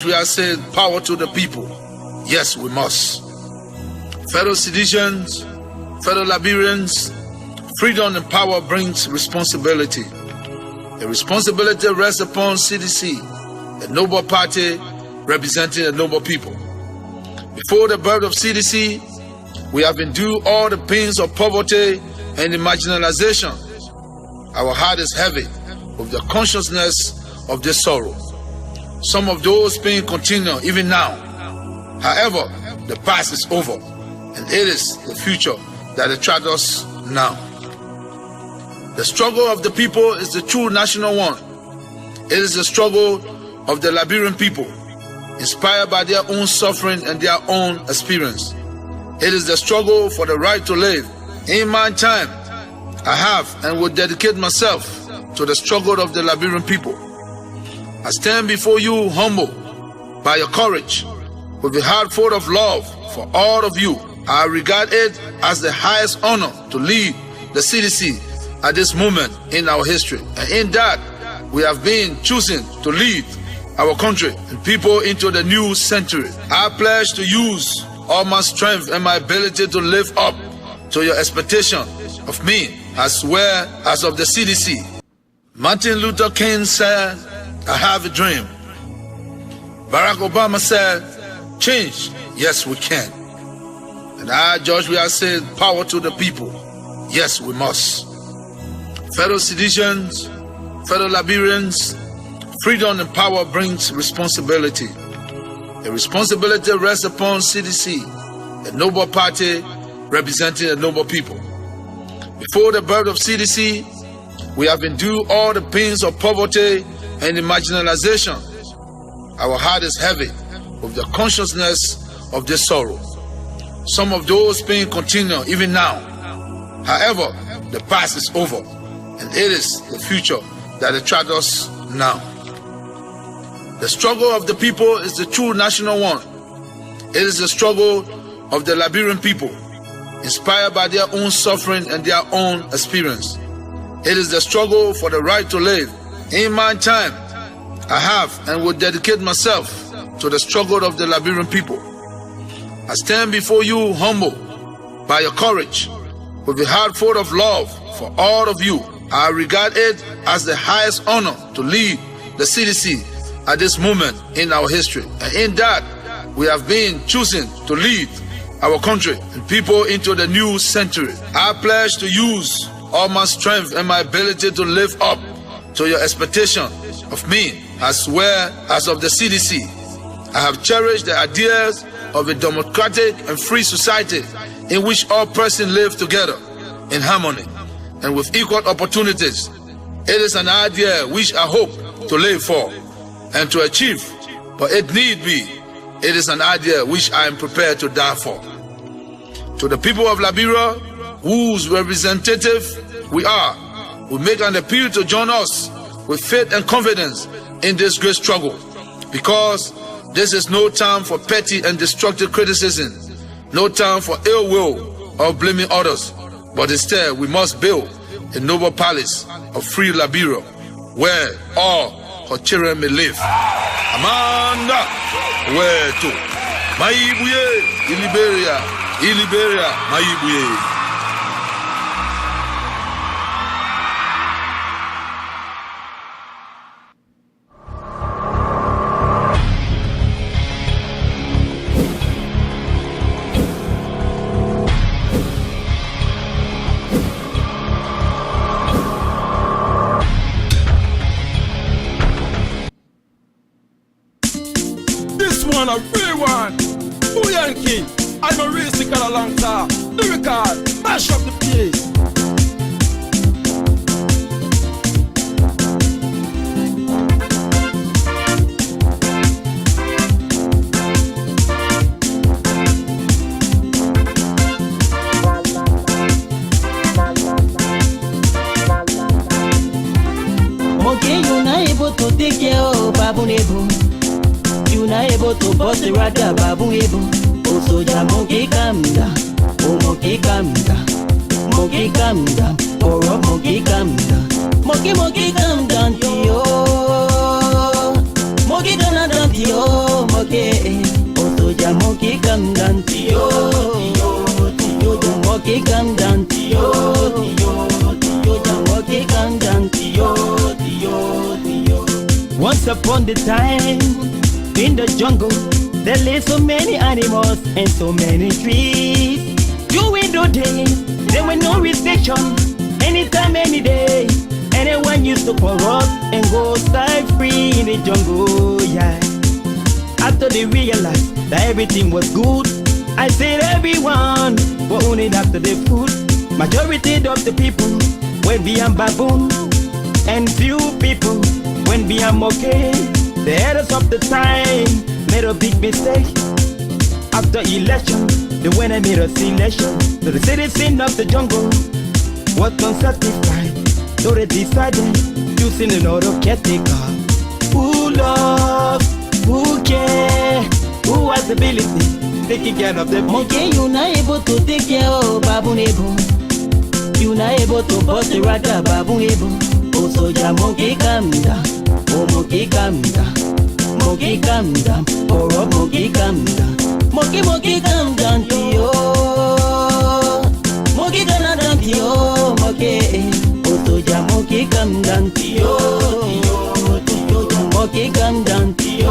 We are saying power to the people. Yes, we must. Fellow citizens, fellow Liberians, freedom and power brings responsibility. The responsibility rests upon CDC, a noble party representing a noble people. Before the birth of CDC, we have endured all the pains of poverty and the marginalization. Our heart is heavy with the consciousness of this sorrow. Some of those pains continue even now. However, the past is over, and it is the future that attracts us now. The struggle of the people is the true national one. It is the struggle of the Liberian people, inspired by their own suffering and their own experience. It is the struggle for the right to live. In my time, I have and will dedicate myself to the struggle of the Liberian people. I stand before you humble by your courage, with a heart full of love for all of you. I regard it as the highest honor to lead the CDC at this moment in our history. And in that, we have been chosen to lead our country and people into the new century. I pledge to use all my strength and my ability to live up to your expectation of me as well as of the CDC. Martin Luther King said, I have a dream. Barack Obama said, change, yes we can. And I, George, we are saying power to the people. Yes, we must. Fellow citizens, fellow Liberians, freedom and power brings responsibility. The responsibility rests upon CDC, a noble party representing a noble people. Before the birth of CDC, we have endured all the pains of poverty and the marginalization. Our heart is heavy with the consciousness of this sorrow. Some of those pains continue even now. However, the past is over, and it is the future that attracts us now. The struggle of the people is the true national one. It is the struggle of the Liberian people, inspired by their own suffering and their own experience. It is the struggle for the right to live. In my time, I have and will dedicate myself to the struggle of the Liberian people. I stand before you humble by your courage, with a heart full of love for all of you. I regard it as the highest honor to lead the CDC at this moment in our history. And in that, we have been chosen to lead our country and people into the new century. I pledge to use all my strength and my ability to live up to your expectation of me as well as of the CDC. I have cherished the ideas of a democratic and free society in which all persons live together in harmony and with equal opportunities. It is an idea which I hope to live for and to achieve, but it need be. It is an idea which I am prepared to die for. To the people of Liberia, whose representative we are, we make an appeal to join us with faith and confidence in this great struggle, because this is no time for petty and destructive criticism, no time for ill will or blaming others, but instead we must build a noble palace of free Liberia where all her children may live. Amanda, where to? Maibuye, Liberia, Maibuye. A real one. Who Yankee? I'm a real sick a long time. Lyrical, mash up the place. Okay, you're not able to take care of Babu Nebo. You not able to bust the rada babu able. Oh soja monkey calm down. Oh monkey calm down. Monkey calm down. Oh monkey calm down. Monkey calm down. Yo. Monkey calm down. Tio, monkey. Oh, soldier monkey, come down, Tio. Tio, monkey, come down, Tio. Tio, monkey, come down, Tio. Once upon the time, in the jungle, there lay so many animals and so many trees. During the day, there were no restriction. Anytime, any day, anyone used to corrupt and go outside free in the jungle, yeah. After they realized that everything was good, I said everyone were only after the food. Majority of the people went beyond baboon, and few people went beyond okay. The headers of the time made a big mistake. After election, they went and made a selection. So the citizen of the jungle was unsatisfied. So they decided using another caretaker. Who love, who care, who has ability, taking care of the monkey. You not able to take care of baboon able. You not able to bust the rata baboon able. Oh soldier monkey calm down. Oh monkey calm down. Monkey calm down. Oh monkey calm down. Monkey calm down to you. Monkey calm down to you. Monkey. Oh soldier monkey calm down to you. Monkey calm down to you.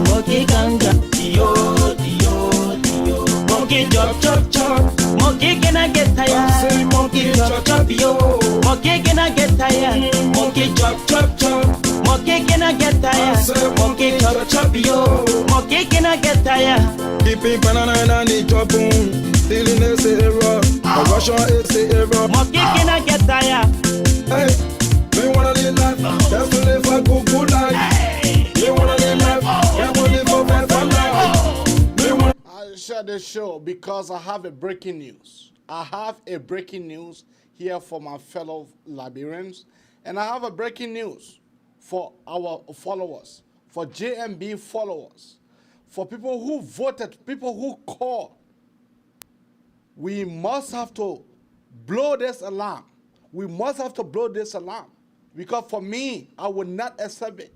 Monkey calm down to you. Monkey chop chop chop. Monkey cannot get tired. Monkey chop chop yo. Monkey cannot get tired. Monkey chop chop chop. Monkey cannot get tired. Monkey chop chop yo. Monkey cannot get tired. Keeping banana and the chop stealing is the error. A Russian is the error. Monkey cannot get tired. Hey, we wanna live life. That's to live a good life. We wanna live life. We wanna live a better life. We wanna. I share this show because I have a breaking news. I have a breaking news here for my fellow Liberians, and I have a breaking news for our followers, for JMB followers, for people who voted, people who called. We must have to blow this alarm. We must have to blow this alarm, because for me, I would not accept it.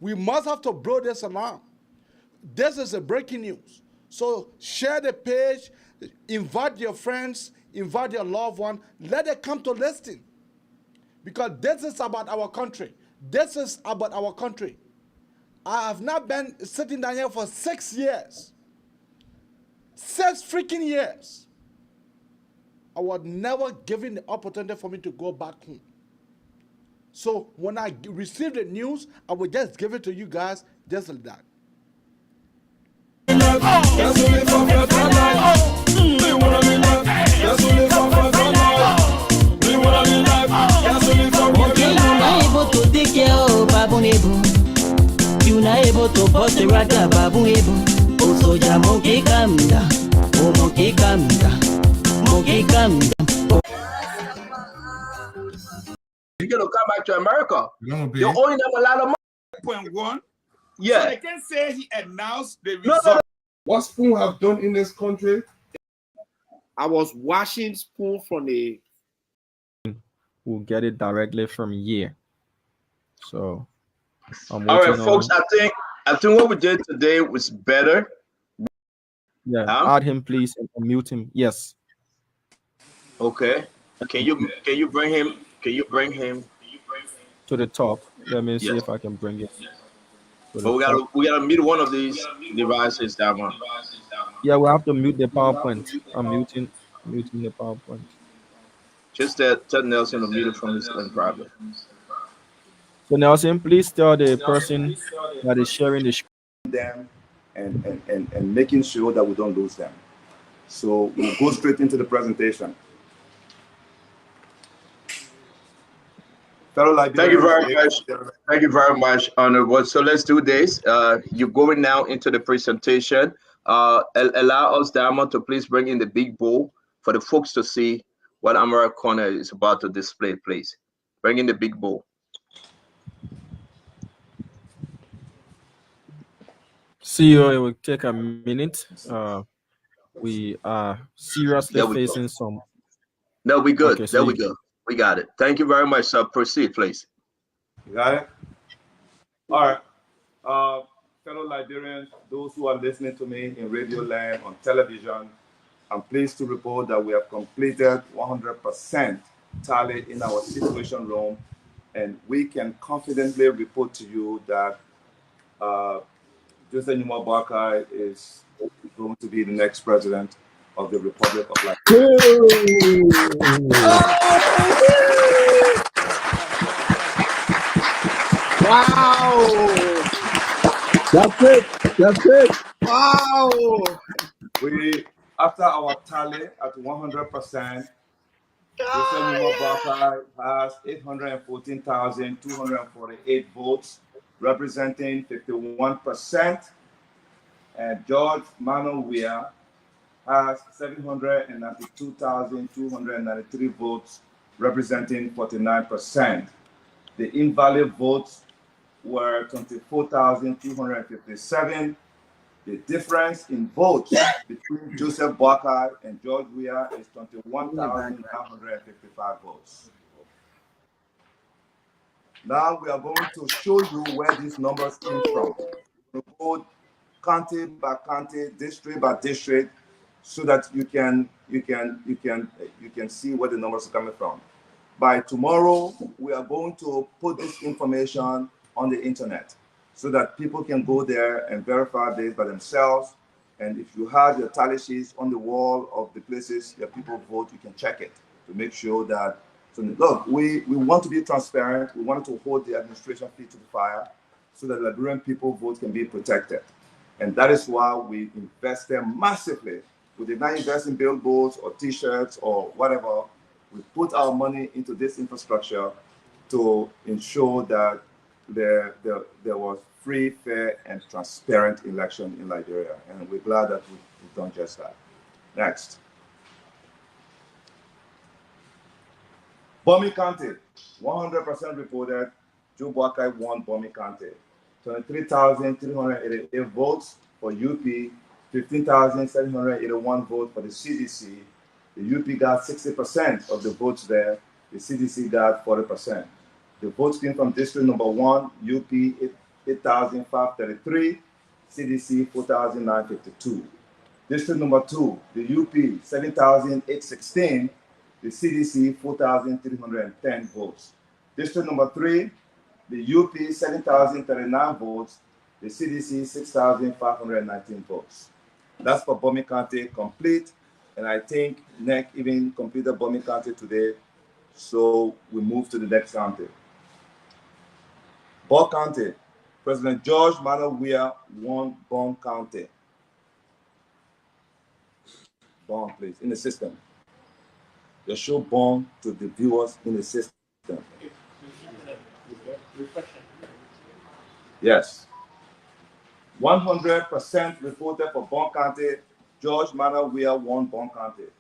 We must have to blow this alarm. This is a breaking news. So share the page, invite your friends, invite your loved one, let it come to listen. Because this is about our country. This is about our country. I have not been sitting down here for 6 years. 6 freaking years. I was never given the opportunity for me to go back home. So when I receive the news, I will just give it to you guys just like that. That's only for better life. We wanna live life. That's only for better life. We wanna live life. That's only for Monkey, you not able to take care of baboon able. You not able to bust the rata baboon able. Oh soldier monkey calm down. Oh monkey calm down. Monkey calm down. You're gonna come back to America. Be. You're owing them a lot of money. Point one. Yeah. So they can say he announced the No, result. no. What Spoon have done in this country? I was watching Spoon from the. We'll get it directly from here. So I'm All right, waiting folks. on- I think what we did today was better. Yeah, Huh? add him please and unmute him. Yes. Okay. Can you bring him? Can you bring him? To the top. Let me see Yes. if I can bring it. To the But top. we gotta mute one of these devices, that one. Yeah, we have to mute the PowerPoint. I'm muting the PowerPoint. Just tell Nelson to mute it from his own private. So Nelson, please tell the person that is sharing the screen. Them and making sure that we don't lose them. So we'll go straight into the presentation. Fellow Thank you very Liberians, much. Thank you very much, Honorable. So let's do this. You're going now into the presentation. Allow us, Diamond, to please bring in the big bowl for the folks to see what Amara Corner is about to display, please. Bring in the big bowl. CEO, it will take a minute. We are seriously There we go. facing some. No, we good. Okay, so There we you- go. We got it. Thank you very much, sir. Proceed, please. you got it? All right. Fellow Liberians, those who are listening to me in radio land, on television, I'm pleased to report that we have completed 100% tally in our situation room, and we can confidently report to you that Joseph Numa Barkai is going to be the next president of the Republic of Liberia. Wow! That's it. That's it. Wow! We, after our tally at 100%, Joseph Numa Barkai has 814,248 votes, representing 51%, and George Manuel Weah has 792,293 votes, representing 49%. The invalid votes were 24,257. The difference in votes between Joseph Barkai and George Weah is 21,955 votes. Now we are going to show you where these numbers came from. We'll go county by county, district by district, so that you can see where the numbers are coming from. By tomorrow, we are going to put this information on the internet so that people can go there and verify this by themselves. And if you have your tally sheets on the wall of the places your people vote, you can check it to make sure that. So look, we want to be transparent. We want to hold the administration feet to the fire so that Liberian people vote can be protected. And that is why we invested massively. We did not invest in billboards or T-shirts or whatever. We put our money into this infrastructure to ensure that there was free, fair, and transparent election in Liberia. And we're glad that we've done just that. Next. Bomi County, 100% reported. Joe Barkai won Bomi County. 23,388 votes for UP, 15,781 votes for the CDC. The UP got 60% of the votes there. The CDC got 40%. The votes came from district number 1, UP 8,533, CDC 4,952. District number 2, the UP 7,816, the CDC 4,310 votes. District number 3, the UP 7,039 votes, the CDC 6,519 votes. That's for Bomi County complete. And I think NEC even completed Bomi County today. So we move to the next county. Ball County, President George Manuel Weah won Ball County. Ball, please, in the system. Just show Ball to the viewers in the system. Yes. 100% reported for Ball County. George Manuel Weah won Ball County.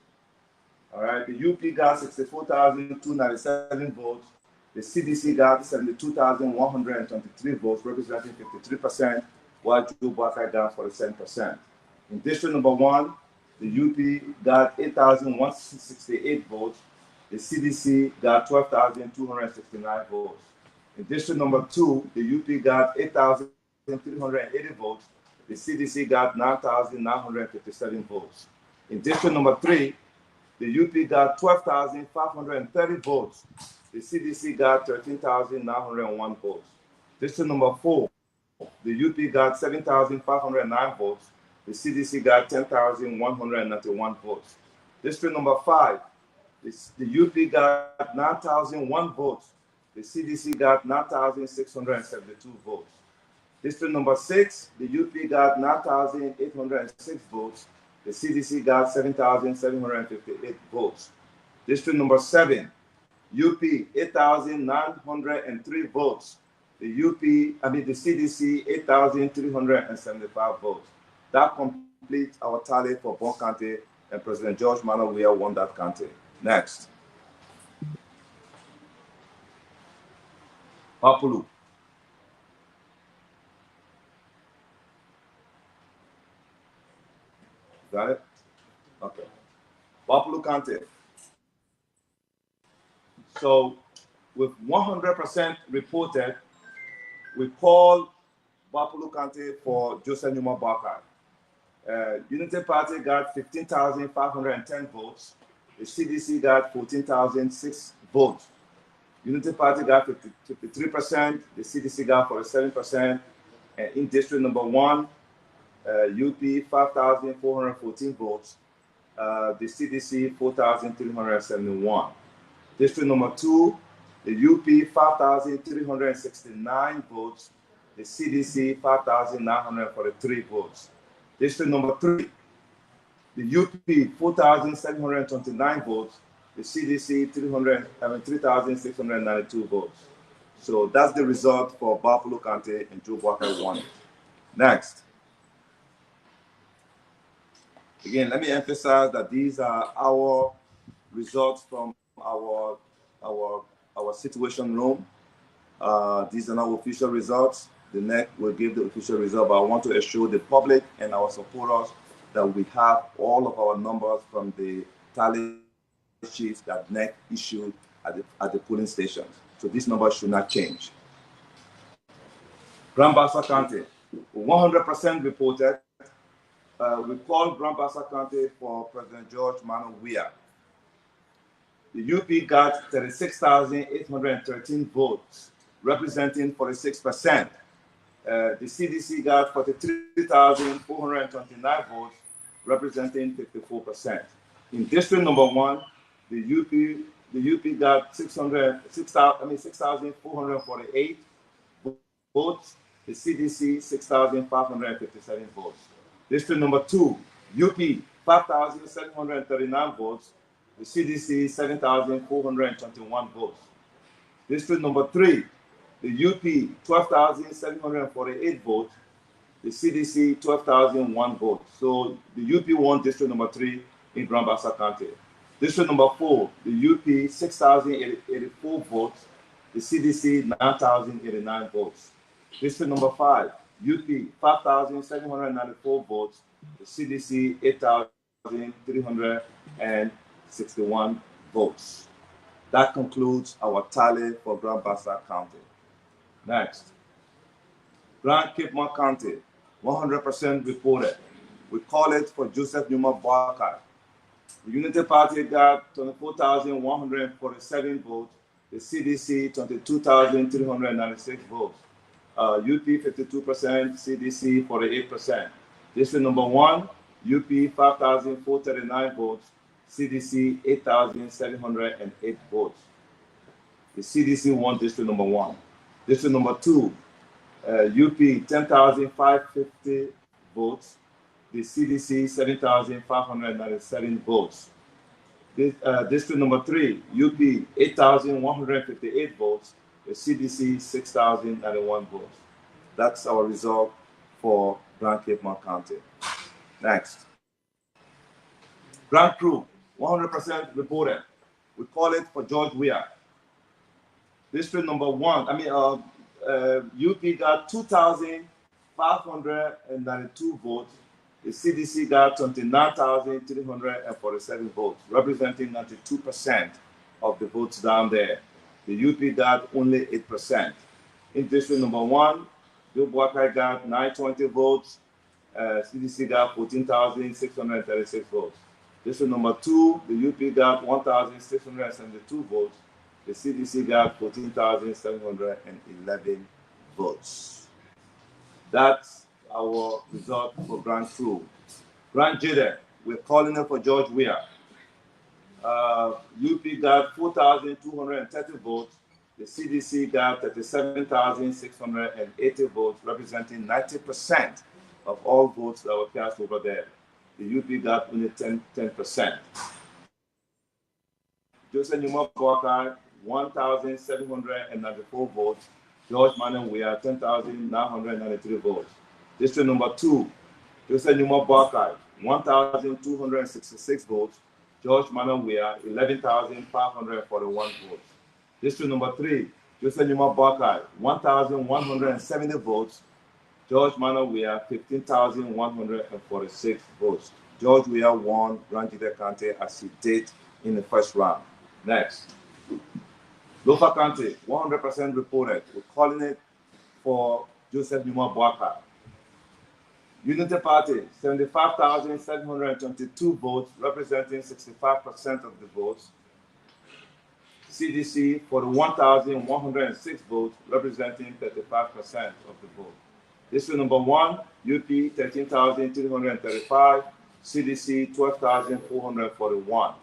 All right, the UP got 64,297 votes. The CDC got 72,123 votes, representing 53%, while Joe Barkai got 47%. In district number 1, the UP got 8,168 votes. The CDC got 12,269 votes. In district number 2, the UP got 8,380 votes. The CDC got 9,957 votes. In district number 3, the UP got 12,530 votes. The CDC got 13,901 votes. District number 4, the UP got 7,509 votes. The CDC got 10,191 votes. District number 5, the UP got 9,001 votes. The CDC got 9,672 votes. District number 6, the UP got 9,806 votes. The CDC got 7,758 votes. District number 7, UP 8,903 votes. The CDC 8,375 votes. That completes our tally for Ball County, and President George Manuel Weah won that county. Next. Papulu. Got it? Okay. Papulu County. So, with 100% reported, we call Bapulu County for Joseph Numa Barker. Unity Party got 15,510 votes. The CDC got 14,006 votes. Unity Party got 53%. The CDC got 47%. And in district number 1, UP 5,414 votes. The CDC 4,371. District number 2, the UP 5,369 votes. The CDC 5,943 votes. District number 3, the UP 4,729 votes. The CDC 3,692 votes. So that's the result for Buffalo County, and Joe Walker won it. Next. Again, let me emphasize that these are our results from our situation room. These are not official results. The NEC will give the official result, but I want to assure the public and our supporters that we have all of our numbers from the tally sheets that NEC issued at the polling stations. So this number should not change. Grand Bassa County, 100% reported. We called Grand Bassa County for President George Mano Weah. The UP got 36,813 votes, representing 46%. The CDC got 43,429 votes, representing 54%. In district number 1, the UP got 6,448 votes. The CDC 6,557 votes. District number 2, UP 5,739 votes. The CDC 7,421 votes. District number 3, the UP 12,748 votes. The CDC 12,001 votes. So the UP won district number 3 in Grand Bassa County. District number 4, the UP 6,084 votes. The CDC 9,089 votes. District number 5, UP 5,794 votes. The CDC 8,361 votes. That concludes our tally for Grand Bassa County. Next, Grand Cape Mount County, 100% reported. We call it for Joseph Numa Barker. The Unity Party got 24,147 votes. The CDC 22,396 votes. UP 52%, CDC 48%. District number 1, UP 5,439 votes. CDC 8,708 votes. The CDC won district number 1. District number 2, UP 10,550 votes. The CDC 7,597 votes. District number 3, UP 8,158 votes. The CDC 6,091 votes. That's our result for Grand Cape Mount County. Next, Grand Cru, 100% reported. We call it for George Weah. District number 1, UP got 2,592 votes. The CDC got 29,347 votes, representing 92% of the votes down there. The UP got only 8%. In district number 1, Joe Boakai got 920 votes. CDC got 14,636 votes. District number 2, the UP got 1,672 votes. The CDC got 14,711 votes. That's our result for Grand Cru. Grand Jide, we're calling it for George Weah. UP got 4,230 votes. The CDC got 37,680 votes, representing 90% of all votes that were cast over there. The UP got only 10%. Joseph Numa Boakai, 1,794 votes. George Mano Weah, 10,993 votes. District number 2, Joseph Numa Boakai, 1,266 votes. George Mano Weah, 11,541 votes. District number 3, Joseph Numa Boakai, 1,170 votes. George Mano Weah, 15,146 votes. George Weah won Grand Jide County as he did in the first round. Next, Lofa County, 100% reported. We're calling it for Joseph Numa Boakai. Unity Party, 75,722 votes, representing 65% of the votes. CDC, 41,106 votes, representing 35% of the vote. District number 1, UP, 13,335, CDC, 12,441.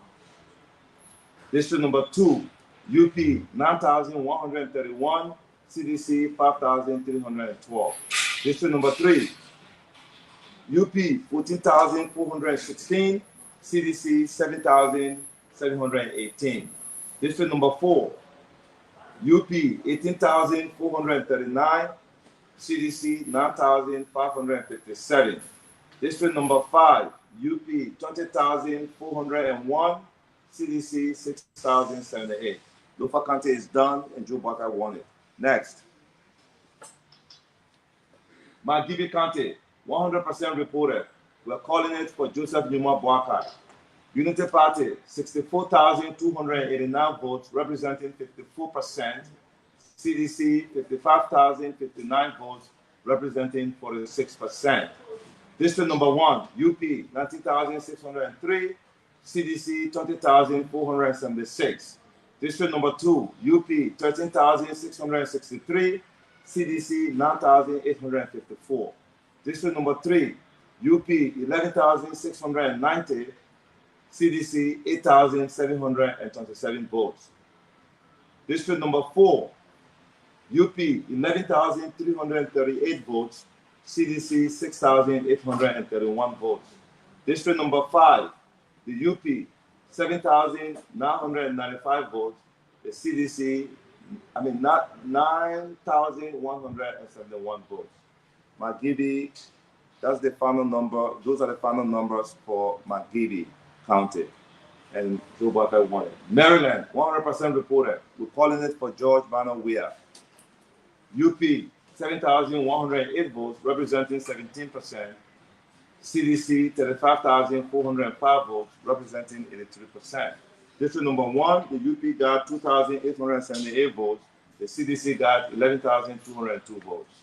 District number 2, UP, 9,131, CDC, 5,312. District number 3, UP, 14,416, CDC, 7,718. District number 4, UP, 18,439, CDC, 9,557. District number 5, UP, 20,401, CDC, 6,078. Lofa County is done, and Joe Boakai won it. Next. Magibi County, 100% reported. We're calling it for Joseph Numa Boakai. Unity Party, 64,289 votes, representing 54%. CDC, 55,059 votes, representing 46%. District number 1, UP, 19,603, CDC, 20,476. District number 2, UP, 13,663, CDC, 9,854. District number 3, UP, 11,690, CDC, 8,727 votes. District number 4, UP, 11,338 votes, CDC, 6,831 votes. District number 5, the UP, 7,995 votes, the CDC, 9,171 votes. Magibi, that's the final number. Those are the final numbers for Magibi County. And Joe Boakai won it. Maryland, 100% reported. We're calling it for George Banner Weir. UP, 7,108 votes, representing 17%. CDC, 35,405 votes, representing 83%. District number 1, the UP got 2,878 votes. The CDC got 11,202 votes.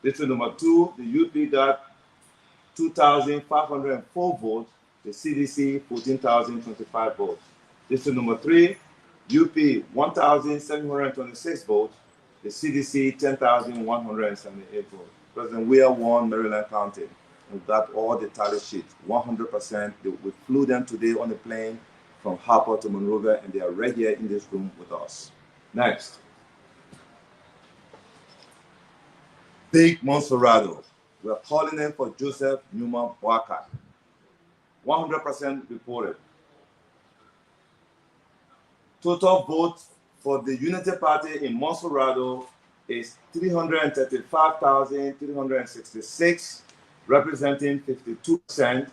District number 2, the UP got 2,504 votes. The CDC, 14,025 votes. District number 3, UP, 1,726 votes. The CDC, 10,178 votes. President Weir won Maryland County. We got all the tally sheets, 100%. We flew them today on the plane from Harper to Monrovia, and they are right here in this room with us. Next. Big Monserrado. We are calling in for Joseph Numa Boakai. 100% reported. Total votes for the Unity Party in Monserrado is 335,366, representing 52%.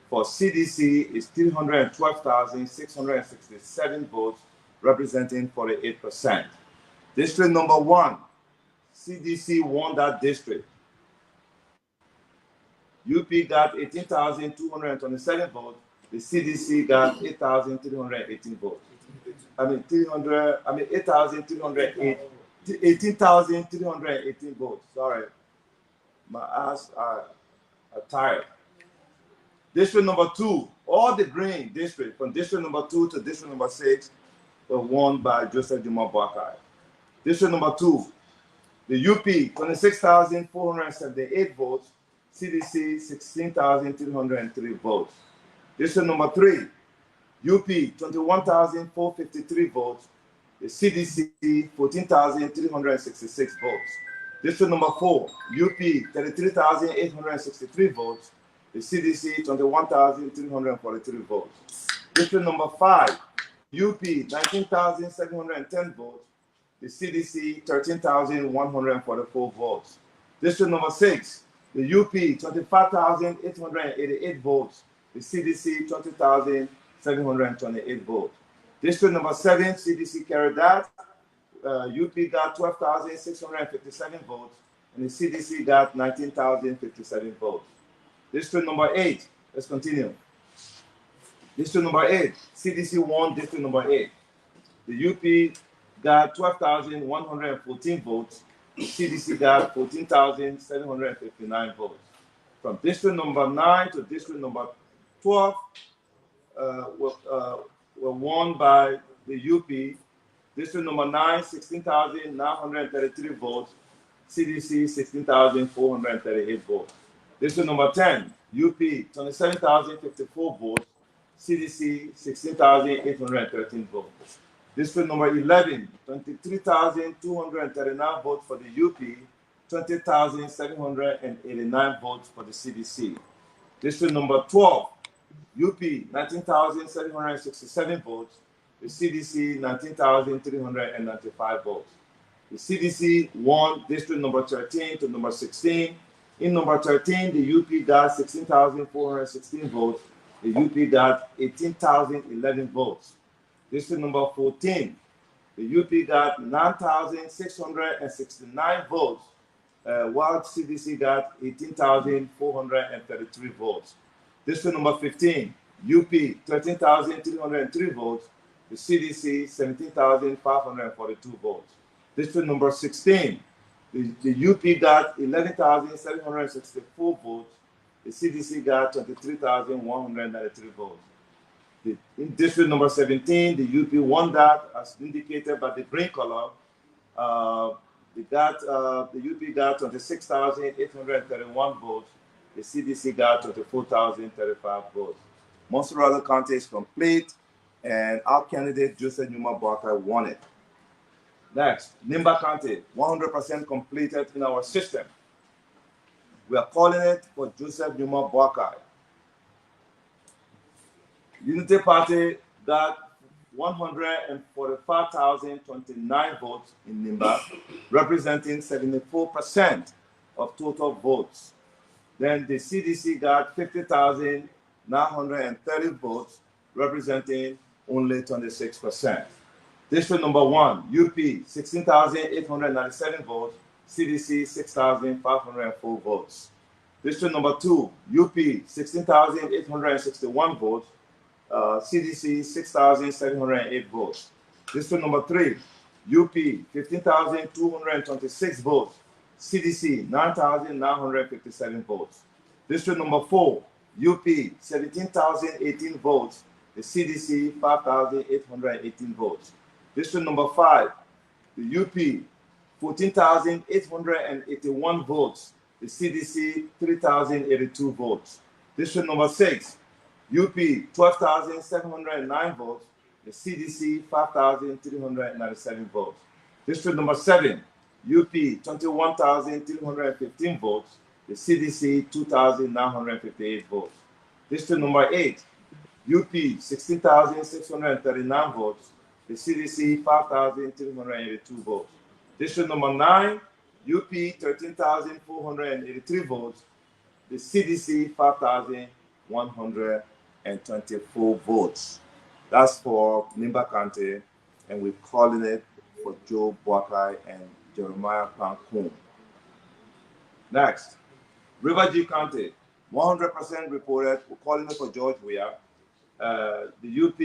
For CDC is 312,667 votes, representing 48%. District number 1, CDC won that district. UP got 18,227 votes. The CDC got 8,318 votes. 18,318 votes. Sorry, my eyes are tired. District number 2, all the green districts from district number 2 to district number 6 were won by Joseph Numa Boakai. District number 2, the UP, 26,478 votes. CDC, 16,303 votes. District number 3, UP, 21,453 votes. The CDC, 14,366 votes. District number 4, UP, 33,863 votes. The CDC, 21,343 votes. District number 5, UP, 19,710 votes. The CDC, 13,144 votes. District number 6, the UP, 25,888 votes. The CDC, 20,728 votes. District number 7, CDC carried that. UP got 12,657 votes, and the CDC got 19,057 votes. District number 8, let's continue. District number 8, CDC won district number 8. The UP got 12,114 votes. The CDC got 14,759 votes. From district number 9 to district number 12 were won by the UP. District number 9, 16,933 votes. CDC, 16,438 votes. District number 10, UP, 27,054 votes. CDC, 16,813 votes. District number 11, 23,239 votes for the UP, 20,789 votes for the CDC. District number 12, UP, 19,767 votes. The CDC, 19,395 votes. The CDC won district number 13 to number 16. In number 13, the UP got 16,416 votes. The UP got 18,011 votes. District number 14, the UP got 9,669 votes, while CDC got 18,433 votes. District number 15, UP 13,303 votes. The CDC 17,542 votes. District number 16, the UP got 11,764 votes. The CDC got 23,193 votes. In district number 17, the UP won that, as indicated by the green color. The UP got 26,831 votes. The CDC got 24,035 votes. Monserrate County is complete, and our candidate, Joseph Numa Barker, won it. Next, Nimba County, 100% completed in our system. We are calling it for Joseph Numa Barker. Unity Party got 145,029 votes in Nimba, representing 74% of total votes. Then the CDC got 50,930 votes, representing only 26%. District number 1, UP, 16,897 votes, CDC, 6,504 votes. District number 2, UP, 16,861 votes, CDC, 6,708 votes. District number 3, UP, 15,226 votes, CDC, 9,957 votes. District number 4, UP, 17,018 votes, the CDC, 5,818 votes. District number 5, the UP, 14,881 votes, the CDC, 3,082 votes. District number 6, UP, 12,709 votes, the CDC, 5,397 votes. District number 7, UP, 21,315 votes, the CDC, 2,958 votes. District number 8, UP, 16,639 votes, the CDC, 5,382 votes. District number 9, UP, 13,483 votes, the CDC, 5,124 votes. That's for Nimba County, and we're calling it for Joe Boakai and Jeremiah Pankun. Next, River G County, 100% reported. We're calling it for George Weah. The UP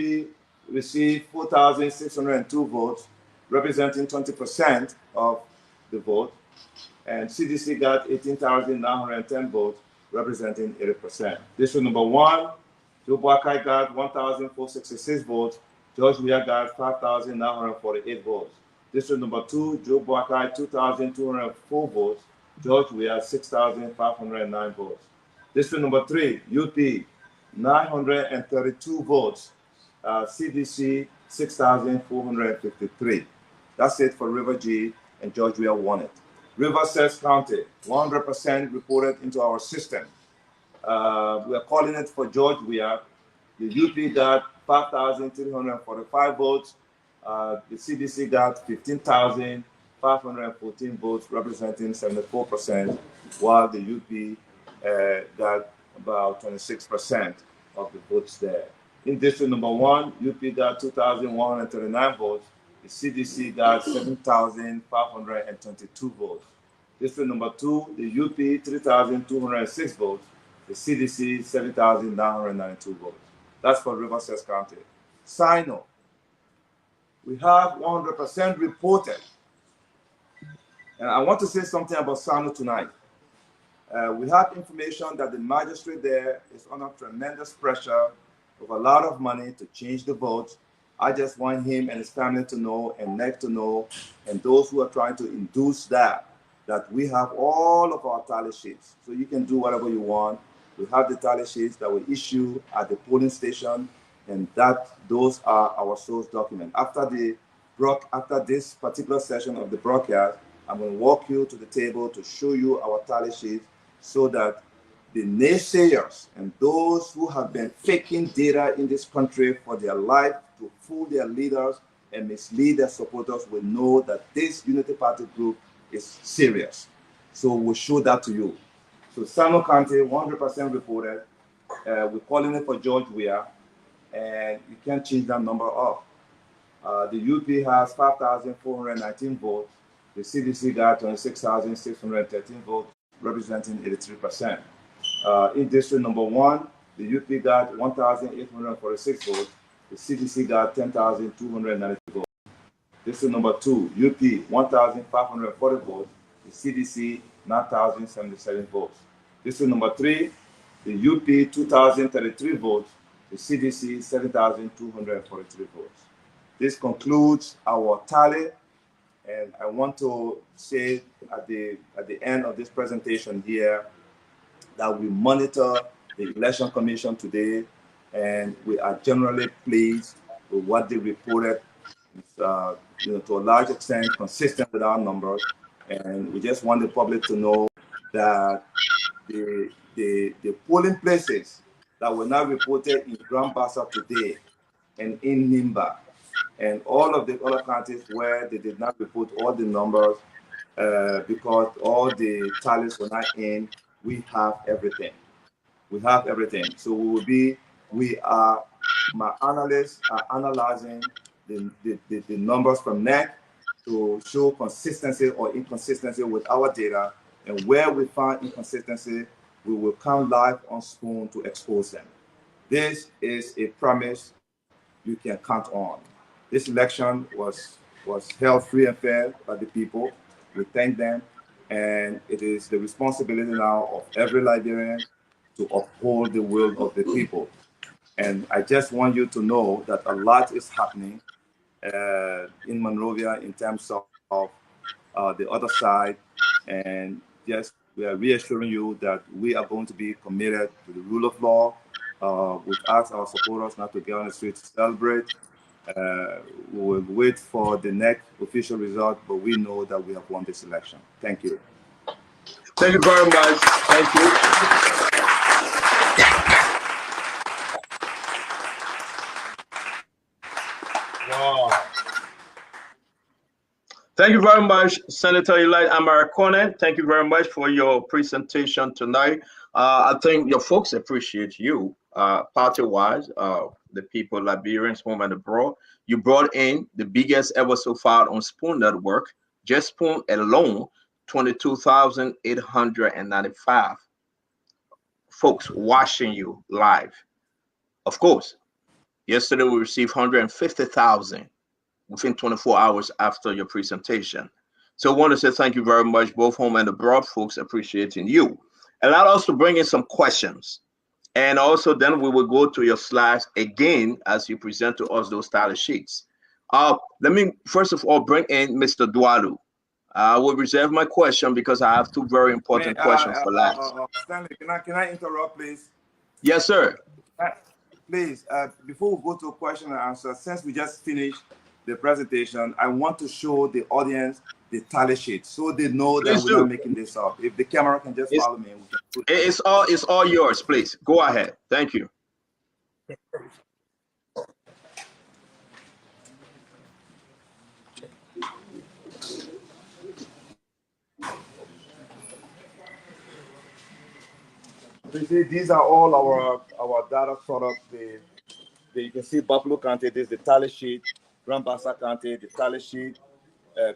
received 4,602 votes, representing 20% of the vote, and CDC got 18,910 votes, representing 80%. District number 1, Joe Boakai got 1,466 votes. George Weah got 5,948 votes. District number 2, Joe Boakai 2,204 votes. George Weah 6,509 votes. District number 3, UP 932 votes. CDC 6,453. That's it for River G, and George Weah won it. River Cess County, 100% reported into our system. We are calling it for George Weah. The UP got 5,345 votes. The CDC got 15,514 votes, representing 74%, while the UP got about 26% of the votes there. In district number 1, UP got 2,139 votes. The CDC got 7,522 votes. District number 2, the UP 3,206 votes. The CDC 7,992 votes. That's for River Cess County. Sino, we have 100% reported. And I want to say something about Sanu tonight. We have information that the magistrate there is under tremendous pressure with a lot of money to change the vote. I just want him and his family to know, and NEC to know, and those who are trying to induce that we have all of our tally sheets. So you can do whatever you want. We have the tally sheets that we issue at the polling station, and those are our source documents. After this particular session of the broadcast, I'm going to walk you to the table to show you our tally sheets so that the naysayers and those who have been faking data in this country for their life to fool their leaders and mislead their supporters will know that this Unity Party group is serious. So we'll show that to you. So Sano County, 100% reported. We're calling it for George Weah, and you can't change that number up. The UP has 5,419 votes. The CDC got 26,613 votes, representing 83%. In district number 1, the UP got 1,846 votes. The CDC got 10,290 votes. District number 2, UP 1,540 votes. The CDC 9,077 votes. District number 3, the UP 2,033 votes. The CDC 7,243 votes. This concludes our tally, and I want to say at the end of this presentation here that we monitor the Election Commission today, and we are generally pleased with what they reported. It's, to a large extent, consistent with our numbers, and we just want the public to know that the polling places that were not reported in Grand Bassa today and in Nimba, and all of the other counties where they did not report all the numbers because all the tallies were not in, we have everything. We have everything. So my analysts are analyzing the numbers from NEC to show consistency or inconsistency with our data, and where we find inconsistency, we will come live on Spoon to expose them. This is a promise you can count on. This election was held free and fair by the people. We thank them, and it is the responsibility now of every Liberian to uphold the will of the people. And I just want you to know that a lot is happening in Monrovia in terms of the other side, and just we are reassuring you that we are going to be committed to the rule of law. We've asked our supporters not to get on the street to celebrate. We will wait for the next official result, but we know that we have won this election. Thank you. Thank you very much. Thank you. Wow. Thank you very much, Senator Eli Amarikone. Thank you very much for your presentation tonight. I think your folks appreciate you, party-wise, the people, Liberians, home and abroad. You brought in the biggest ever so far on Spoon Network. Just Spoon alone, 22,895 folks watching you live. Of course, yesterday we received 150,000 within 24 hours after your presentation. So I want to say thank you very much, both home and abroad folks, appreciating you. Allow us to bring in some questions. And also then we will go to your slides again as you present to us those tally sheets. Let me first of all bring in Mr. Dwalu. I will reserve my question because I have two very important questions for last. Stanley, can I interrupt, please? Yes, sir. Please, before we go to question and answer, since we just finished the presentation, I want to show the audience the tally sheet so they know that we're not making this up. If the camera can just follow me. It's all yours, please. Go ahead. Thank you. These are all our data products. You can see Buffalo County, this is the tally sheet. Grand Bassa County, the tally sheet.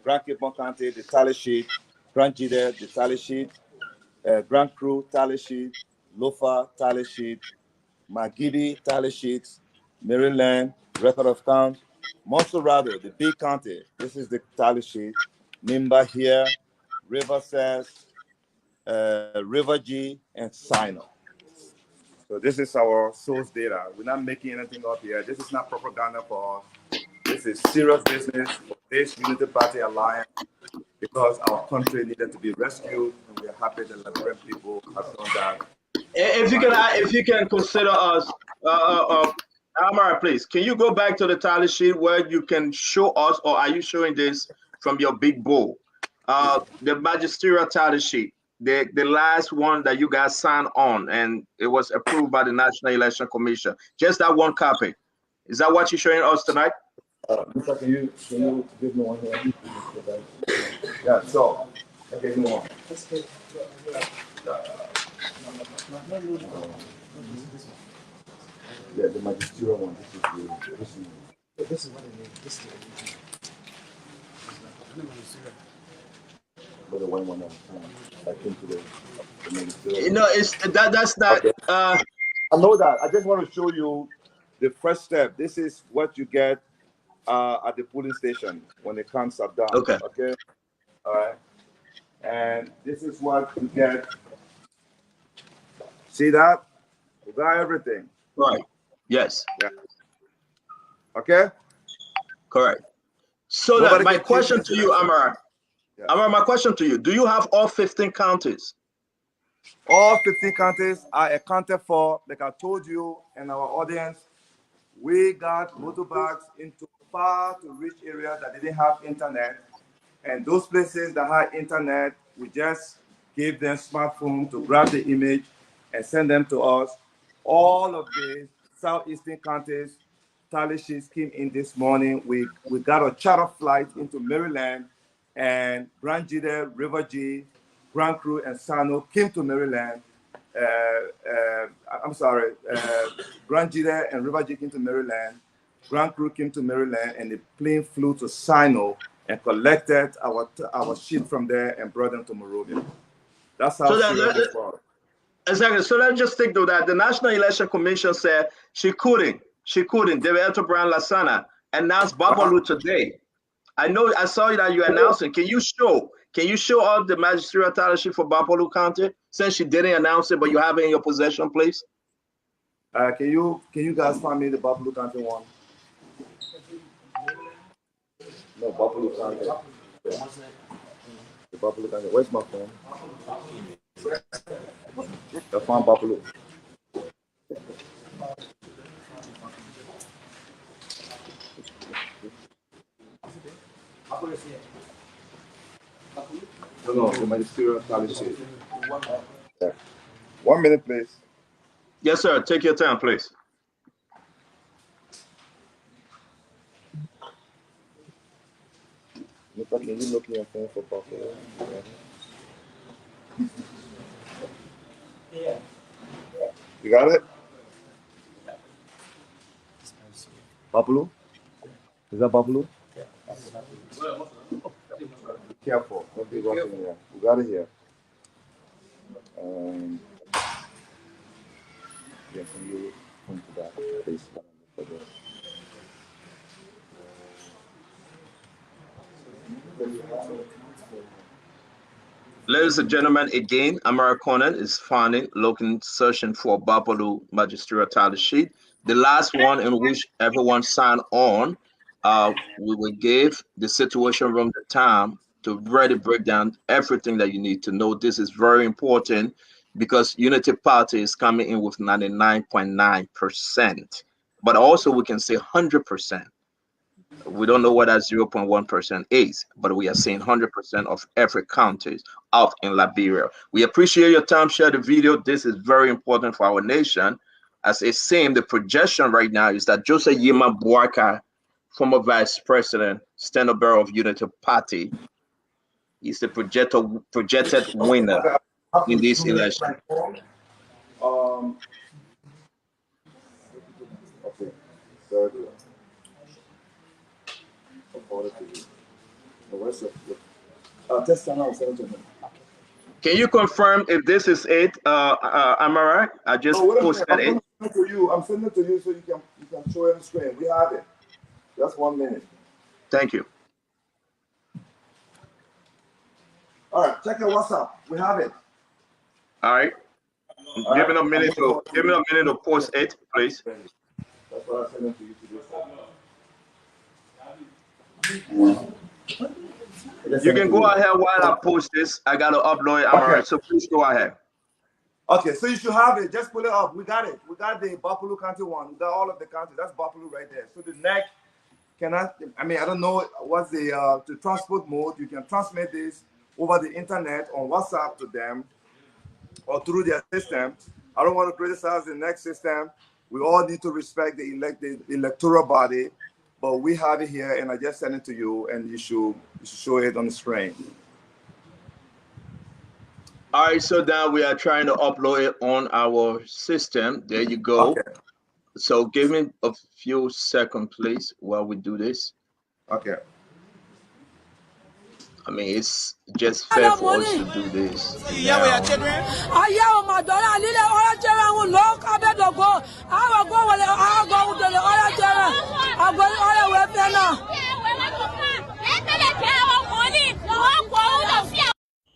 Grand Cape Bon County, the tally sheet. Grand Jide, the tally sheet. Grand Cru, tally sheet. Lofa, tally sheet. Magidi, tally sheets. Maryland, record of count. Monserrado, the big county, this is the tally sheet. Nimba here. River Says, River G, and Sino. So this is our source data. We're not making anything up here. This is not propaganda for us. This is serious business for this Unity Party Alliance because our country needed to be rescued, and we are happy that Liberian people have done that. If you can consider us, Amara, please, can you go back to the tally sheet where you can show us, or are you showing this from your big bowl? The magisterial tally sheet, the last one that you guys signed on, and it was approved by the National Election Commission. Just that one copy. Is that what you're showing us tonight? Lisa, can you give me one here? Yeah, so, okay, give me one. Yeah, the magisterial one. This is what I need. This is the one I came to the magisterial. You know, that's not. Okay. I know that. I just want to show you the first step. This is what you get at the polling station when the counts are done. Okay. Okay. All right. And this is what you get. See that? We got everything. Right. Yes. Yeah. Okay. Correct. So that my question to you, Amara. Yeah. Amara, my question to you: do you have all 15 counties? All 15 counties are accounted for. Like I told you and our audience, we got motorbikes into far to reach areas that didn't have internet. And those places that had internet, we just gave them smartphone to grab the image and send them to us. All of the southeastern counties, tally sheets came in this morning. We got a charter flight into Maryland, and Grand Jide, River G, Grand Cru, and Sano came to Maryland. Grand Jide and River G came to Maryland. Grand Cru came to Maryland, and the plane flew to Sino and collected our sheet from there and brought them to Monrovia. That's how serious it was. Exactly. So let's just stick to that. The National Election Commission said she couldn't. Deveto Brown Lasana announced Babalu today. I saw that you announced it. Can you show all the magisterial tally sheet for Babalu County since she didn't announce it, but you have it in your possession, please? Can you guys find me the Babalu County one? No, Babalu County. The Babalu County. Where's my phone? I found Babalu. No, the magisterial tally sheet. Yeah. 1 minute, please. Yes, sir. Take your time, please. Can you look in your phone for Buffalo? Yeah. You got it? Buffalo? Is that Buffalo? Yeah. Be careful. Don't be rushing here. We got it here. Yeah, can you come to that, please? Ladies and gentlemen, again, Amara Conan is searching for Babalu magisterial tally sheet. The last one in which everyone signed on, we will give the situation room the time to really break down everything that you need to know. This is very important because Unity Party is coming in with 99.9%, but also we can say 100%. We don't know what that 0.1% is, but we are seeing 100% of every county out in Liberia. We appreciate your time. Share the video. This is very important for our nation. As it's saying, the projection right now is that Joseph Yima Buaka, former vice president, standard bearer of Unity Party, is the projected winner in this election. Okay, very good. Can you confirm if this is it, Amara? I just posted it. I'm sending it to you so you can show it on the screen. We have it. Just 1 minute. Thank you. All right, check your WhatsApp. We have it. All right. All Give right. me a minute to post it, please. That's what I sent to you to do. You can go ahead while I post this. I gotta upload it. I'm all right. So please go ahead. Okay, so you should have it. Just pull it up. We got it. We got the Buffalo County one. We got all of the counties. That's Buffalo right there. So the next cannot. I mean, I don't know what's the transport mode. You can transmit this over the internet on WhatsApp to them or through their system. I don't want to criticize the next system. We all need to respect the electoral body, but we have it here, and I just sent it to you, and you should show it on the screen. All right, so now we are trying to upload it on our system. There you go. Okay. So give me a few seconds, please, while we do this. Okay. I mean, it's just fair for us to do this now.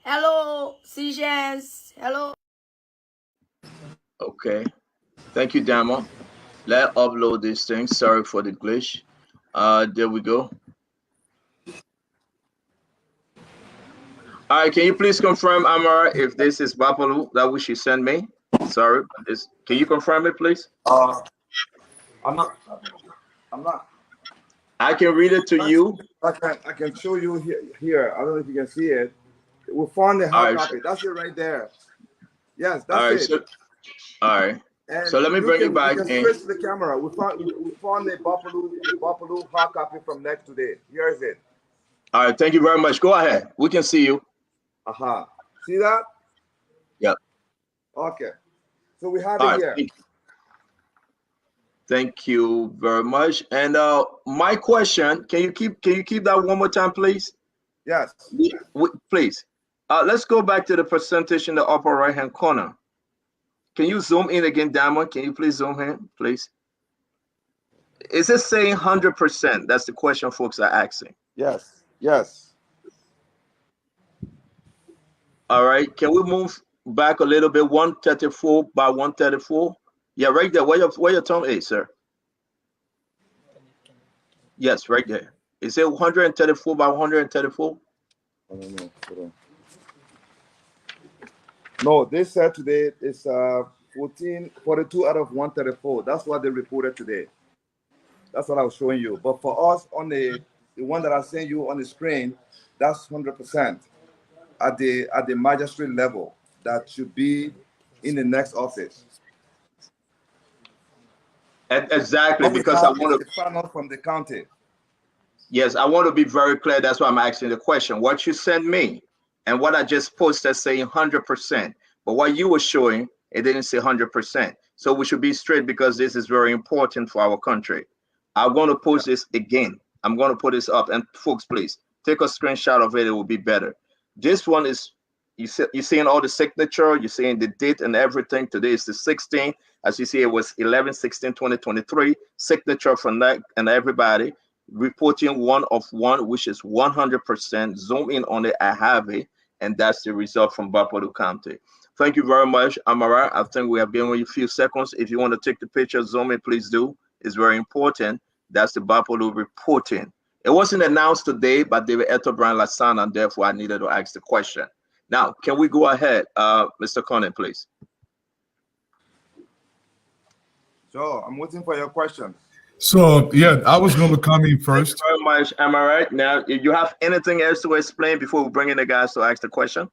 Hello, Seasons. Hello. Okay. Thank you, Damo. Let's upload this thing. Sorry for the glitch. There we go. All right, can you please confirm, Amara, if this is Bapalu that which you sent me? Sorry, can you confirm it, please? I'm not. I can read it to you. I can show you here. I don't know if you can see it. We found the hard copy. That's it right there. Yes, that's it. All right. And so let me bring it back in. Switch the camera. We found the Buffalo hard copy from next today. Here is it. All right. Thank you very much. Go ahead. We can see you. Aha. See that? Yep. Okay. So we have it here. Thank you very much. And my question, can you keep that one more time, please? Yes. Please. Let's go back to the percentage in the upper right hand corner. Can you zoom in again, Damon? Can you please zoom in, please? Is it saying 100%? That's the question folks are asking. Yes. Yes. All right. Can we move back a little bit? 134 by 134. Yeah, right there. Where your thumb is, sir? Yes, right there. Is it 134 by 134? I don't know. Hold on. No, they said today it's 42 out of 134. That's what they reported today. That's what I was showing you. But for us on the one that I sent you on the screen, that's 100% at the magistrate level. That should be in the next office. Exactly, because I want to find out from the county. Yes, I want to be very clear. That's why I'm asking the question. What you sent me and what I just posted saying 100%, but what you were showing, it didn't say 100%. So we should be straight because this is very important for our country. I'm going to post this again. I'm going to put this up, and folks, please take a screenshot of it. It will be better. This one is, you're seeing all the signature, you're seeing the date and everything. Today is the 16th. As you see, it was 11/16/2023. Signature from that and everybody. Reporting 1 of 1, which is 100%. Zoom in on it. I have it, and that's the result from Buffalo County. Thank you very much, Amara. I think we have given you a few seconds. If you want to take the picture, zoom in, please do. It's very important. That's the Buffalo reporting. It wasn't announced today, but they were Eto Brian Lasana, and therefore I needed to ask the question. Now, can we go ahead, Mr. Conan, please? So I'm waiting for your question. So yeah, I was going to come in first. Thank you very much. Am I right? Now, if you have anything else to explain before we bring in the guys to ask the question?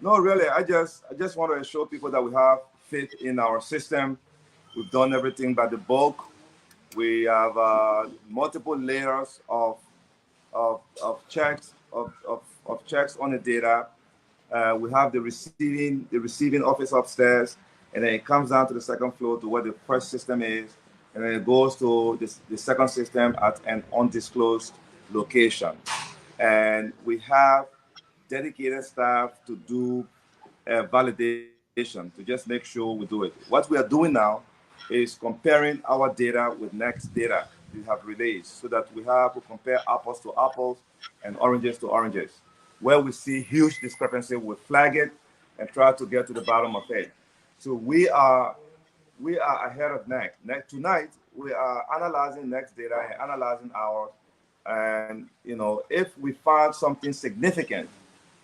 No, really. I just want to assure people that we have faith in our system. We've done everything by the book. We have multiple layers of checks of checks on the data. We have the receiving office upstairs, and then it comes down to the second floor to where the first system is, and then it goes to the second system at an undisclosed location. And we have dedicated staff to do validation, to just make sure we do it. What we are doing now is comparing our data with next data we have released, so that we compare apples to apples and oranges to oranges. where we see huge discrepancy, we flag it and try to get to the bottom of it. So we are ahead of next. Tonight we are analyzing next data and analyzing ours. And if we find something significant,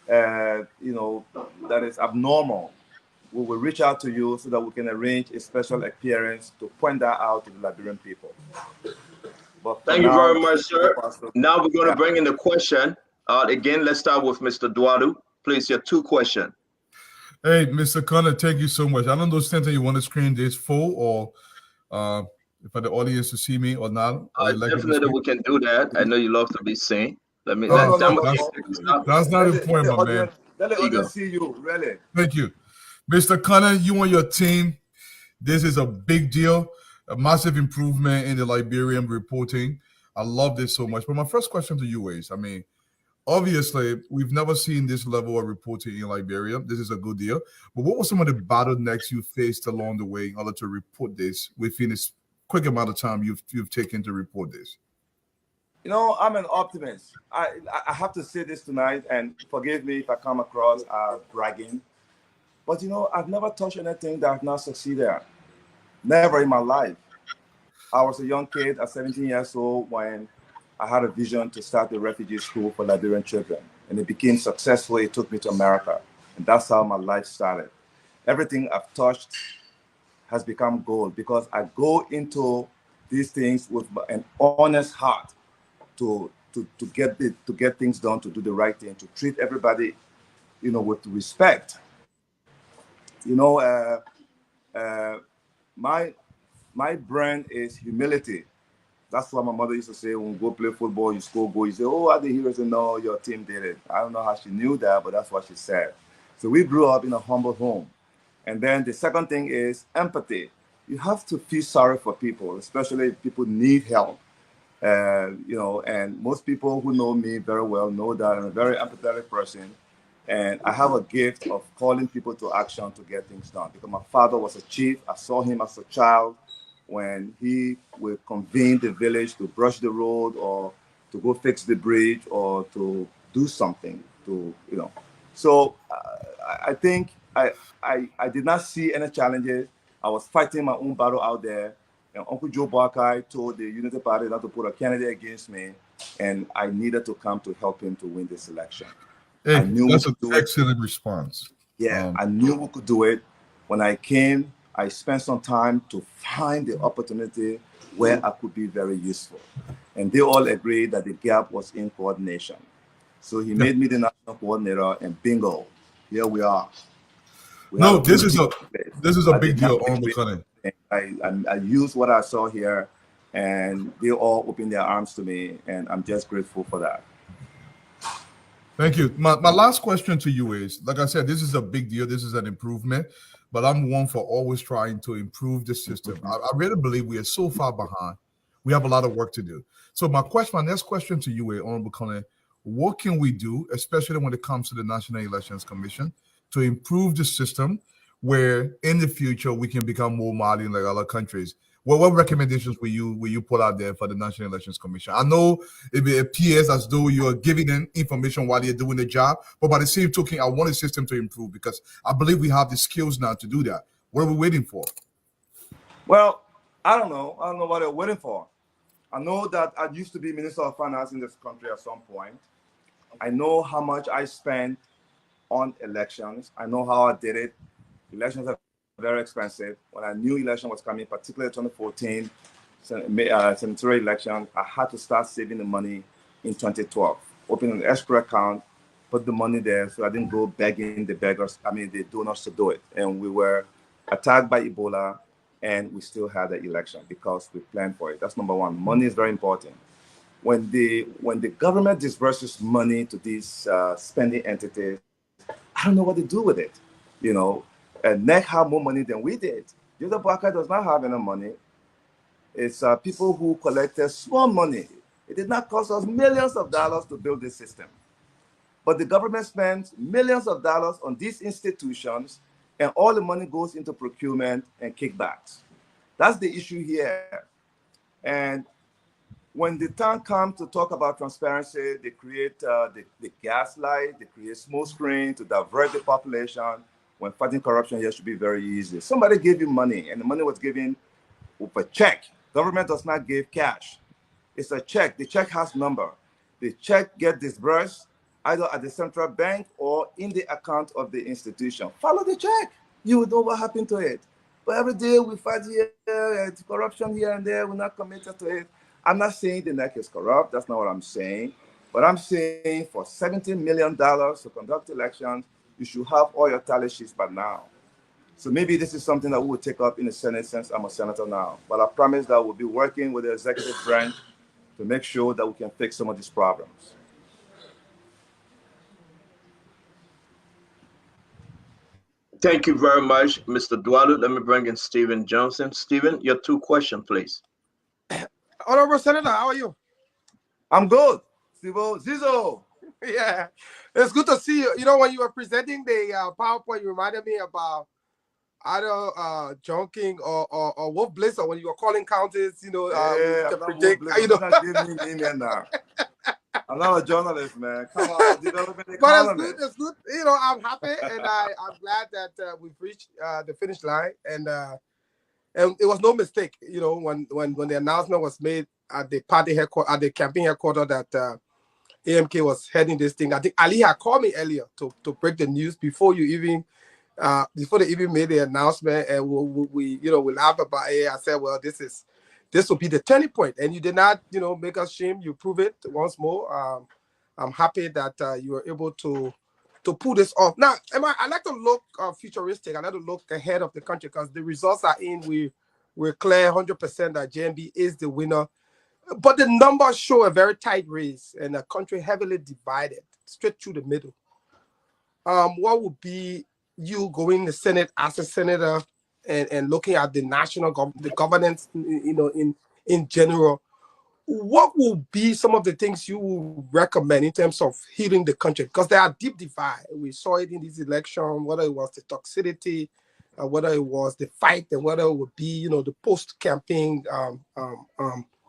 that is abnormal, we will reach out to you so that we can arrange a special appearance to point that out to the Liberian people. But thank you very much, sir. Now we're going to bring in the question. Again, let's start with Mr. Duadu. Please, your 2 questions. Hey, Mr. Connor, thank you so much. I don't understand that you want to screen this full or for the audience to see me or not. Definitely we can do that. I know you love to be seen. Let me that's not Let the point, my man. Let the audience see you, really. Thank you. Mr. Connor, you and your team, this is a big deal, a massive improvement in the Liberian reporting. I love this so much. But my first question to you is, obviously, we've never seen this level of reporting in Liberia. This is a good deal. But what were some of the bottlenecks you faced along the way in order to report this within this quick amount of time you've taken to report this? I'm an optimist. I have to say this tonight, and forgive me if I come across bragging. But I've never touched anything that I've not succeeded at. Never in my life. I was a young kid at 17 years old when I had a vision to start a refugee school for Liberian children. And it became successful. It took me to America. And that's how my life started. Everything I've touched has become gold because I go into these things with an honest heart to get things done, to do the right thing, to treat everybody, with respect. My brand is humility. That's what my mother used to say when we go play football, you score goal, you say, oh, are the heroes? And no, your team did it. I don't know how she knew that, but that's what she said. So we grew up in a humble home. And then the second thing is empathy. You have to feel sorry for people, especially if people need help. And most people who know me very well know that I'm a very empathetic person. And I have a gift of calling people to action to get things done. Because my father was a chief. I saw him as a child when he would convene the village to brush the road or to go fix the bridge or to do something So I think I did not see any challenges. I was fighting my own battle out there. And Uncle Joe Barkai told the Unity Party not to put a candidate against me. And I needed to come to help him to win this election. Hey, I knew that's an excellent response. Yeah, I knew we could do it. When I came, I spent some time to find the opportunity where I could be very useful. And they all agreed that the gap was in coordination. So he made me the national coordinator, and bingo, here we are. This is a big deal, I used what I saw here, and they all opened their arms to me, and I'm just grateful for that. Thank you. My last question to you is, like I said, this is a big deal. This is an improvement, but I'm one for always trying to improve the system. I really believe we are so far behind. We have a lot of work to do. So my next question to you is, Honorable Connor, what can we do, especially when it comes to the National Elections Commission, to improve the system where in the future we can become more modern like other countries? What recommendations will you put out there for the National Elections Commission? I know it appears as though you are giving them information while they're doing the job, but by the same token, I want the system to improve because I believe we have the skills now to do that. What are we waiting for? Well, I don't know. I don't know what they're waiting for. I know that I used to be Minister of Finance in this country at some point. I know how much I spent on elections. I know how I did it. Elections are very expensive. When I knew election was coming, particularly 2014 senatorial election, I had to start saving the money in 2012. Open an escrow account, put the money there so I didn't go begging the donors to do it. And we were attacked by Ebola, and we still had the election because we planned for it. That's number one. Money is very important. When the government disburses money to these spending entities, I don't know what to do with it. And NEC have more money than we did. The other Baka does not have enough money. It's people who collected small money. It did not cost us millions of dollars to build this system. But the government spends millions of dollars on these institutions, and all the money goes into procurement and kickbacks. That's the issue here. And when the time comes to talk about transparency, they create the gaslight, they create smoke screen to divert the population. When fighting corruption here should be very easy. Somebody gave you money, and the money was given with a check. Government does not give cash. It's a check. The check has number. The check get disbursed either at the central bank or in the account of the institution. Follow the check. You will know what happened to it. But every day we fight here, it's corruption here and there. We're not committed to it. I'm not saying the NEC is corrupt. That's not what I'm saying. But I'm saying for $17 million to conduct elections, you should have all your tally sheets by now. So maybe this is something that we will take up in the Senate since I'm a senator now. But I promise that we'll be working with the executive branch to make sure that we can fix some of these problems. Thank you very much, Mr. Dwalu. Let me bring in Stephen Johnson. Stephen, your 2 questions, please. Honorable Senator, how are you? I'm good. Zizo. Yeah, it's good to see you. You know, when you were presenting the PowerPoint, you reminded me about either John King or Wolf Blitzer when you were calling counties. You know, I'm not predict. You know, give me now. I'm not a journalist, man. Come on, developing the economy. But it's good. You know, I'm happy and I'm glad that we've reached the finish line and it was no mistake. You know, when the announcement was made at the party headquarters, at the campaign headquarters that AMK was heading this thing. I think Ali had called me earlier to break the news before they even made the announcement, and we laughed about it. I said, well, this will be the turning point, and you did not make us shame. You prove it once more. I'm happy that you were able to pull this off. Now, I like to look futuristic. I like to look ahead of the country because the results are in. We're clear 100% that JMB is the winner. But the numbers show a very tight race and a country heavily divided, straight through the middle. What would be you going to the Senate as a senator and looking at the national the governance, in general? What will be some of the things you would recommend in terms of healing the country? Because there are deep divide. We saw it in this election, whether it was the toxicity, whether it was the fight, and whether it would be, the post-campaign,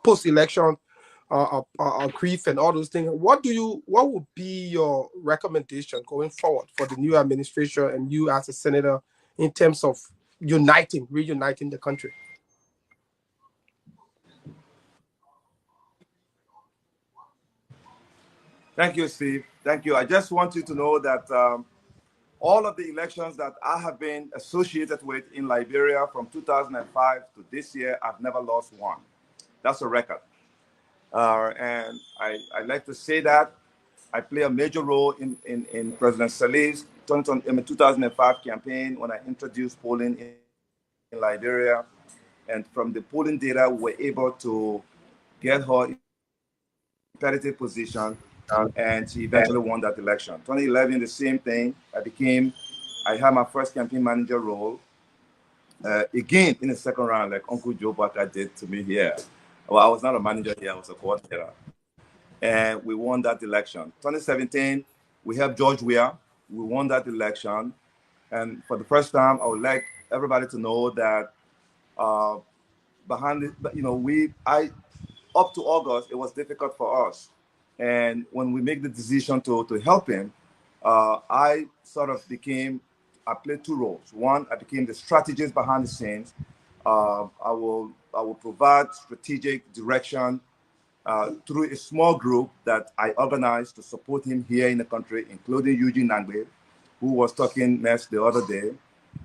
post-election grief and all those things. What would be your recommendation going forward for the new administration and you as a senator in terms of reuniting the country? Thank you, Steve. Thank you. I just want you to know that all of the elections that I have been associated with in Liberia from 2005 to this year, I've never lost one. That's a record. And I like to say that I play a major role in President Saleh's 2005 campaign when I introduced polling in Liberia. And from the polling data, we were able to get her in a competitive position, and she eventually won that election. 2011, the same thing. I had my first campaign manager role, again in the second round, like Uncle Joe Barker did to me here. Well, I was not a manager here, I was a coordinator. And we won that election. 2017, we helped George Weah. We won that election. And for the first time, I would like everybody to know that behind it, up to August, it was difficult for us. And when we make the decision to help him, I played 2 roles. One, I became the strategist behind the scenes. I will provide strategic direction through a small group that I organized to support him here in the country, including Eugene Nangbe, who was talking mess the other day.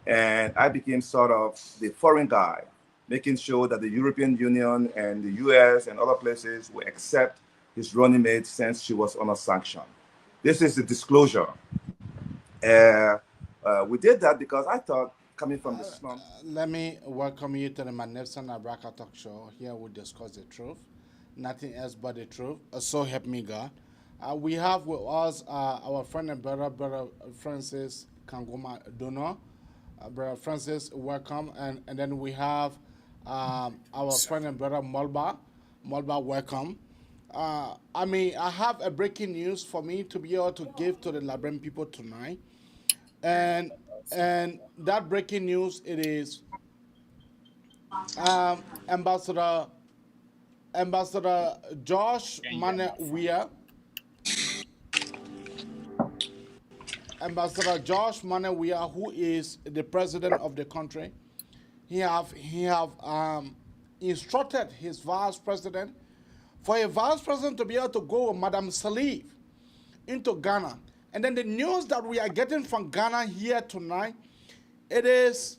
And I became sort of the foreign guy, making sure that the European Union and the US and other places will accept his running mate since she was under sanction. This is the disclosure. We did that because I thought, coming from the slum. Let me welcome you to the Magnificent Abraka Talk Show. Here we discuss the truth, nothing else but the truth. So help me God. We have with us our friend and brother Francis Kangoma Dono. Brother Francis, welcome. And then we have our friend and brother Molba. Molba, welcome. I have a breaking news for me to be able to give to the Liberian people tonight. And that breaking news, it is Ambassador Ambassador Josh Manewia. Ambassador Josh Manewia, who is the president of the country, he have instructed his vice president for a vice president to be able to go with Madam Salif into Ghana. And then the news that we are getting from Ghana here tonight, it is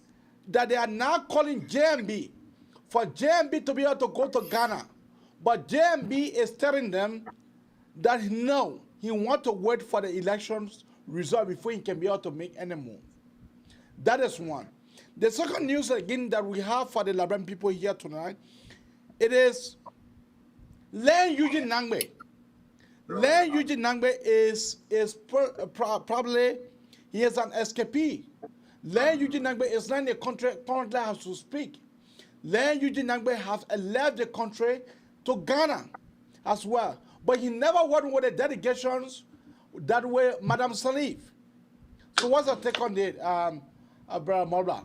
that they are now calling JMB for JMB to be able to go to Ghana. But JMB is telling them that no, he wants to wait for the elections result before he can be able to make any move. That is one. The second news again that we have for the Liberian people here tonight, it is Len Eugene Nangbe. Len Eugene Nangbe is probably, he is an escapee. Len Eugene Nangbe is not in the country currently as to speak. Len Eugene Nangbe has left the country to Ghana as well. But he never went with the delegations that were Madam Salif. So what's your take on it, Brother Mulder?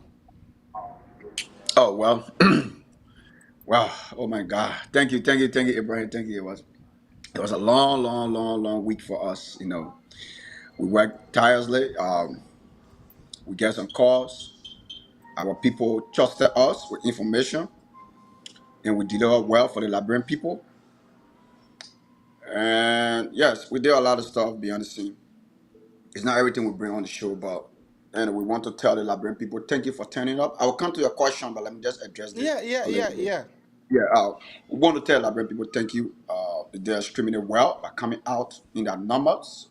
Oh, well. Wow. Oh, my God. Thank you, Ibrahim. Thank you. It was a long week for us. You know, we worked tirelessly. We get some calls. Our people trusted us with information, and we delivered well for the Liberian people. And yes, we did a lot of stuff behind the scene. It's not everything we bring on the show, but and we want to tell the Liberian people, thank you for turning up. I will come to your question, but let me just address this. Yeah. We want to tell Liberian people, thank you. They're streaming it well by coming out in their numbers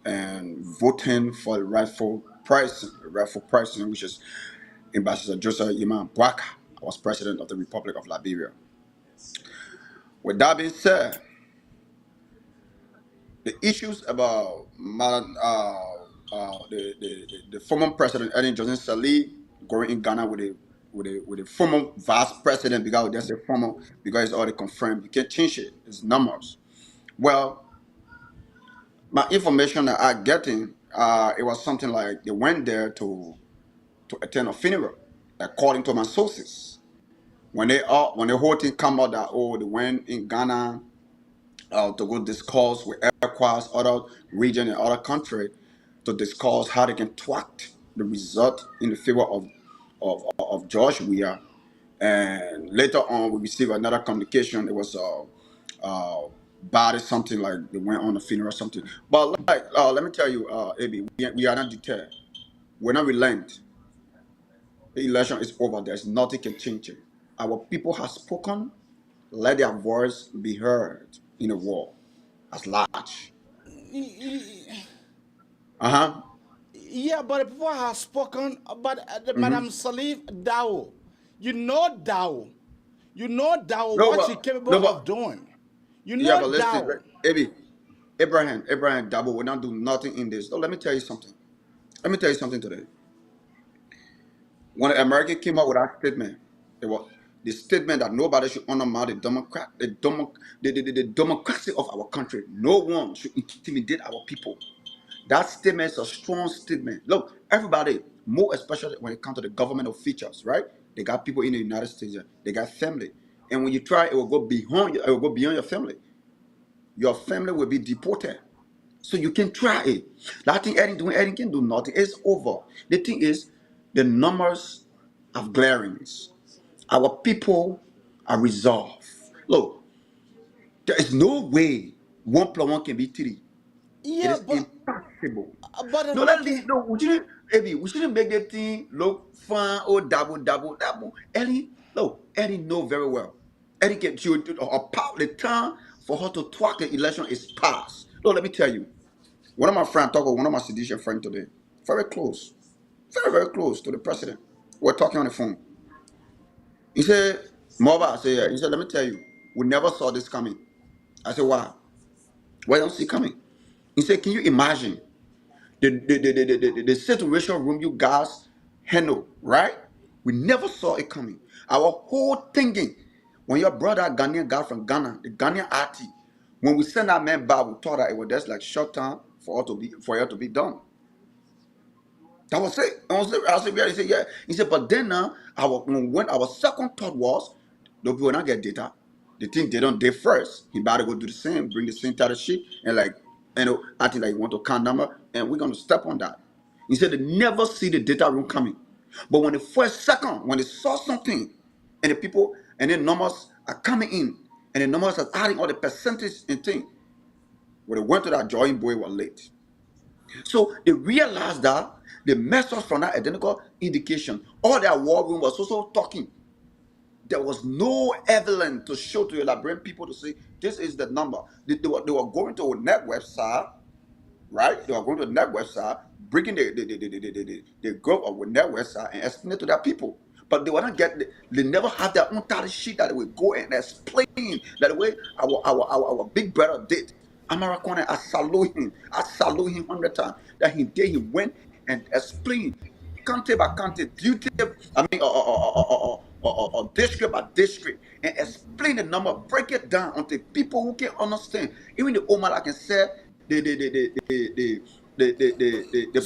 and voting for the rightful president, which is Ambassador Joseph Iman Bwaka, was president of the Republic of Liberia. With that being said, the issues about the former president Ellen Johnson Sirleaf going in Ghana with the former vice president, because there's a former, because it's already confirmed. You can't change it. It's numbers. Well, my information that I'm getting, it was something like they went there to attend a funeral, according to my sources. When the whole thing come out that they went in Ghana to go discuss with ECOWAS, other region and other country, to discuss how they can thwart the result in the favor of George Weah. And later on, we received another communication. It was bad, something like they went on a funeral or something. But like, let me tell you, Abi, we are not deterred. We're not relent. The election is over. There's nothing can change it. Our people have spoken. Let their voice be heard in the world as large. Yeah, but people have spoken about Madam Salif Dao. You know Dao. What she's capable of doing. You know but Dao. listen, Abraham Dabo will not do nothing in this. Let me tell you something. Today. When America came out with that statement, it was the statement that nobody should undermine the democracy of our country. No one should intimidate our people. That statement is a strong statement. Look, everybody, more especially when it comes to the government officials, right? They got people in the United States, they got family. And when you try, it will go beyond your family. Your family will be deported. So you can try it. That thing Eddie can do nothing. It's over. The thing is, the numbers of glarings. Our people are resolved. Look, there is no way 1 plus 1 can be 3. Yeah, it is impossible. But we shouldn't make that thing look fun or double. Eddie know very well. Eddie can the time for her to twerk the election is past. No, let me tell you. One of my friends talked with one of my seditious friends today. Very close. Very close to the president. We're talking on the phone. He said, Moba, he said, let me tell you, we never saw this coming. I said, why? Why don't you see it coming? He said, can you imagine the situation room you guys handle, right? We never saw it coming. Our whole thinking, when your brother Ghanaian guy from Ghana, the Ghanaian RT, when we send that man back, we thought that it was just like short time for it to be done. That was it. I said, he said, yeah. He said, but then when our second thought was, the people will not get data. The thing they don't did first. He about to go do the same, bring the same type of shit, and like, acting like he want to count number, and we're gonna step on that. He said they never see the data room coming. But when the first second, when they saw something, and the people, and then numbers are coming in, and the numbers are adding all the percentage and thing, when they went to that drawing board, it was late. So they realized that they messed up from that identical indication. All their war room was also talking. There was no evidence to show to the Liberian people to say this is the number. They were going to a net website, right? They were going to the net website, bringing the group of the net website and explain it to their people. But they were not get. They never have their own title sheet that they would go and explain that the way our big brother did. Americana, I salute him. I salute him 100 times. That he went and explained county by county, duty, I mean, or district by district, and explain the number, break it down until people who can understand. Even the Omar, like I said, the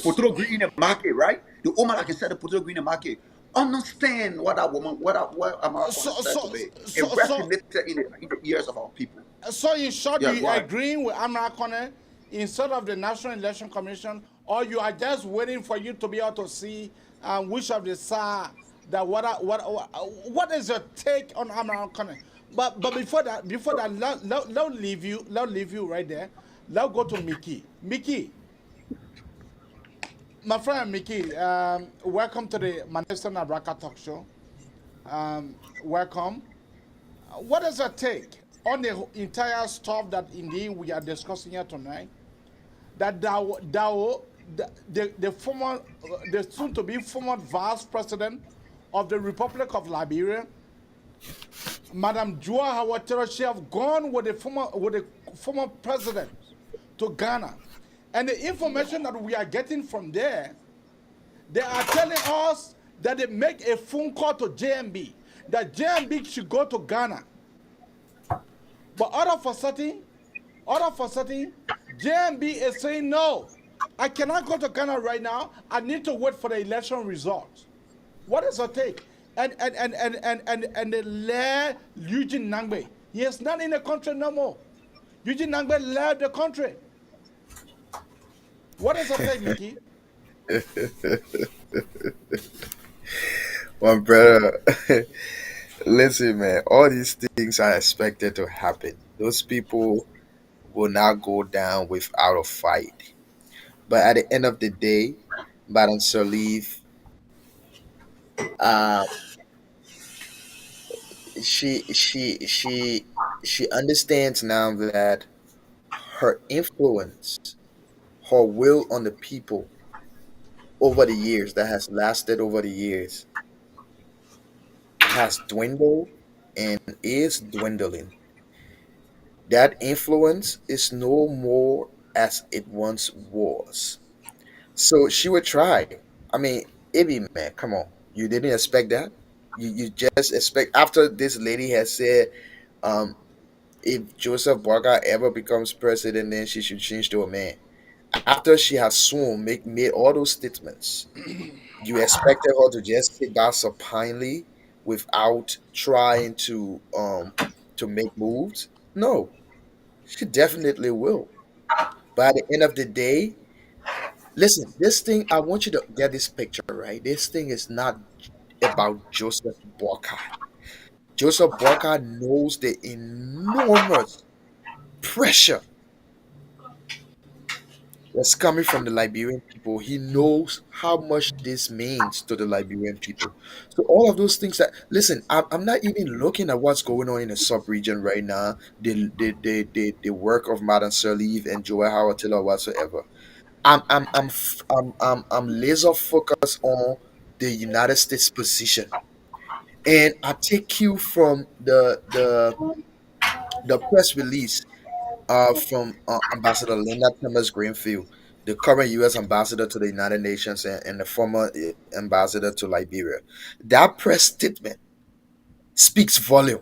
potato green in the market, right? The Omar, like I said, the potato green in the market. Understand what that woman, what America said today, and resonate in the ears of our people. So in short, Yeah, you go ahead. agreeing with Amara Kone instead of the National Election Commission, or you are just waiting for you to be able to see which of the SAR that what is your take on Amara Kone? But before that, let leave you right there. Let's go to Mickey. Mickey, my friend Mickey, welcome to the Manchester Nabraka Talk Show. Welcome. What is your take on the entire stuff that indeed we are discussing here tonight? That the former, the soon-to-be former vice president of the Republic of Liberia, Madam Joa Hawatero, she have gone with the former president to Ghana, and the information that we are getting from there, they are telling us that they make a phone call to JMB, that JMB should go to Ghana. But out of a sudden, JMB is saying no. I cannot go to Ghana right now. I need to wait for the election results. What is your take? And the led Eugene Nangbe. He is not in the country no more. Eugene Nangbe left the country. What is your take, Mickey? My brother, listen, man, all these things are expected to happen. Those people will not go down without a fight. But at the end of the day, Madam Sirleaf, uh, she she she she understands now that her influence, her will on the people over the years, that has lasted over the years, has dwindled and is dwindling. That influence is no more as it once was. So she would try. I mean, Ibby, man, come on. You didn't expect that? You just expect, after this lady has said, um, if Joseph Boakai ever becomes president, then she should change to a man. After she has sworn, made all those statements, you expected her to just sit back supinely without trying to make moves? No, she definitely will. But at the end of the day, listen, this thing, I want you to get this picture right. This thing is not about Joseph Boakai. Joseph Boakai knows the enormous pressure that's coming from the Liberian people. He knows how much this means to the Liberian people. So all of those things that, listen, I'm not even looking at what's going on in the sub-region right now, the work of Madam Sirleaf and Joel Howard Taylor whatsoever. I'm laser focused on the United States position. And I take cue from the press release from Ambassador Linda Thomas Greenfield, the current U.S. ambassador to the United Nations and the former ambassador to Liberia. That press statement speaks volume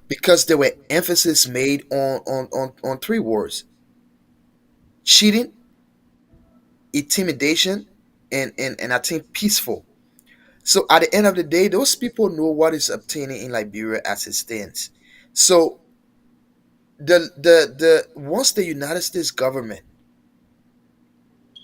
because there were emphasis made on three words: cheating, intimidation, and I think peaceful. So at the end of the day, those people know what is obtaining in Liberia as it stands. So the once the United States government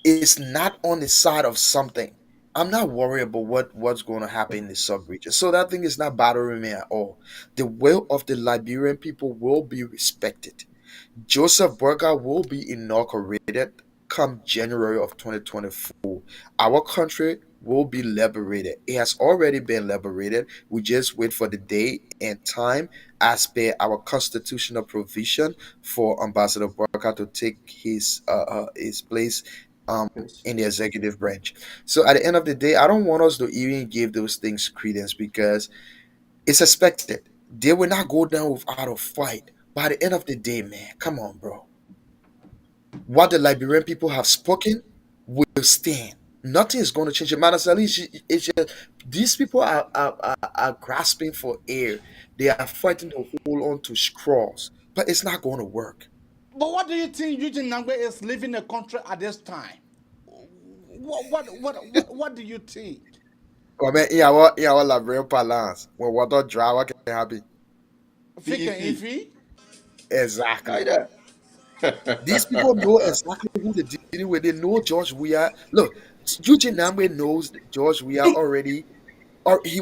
is not on the side of something, I'm not worried about what's going to happen in the sub-region. So that thing is not bothering me at all. The will of the Liberian people will be respected. Joseph Burger will be inaugurated come January of 2024. Our country will be liberated. It has already been liberated. We just wait for the day and time as per our constitutional provision for Ambassador Burger to take his place in the executive branch. So at the end of the day, I don't want us to even give those things credence because it's expected. They will not go down without a fight. By the end of the day, man, come on, bro. What the Liberian people have spoken will stand. Nothing is going to change it. Manasali, it's just these people are grasping for air. They are fighting to hold on to straws, but it's not going to work. But what do you think Eugene Nangbe is leaving the country at this time? What do you think? Come in our Liberian parlance. When water dry, what can happen? Fika Ifi? Exactly. Like These people know that. exactly who they're dealing with. They know George Weah. Look, Eugene Namwe knows that George Weah already, or he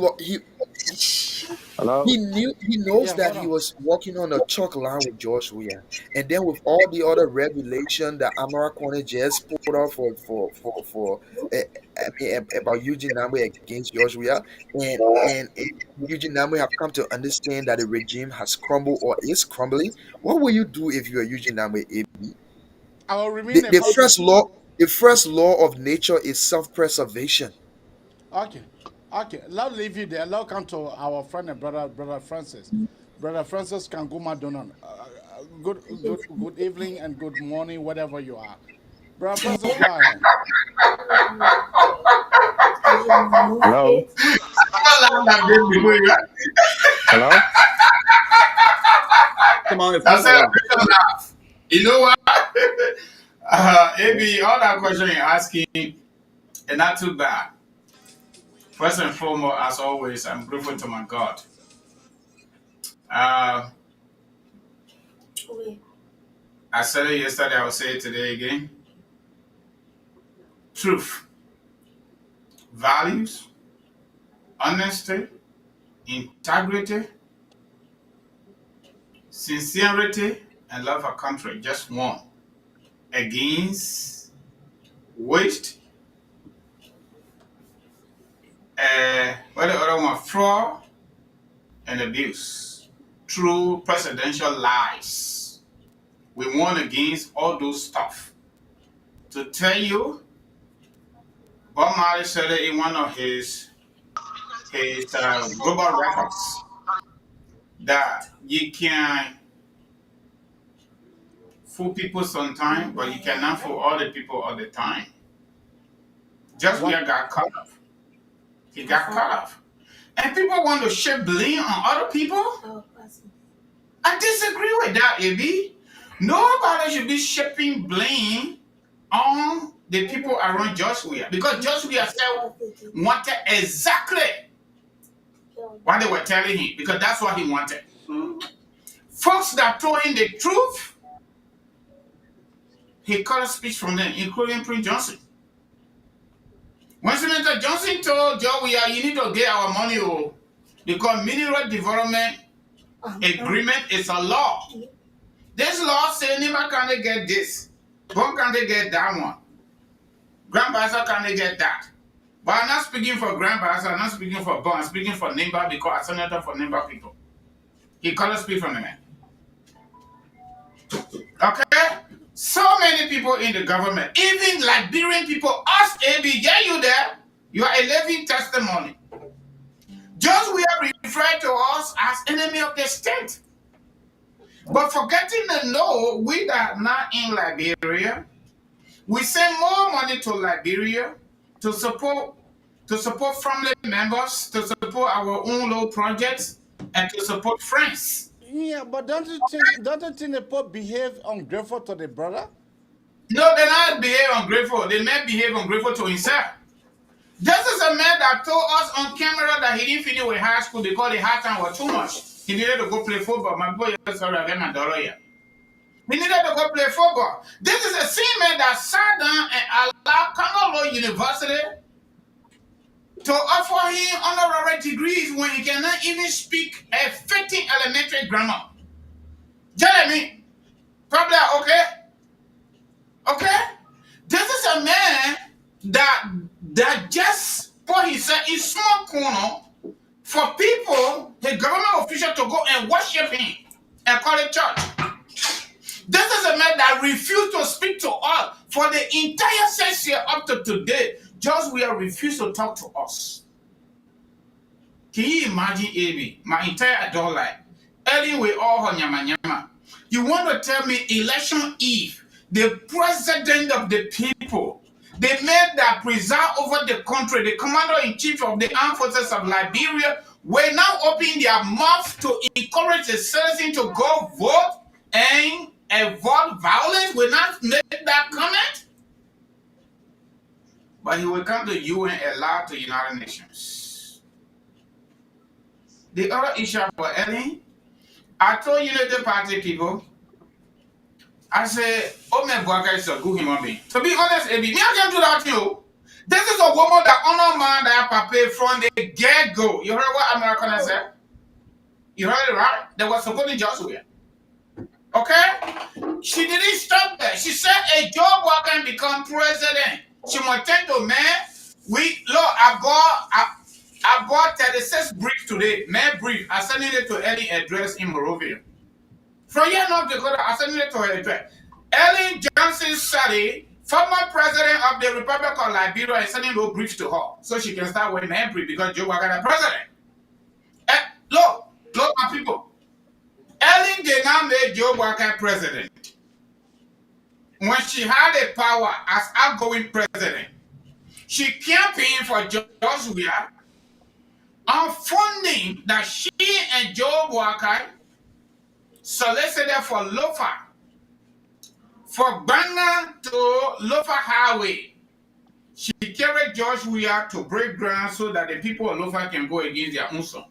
knew he knows Yeah, that hold he on. was walking on a chalk line with George Weah, and then with all the other revelation that Amara Corner just put out for about Eugene Namwe against George Weah, and Eugene Namwe have come to understand that the regime has crumbled or is crumbling. What will you do if you are Eugene Namwe? I will remain The, a the virgin. first law, the first law of nature is self-preservation. Okay. Okay. Let's leave you there. Let's come to our friend and brother Francis. Brother Francis Kanguma Donon. Good evening and good morning, wherever you are. Brother Francis, go ahead. Hello? Hello? Come on, That's phone it. alarm. Laugh. You know what? AB, all that question you're asking, and not too bad. First and foremost, as always, I'm grateful to my God. Uh, I said it yesterday, I will say it today again. Truth, values, honesty, integrity, sincerity, and love for country. Just one. Against waste, what the other one? Fraud and abuse. Through presidential lies. We warn against all those stuff. To tell you, Bob Marley said it in one of his global records that you can fool people sometimes, but you cannot fool all the people all the time. Just where got caught up. He got caught up. And people want to shift blame on other people. I disagree with that, AB. Nobody should be shifting blame on the people around Joshua because Joshua said wanted exactly what they were telling him because that's what he wanted. Folks that told him the truth, he got a speech from them, including Prince Johnson. When Senator Johnson told Joshua, you need to get our money because mineral development agreement is a law. This law says never can they get this. Bon can they get that one. Grand Bassa can they get that. But I'm not speaking for Grand Bassa, I'm not speaking for Bon, I'm speaking for Nimba because I'm senator for Nimba people. He cannot speak from the man. Okay? So many people in the government, even Liberian people, us AB, yeah, you there? You are a living testimony. Just we are referred to us as enemy of the state. But forgetting to know, we that are not in Liberia, we send more money to Liberia to support family members, to support our own little projects, and to support friends. Yeah, but don't you think the Pope behave ungrateful to the brother? No, they not behave ungrateful. They may behave ungrateful to himself. This is a man that told us on camera that he didn't finish with high school because the hard time was too much. He needed to go play football. My boy, sorry, I got my dollar here. He needed to go play football. This is a same man that sat down and allowed Kangalo University to offer him honorary degrees when he cannot even speak a 15 elementary grammar. Jeremy, probably okay? Okay? This is a man that just put himself in small corner for people, the government official, to go and worship him and call it church. This is a man that refused to speak to us for the entire session up to today. Just we are refused to talk to us. Can you imagine, AB? My entire adult life. Early we all on nyama. You want to tell me election eve, the president of the people, the man that preside over the country, the commander-in-chief of the armed forces of Liberia, will now open their mouth to encourage the citizens to go vote and avoid violence, will not make that comment? But he will come to UN allowed to United Nations. The other issue for Ellen, I told Unity Party people, I said, Ome Bwaka is a good human being. To be honest, Ebi, me I can do that too. This is a woman that honor man that papa from the get-go. You heard what American said? You heard it right? They were supporting Joshua. Okay? She didn't stop there. She said a Joe Biden become president. She must tell the man, I bought 36 briefs today. Man brief. I sent it to any address in Morovia. From here, North Dakota, I sent it to her address. Ellen Johnson Sally, former president of the Republic of Liberia, is sending those briefs to her so she can start wearing her brief because Joe Biden is president. Look, my people. Ellen did not make Joe Biden president. When she had the power as outgoing president, she campaigned for Joshua on funding that she and Joe Biden solicited for Lofa, for Banga to Lofa Highway. She carried Joshua to break ground so that the people of Lofa can go against their own son.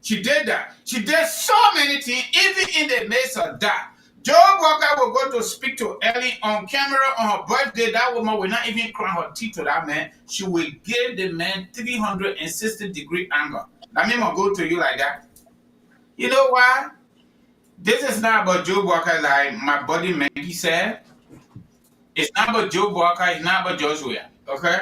She did that. She did so many things, even in the midst of that. Joe Walker will go to speak to Ellie on camera on her birthday. That woman will not even crown her teeth to that man. She will give the man 360-degree angle. That means I'll go to you like that. You know why? This is not about Joe Walker like my buddy Maggie said. It's not about Joe Walker. It's not about Joshua. Okay?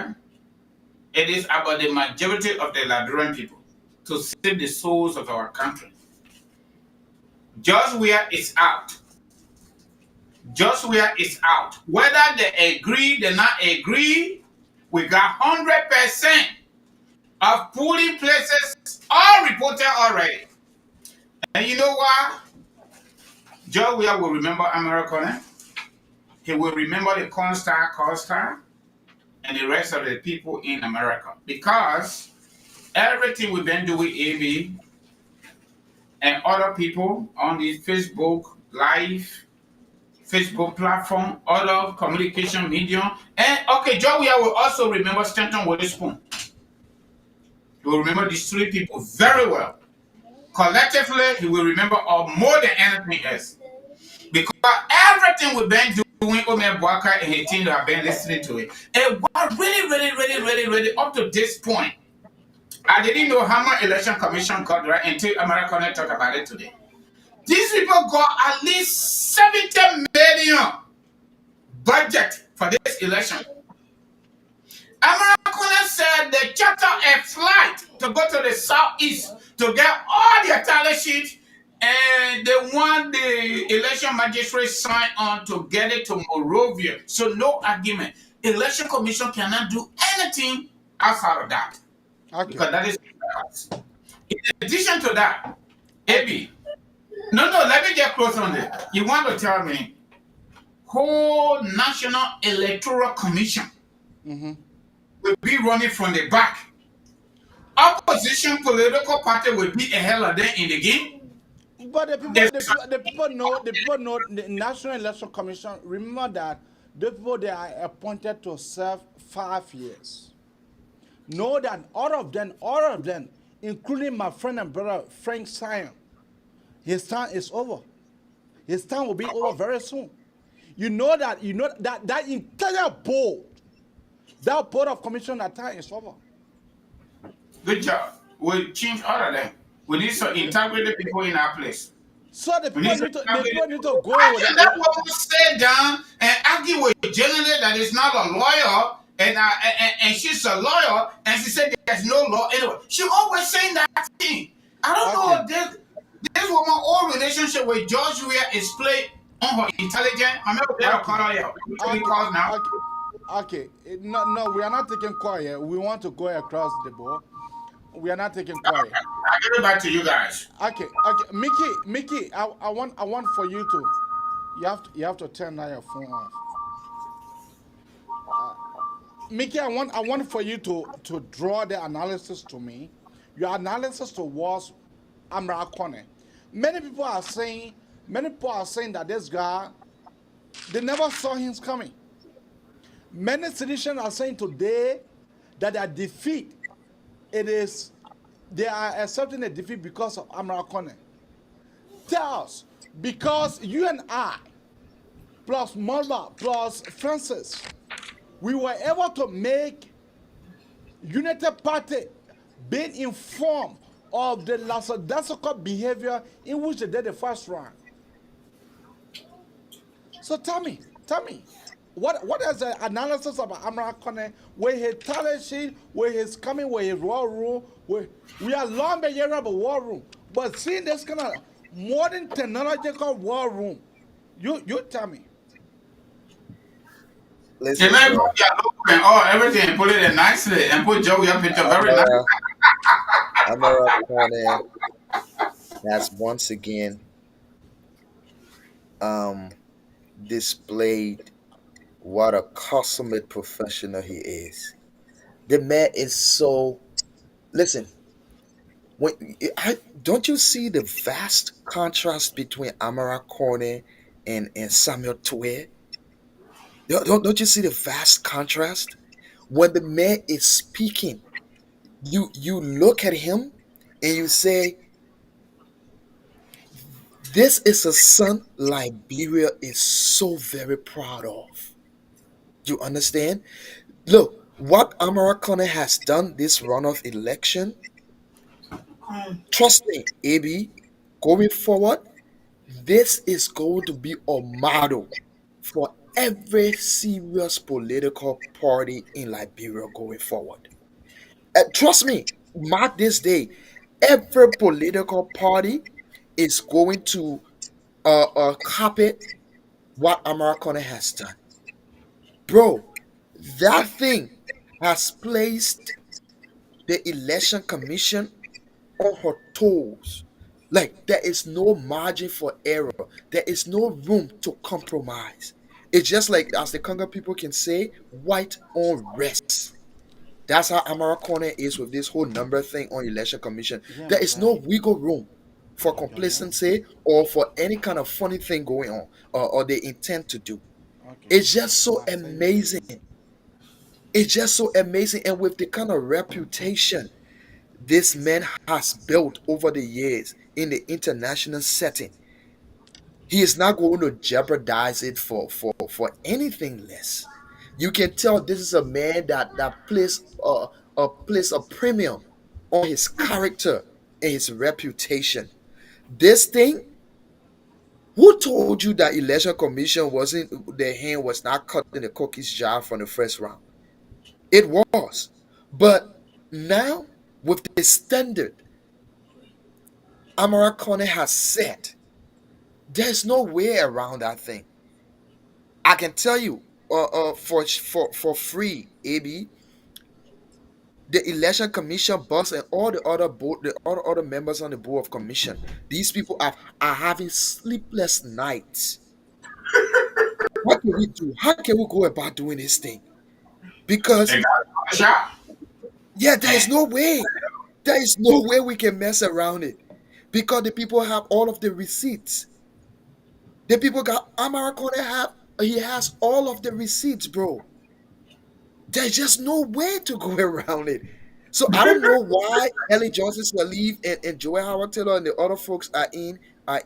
It is about the majority of the Liberian people to save the souls of our country. Joshua is out. Joshua is out. Whether they agree, they not agree, we got 100% of polling places all reported already. And you know what? Joshua will remember America. He will remember the Costa, and the rest of the people in America. Because everything we've been doing, AB, and other people on the Facebook Live, Facebook platform, other communication medium. And okay, Joshua will also remember Stanton Witherspoon. He will remember these three people very well. Collectively, he will remember more than anything else. Because everything we've been doing, Omer Bwaka and his team have been listening to it. And what really, up to this point, I didn't know how much election commission got right until America talk about it today. These people got at least 70 million budget for this election. America said they charter a flight to go to the southeast to get all their tally sheets, and they want the election magistrate sign on to get it to Morovia. So no argument. Election commission cannot do anything outside of that. Okay. Because that is in addition to that, AB. No, let me get close on this. You want to tell me whole National Electoral Commission will be running from the back. Opposition political party will be a hell of them in the game. But the people know the National Electoral Commission. Remember that the people they are appointed to serve 5 years. Know that all of them, including my friend and brother Frank Sion, his time is over. His time will be over very soon. You know that entire board, that board of commissioner time is over. Good job. We change all of them. We need some integrity people in our place. So the We people need some need to the integrity people need to people. go How with can that. that woman sit down and argue with a journalist that is not a lawyer and she's a lawyer and she said there's no law anyway? She always saying that thing. I don't know if this woman old relationship with George Weah is played on her intelligence. I'm not going to call her here. We call now. Okay. No, we are not taking quiet. We want to go across the board. We are not taking quiet. I'll give it back to you guys. Okay. Mickey, I want for you to, you have to turn down your phone off. Mickey, I want for you to draw the analysis to me. Your analysis towards Amra Kone. Many people are saying that this guy, they never saw him coming. Many citizens are saying today that their defeat, they are accepting a defeat because of Amra Kone. Tell us, because you and I, plus Malva, plus Francis, we were able to make United Party being informed of the lackadaisical behavior in which they did the first round. So tell me, what is the analysis about Amra Kone, where his talent sheet, where he's coming, where his war room, where we are long beyond about war room, but seeing this kind of modern technological war room, you tell me. Listen, you might put your logo and all everything, put it in nicely, and put Joe your picture very nice. Amara Corner has once again displayed what a consummate professional he is. The man is so. Listen, when don't you see the vast contrast between Amara Corner and Samuel Twe? Don't you see the vast contrast? When the man is speaking, you look at him and you say, this is a son Liberia is so very proud of. You understand? Look, what Amara Kone has done this runoff election, trust me, AB, going forward, this is going to be a model for every serious political party in Liberia going forward. Trust me, mark this day, every political party is going to copy what Americana has done. Bro, that thing has placed the election commission on her toes. Like, there is no margin for error, there is no room to compromise. It's just like, as the Congo people can say, white on rest. That's how Amara Corner is with this whole number thing on election commission. There is no wiggle room for complacency or for any kind of funny thing going on or they intend to do. It's just so amazing. It's just so amazing. And with the kind of reputation this man has built over the years in the international setting, he is not going to jeopardize it for anything less. You can tell this is a man that places a premium on his character and his reputation. This thing, who told you that election commission wasn't, the hand was not cut in the cookies jar from the first round? It was, but now with the standard Amara Kone has set, there's no way around that thing. I can tell you, for free, AB, the election commission boss and all the other board, the other members on the board of commission, these people are having sleepless nights. What can we do? How can we go about doing this thing? Because yeah, there is no way. There is no way we can mess around it. Because the people have all of the receipts. The people got Amara Kone have he has all of the receipts, bro. There's just no way to go around it. So I don't know why Ellie Johnson will leave and Joel Howard Taylor and the other folks are in or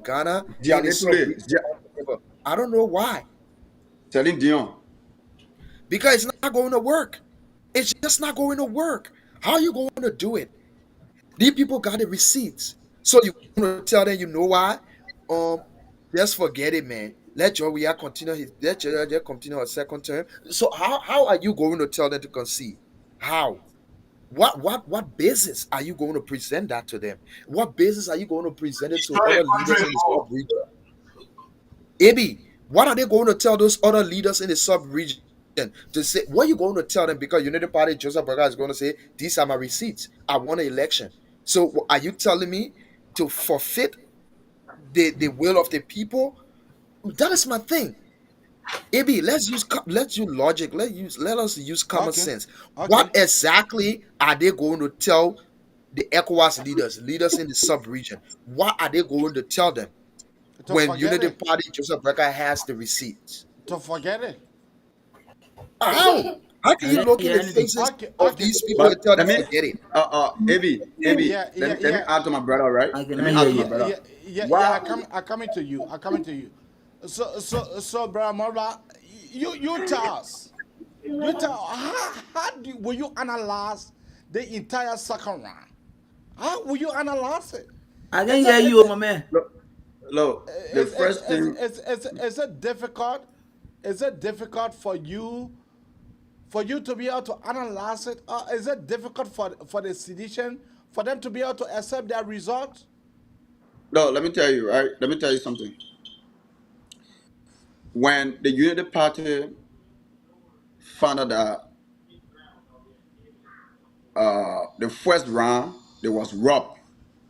Ghana in a sub Diagne I don't know why. Celine Dion. Because it's not going to work. It's just not going to work. How are you going to do it? These people got the receipts. So you want to tell them, you know why? Um, just forget it, man. Let Joria continue let Joria continue her second term. So how are you going to tell them to concede? How? What basis are you going to present that to them? What basis are you going to present it to Destroy other the leaders country in the more. sub-region? Abi, what are they going to tell those other leaders in the sub-region to say? What are you going to tell them? Because United Party, Joseph Burger is going to say, these are my receipts. I won an election. So are you telling me to forfeit the will of the people? That is my thing. Abi, let's use logic. Let us use common Okay. sense. What Okay. exactly are they going to tell the ECOWAS leaders in the sub-region? What are they going to tell them To when forget Unity it. Party Joseph Burger has the receipts? To forget it. How? How can I you didn't look in hear the anything. faces Okay. of Okay. these people But and tell them let me, forget it? Avi, Yeah. let Yeah. me let me Yeah. add to my brother, right? I Let cannot me hear add to my you. brother. Yeah. Why? I'm coming to you. I'm coming to you. So, brother Mara, you tell us. You tell will you analyze the entire second round? How will you analyze it? I can Is hear it you, my man. Look, the first thing. is it difficult? Is it difficult for you to be able to analyze it? Or is it difficult for the sedition for them to be able to accept their results? No, let me tell you, right? Let me tell you something. When the Unity Party found out that the first round there was robbed,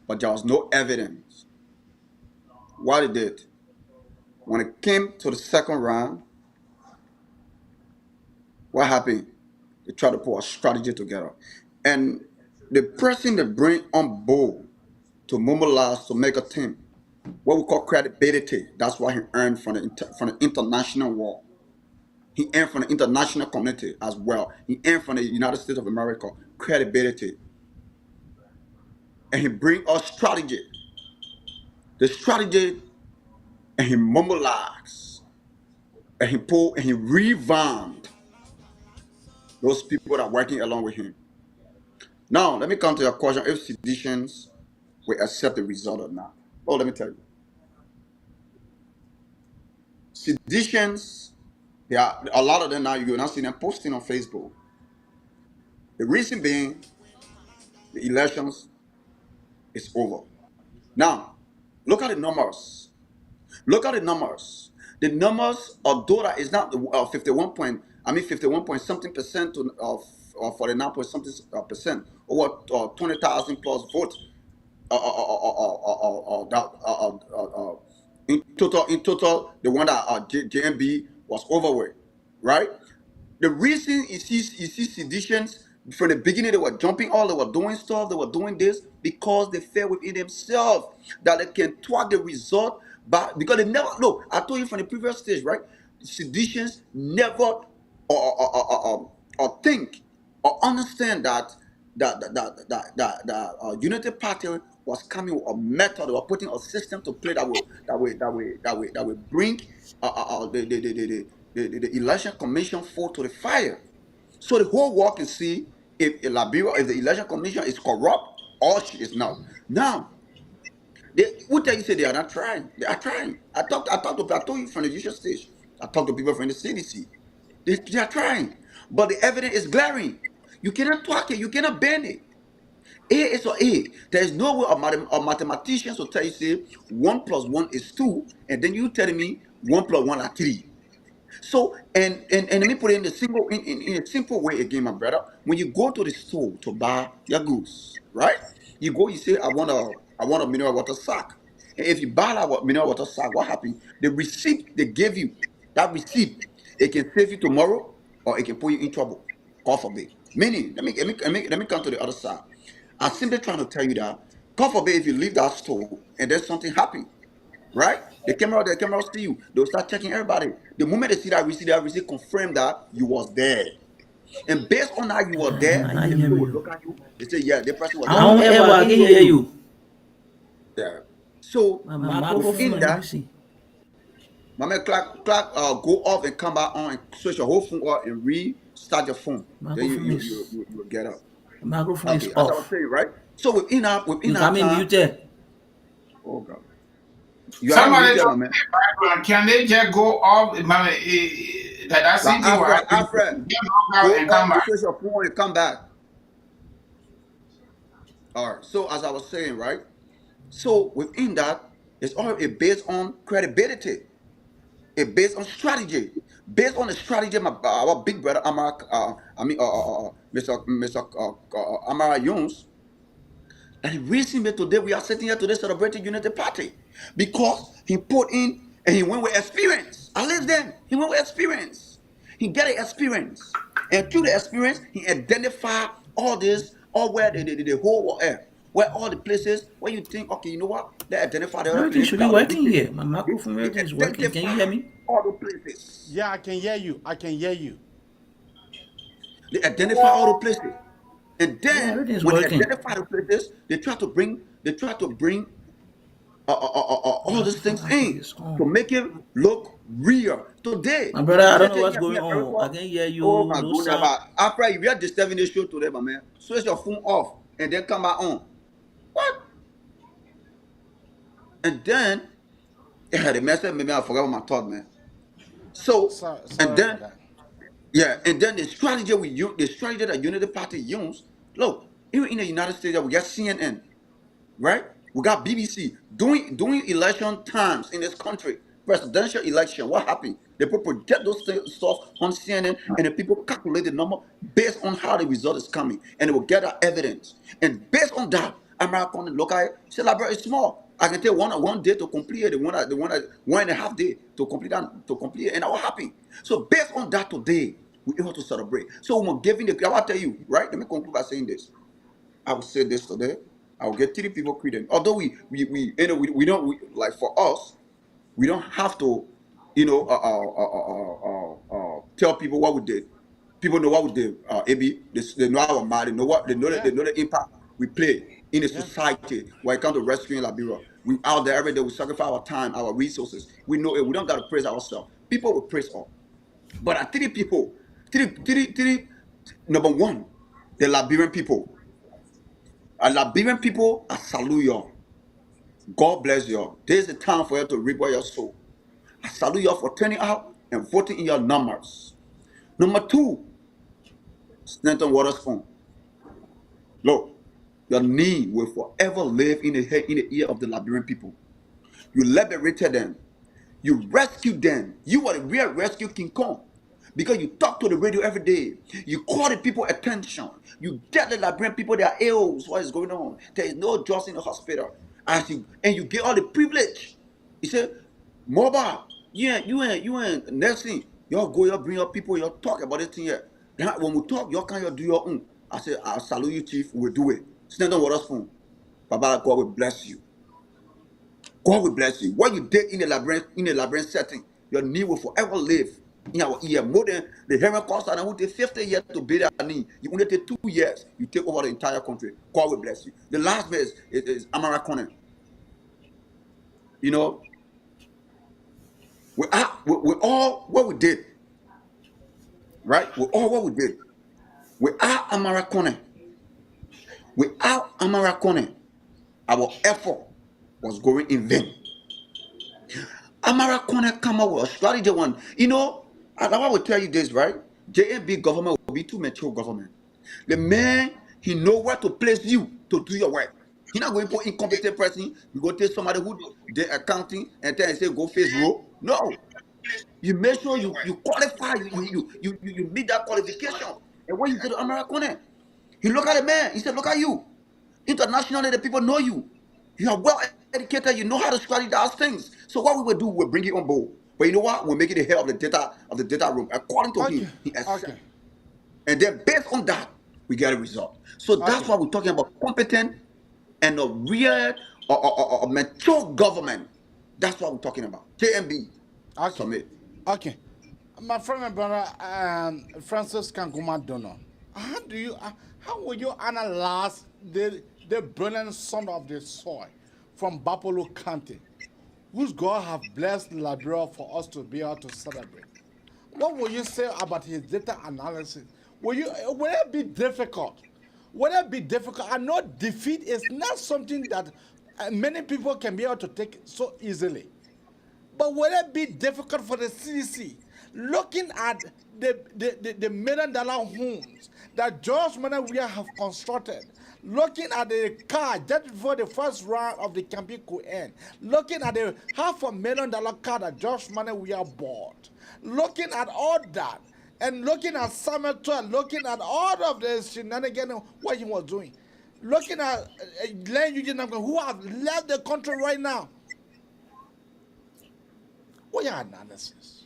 but there was no evidence. What it did when it came to the second round, what happened? They tried to put a strategy together, and the person they bring on board to mobilize to make a team, what we call credibility. That's what he earned from from the international war. He earned from the international community as well. He earned from the United States of America credibility, and he bring us strategy. The strategy, and he mobilized, and he pulled, and he revamped those people that are working along with him. Now, let me come to your question: if seditions will accept the result or not? Oh, let me tell you, seditions. There are a lot of them now. You're not seeing them posting on Facebook. The reason being, the elections is over. Now, look at the numbers. Look at the numbers. The numbers, although that is not 51 point, I mean 51 point something percent to 49 point something percent, over 20,000 plus votes. In total, the one that JMB was over with, right? The reason you see seditions from the beginning, they were jumping all, they were doing stuff, they were doing this because they felt within themselves that they can twat the result, but because they never look. I told you from the previous stage, right? Seditions never or think or understand that Unity Party was coming with a method, they were putting a system to play that will bring the election commission fall to the fire. So the whole world can see if Liberia, if the election commission is corrupt or she is not. Now, who tell you say they are not trying? They are trying. I told you from the usual stage. I talked to people from the CDC. They are trying, but the evidence is glaring. You cannot twak it. You cannot bend it. A is or A. There is no way a mathematicians will tell you say 1 plus 1 is 2, and then you telling me 1 plus 1 are 3. So and let me put it in in a simple way again, my brother. When you go to the store to buy your goods, right? You go, you say, I want a mineral water sack. And if you buy that mineral water sack, what happens? The receipt they gave you, that receipt, it can save you tomorrow or it can put you in trouble. God forbid. Meaning, let me come to the other side. I'm simply trying to tell you that, God forbid, if you leave that store and then something happens, right? The camera see you. They'll start checking everybody. The moment they see that receipt confirm that you was there. And based on how you were there, the people will look at you. They say, yeah, the person was I there. don't ever I can hear you. Yeah. So My within microphone, let me that, see. my man, go off and come back on and switch your whole phone off and restart your phone. Then you will get up. The microphone is Okay, as I was off. saying, right? So within You our got me time, muted. oh God, you are not Somebody muted, told my me man. the background. Can they just go off? That Like same thing will happen. Alfred, Get knocked out go and come off and back. switch your phone and come back. All right. So as I was saying, right? So within that, it's all based on credibility. It's based on strategy. Based on the strategy, our big brother Amara, Mr. Amara Jones. And the reason that today we are sitting here today celebrating Unity Party because he put in and he went with experience. I live then. He went with experience. He get an experience, and through the experience, he identified all this, all where the whole world air, where all the places where you think, okay, you know what? They identify the other Everything place should be that would working weaken. here. My microphone, He everything is working. Can you hear identify me? all the places. Yeah, I can hear you. I can hear you. They identify all the places. And Yeah, then everything is when they working. identify the places, they try to bring My all these microphone things actually in is to on. make it look real. Today, My brother, we I don't sit know here what's in going on. I America. can hear Oh you. my No goodness, sound. but after you are disturbing the show today, my man, switch your phone off and then come back on. What? And then yeah, the message maybe I forgot what my thought, man. So and Sorry for then that. yeah, and then the strategy we use, the strategy that Unity Party use. Look, even in the United States, we got CNN. Right? We got BBC during election times in this country, presidential election. What happened? The people project those stuff on CNN, and the people calculate the number based on how the result is coming, and they will get that evidence. And based on that, American look at it. Say, library is small. I can take one day to complete it, the 1.5 day to complete that to complete it, and that will happen. So based on that today, we're able to celebrate. So we're giving the. I will tell you, right? Let me conclude by saying this. I will say this today. I will get 3 people credence. Although we don't like for us, we don't have to, tell people what we did. People know what we did. AB, they know our mind. They know what Yeah. they know the impact we play in a Yeah. society. When it comes to rescuing Liberia, we out there every day. We sacrifice our time, our resources. We know it. We don't got to praise ourselves. People will praise us. But 3 people, three. Number one, the Liberian people. Liberian people, I salute y'all. God bless y'all. There's a time for you to reap what your soul. I salute y'all for turning out and voting in your numbers. Number two, Stanton Waterspoon. Look, your name will forever live in the head, in the ear of the Liberian people. You liberated them. You rescue them. You are the real rescue King Kong. Because you talk to the radio every day. You call the people attention. You get the Liberian people their ills. What is going on? There is no jobs in the hospital. And you get all the privilege. He said, mobile. You ain't nursing. Y'all go, y'all bring up people, y'all talk about this thing here. Then when we talk, y'all can y'all do your own. I said, I salute you, Chief. We'll do it. Stand on Waterspoon. Baba, God will bless you. God will bless you. What you did in the labyrinth setting, your knee will forever live in our ear. More than the Herman Constant who take 50 years to build a knee. You only take 2 years. You take over the entire country. God will bless you. The last verse is Amara Conan. You know, we all what we did, right? We all what we did. Without Amara Conan, without Amara Conan, our effort was going in vain. Amara Kone come out with a strategy one. You know, and I will tell you this, right? JNB government will be too mature government. The man, he know where to place you to do your work. He not going to put incompetent person. You go tell somebody who the accounting and tell and say go face row. No. You make sure you qualify, you meet that qualification. And when you get to Amara Kone, he look at the man, he said, look at you. Internationally, the people know you. You are well educated. You know how to strategize things. So what we will do, we'll bring you on board. But you know what? We'll make it the head of the data room. According to Okay. him, he accepts. Okay. And then based on that, we get a result. So that's Okay. why we're talking about competent and a real or mature government. That's what we're talking about. JMB. Okay. Submit. Okay. My friend and brother, Francis Kankuma Dono. How will you analyze the brilliant son of the soil from Bapolo County, whose God have blessed Liberia for us to be able to celebrate? What will you say about his data analysis? Will it be difficult? Will it be difficult? I know defeat is not something that many people can be able to take so easily. But will it be difficult for the CDC looking at the $1 million homes that George Manawia have constructed, looking at the car just before the first round of the campaign could end, looking at the $500,000 car that George Manawia bought, looking at all that, and looking at Samuel Todd, looking at all of the shenanigans, what he was doing, looking at Len Eugene who have left the country right now. What your analysis?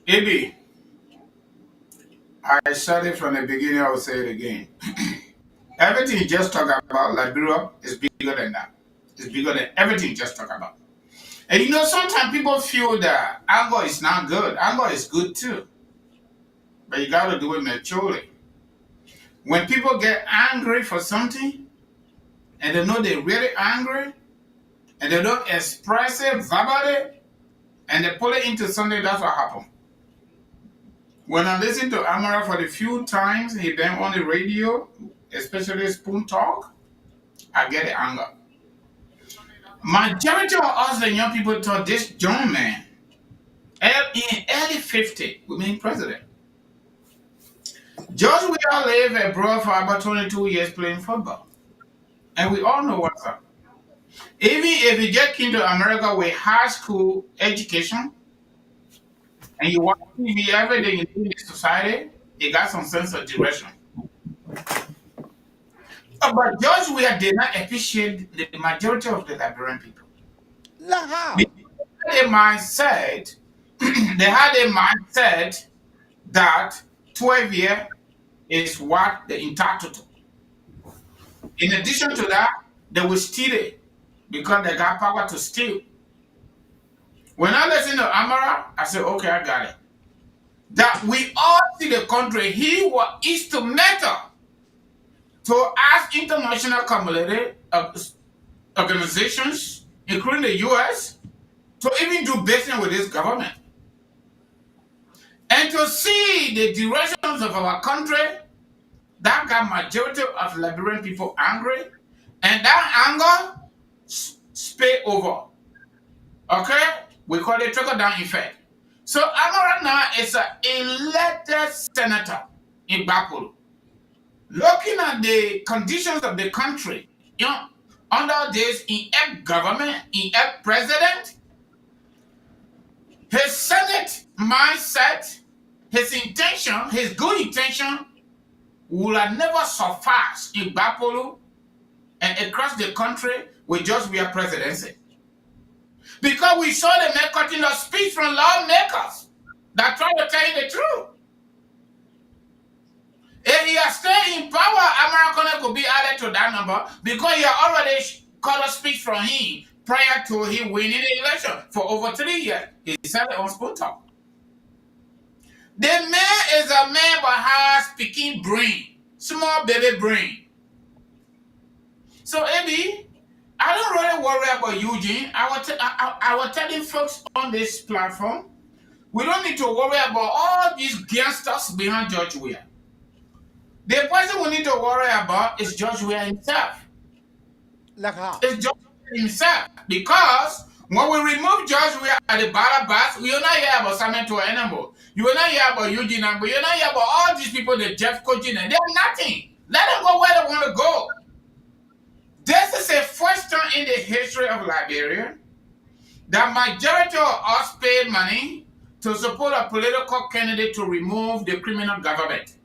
AB, I said it from the beginning, I will say it again. Everything you just talk about, Liberia, is bigger than that. It's bigger than everything you just talk about. And you know, sometimes people feel that anger is not good. Anger is good too. But you got to do it maturely. When people get angry for something, and they know they're really angry, and they don't express it verbally, and they put it into something, that's what happened. When I listen to Amara for the few times he been on the radio, especially Spoon Talk, I get the anger. Majority of us, the young people, thought this young man, in early 50, we mean president. George Weah lived abroad for about 22 years playing football. And we all know what's up. Even if you get into America with high school education, and you want to be everything in the society, you got some sense of direction. But George Weah did not appreciate the majority of the Liberian people. How? They had a mindset, that 12 years is what they're entitled to. In addition to that, they will steal it because they got power to steal. When I listen to Amara, I say, okay, I got it. That we all see the country, he was instrumental to ask international community organizations, including the US, to even do business with this government. And to see the directions of our country, that got majority of Liberian people angry, and that anger spill over. Okay? We call it trickle-down effect. So Amara now is an elected senator in Bapolo. Looking at the conditions of the country, under this inept government, inept president, his Senate mindset, his intention, his good intention, will have never suffice in Bapolo and across the country with just their presidency. Because we saw the man cutting a speech from lawmakers that try to tell you the truth. If he has stayed in power, American could be added to that number because he had already cut a speech from him prior to him winning the election for over 3 years. He said it on Spoon Talk. The man is a man but has speaking brain, small baby brain. So, Abby, I don't really worry about Eugene. I was telling folks on this platform, we don't need to worry about all these gangsters behind George Weah. The person we need to worry about is George Weah himself. Like how? It's George Weah himself. Because when we remove George Weah at the ballot box, we will not hear about Samuel Toa anymore. You will not hear about Eugene, but you will not hear about all these people, the Jeff coaching, and they're nothing. Let them go where they want to go. This is a first time in the history of Liberia that majority of us paid money to support a political candidate to remove the criminal government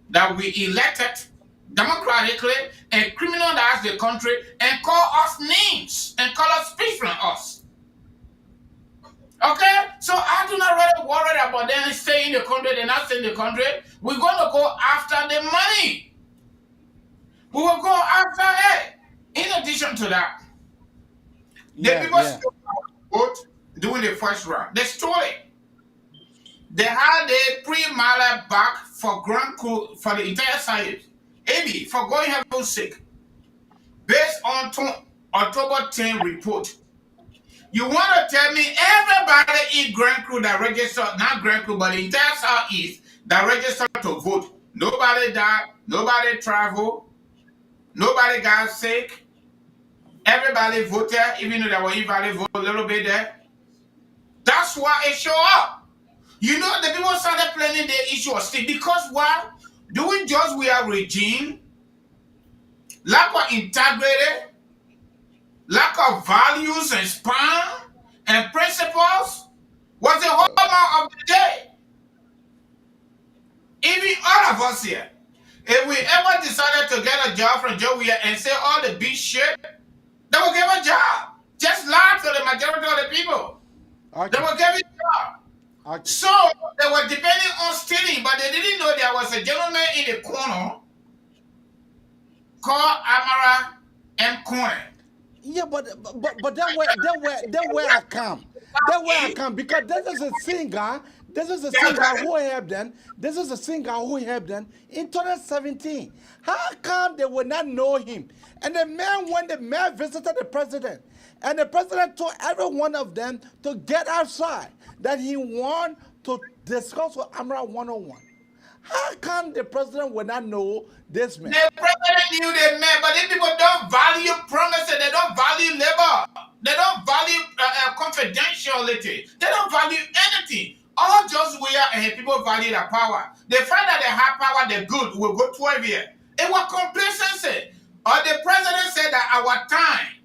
that we elected democratically and criminalize the country and call us names and call us speech from us. Okay? So I do not really worry about them staying in the country, they're not staying in the country. We're going to go after the money. We will go after it. In addition to that, the people stole our vote during the first round. They stole it. they had a pre-Mala back for Grand Crew for the entire side. AB for going heaven's sake. Based on October 10 report. You want to tell me everybody in Grand Crew that registered, not Grand Crew, but the entire Southeast that registered to vote. Nobody died, nobody traveled, nobody got sick. Everybody voted, even though they were invalid vote a little bit there. That's why it showed up. You know, the people started planning the issue of state because why? Doing just we are regime, lack of integrity, lack of values and span and principles was the hallmark of the day. Even all of us here, if we ever decided to get a job from Joe Weir and say all the big shit, they will give a job. Just lie to the majority of the people. Okay. They will give a job. Okay. So they were depending on stealing, but they didn't know there was a gentleman in the corner called Amara M. Coin. Yeah, but that where I come. That where I come because this is a singer. This is a singer who helped them. This is a singer who helped them in 2017. How come they would not know him? And the man, when the man visited the president, and the president told every one of them to get outside, that he want to discuss with Amra 101. How come the president would not know this man? The president knew the man, but these people don't value promises. They don't value labor. They don't value confidentiality. They don't value anything. All just we are and people value the power. They find that they have power, they're good. We'll go 12 years. It was complacency. Or the president said that our time.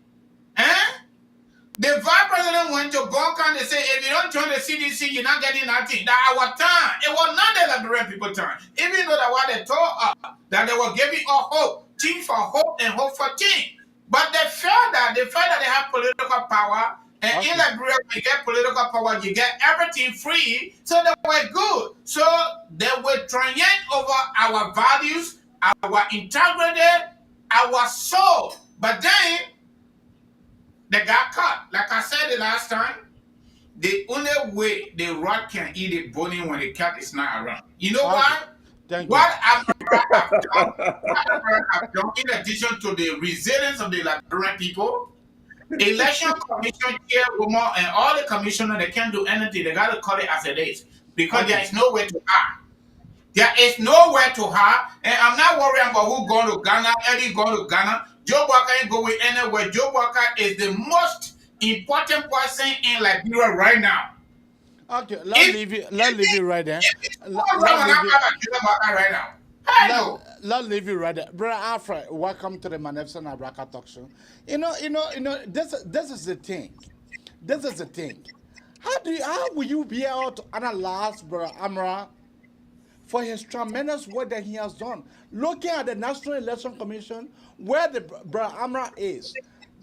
The vice president went to Bonkan and said, if you don't join the CDC, you're not getting nothing. That our time. It was not the Liberian people time. Even though that what they told us, that they were giving us hope. Team for hope and hope for team. But they felt that they have political power. And in Liberia, when you get political power, you get everything free. So they were good. So they were trying over our values, our integrity, our soul. But then, they got caught. Like I said the last time, the only way the rat can eat a bone when the cat is not around. You know why? What America have done, in addition to the resilience of the Liberian people, election commission chairwoman and all the commissioners, they can't do anything. They got to call it as it is because there is nowhere to hide. There is nowhere to hide, and I'm not worrying about who going to Ghana. Eddie going to Ghana. Joe Walker ain't going anywhere. Joe Walker is the most important person in Liberia right now. Okay, let's leave it right there. Let's leave it right there. Brother Alfred, welcome to the Manefson Abraka talk show. You know, this is the thing. This is the thing. How will you be able to analyze Brother Amra for his tremendous work that he has done? Looking at the National Election Commission, where the Brother Amra is.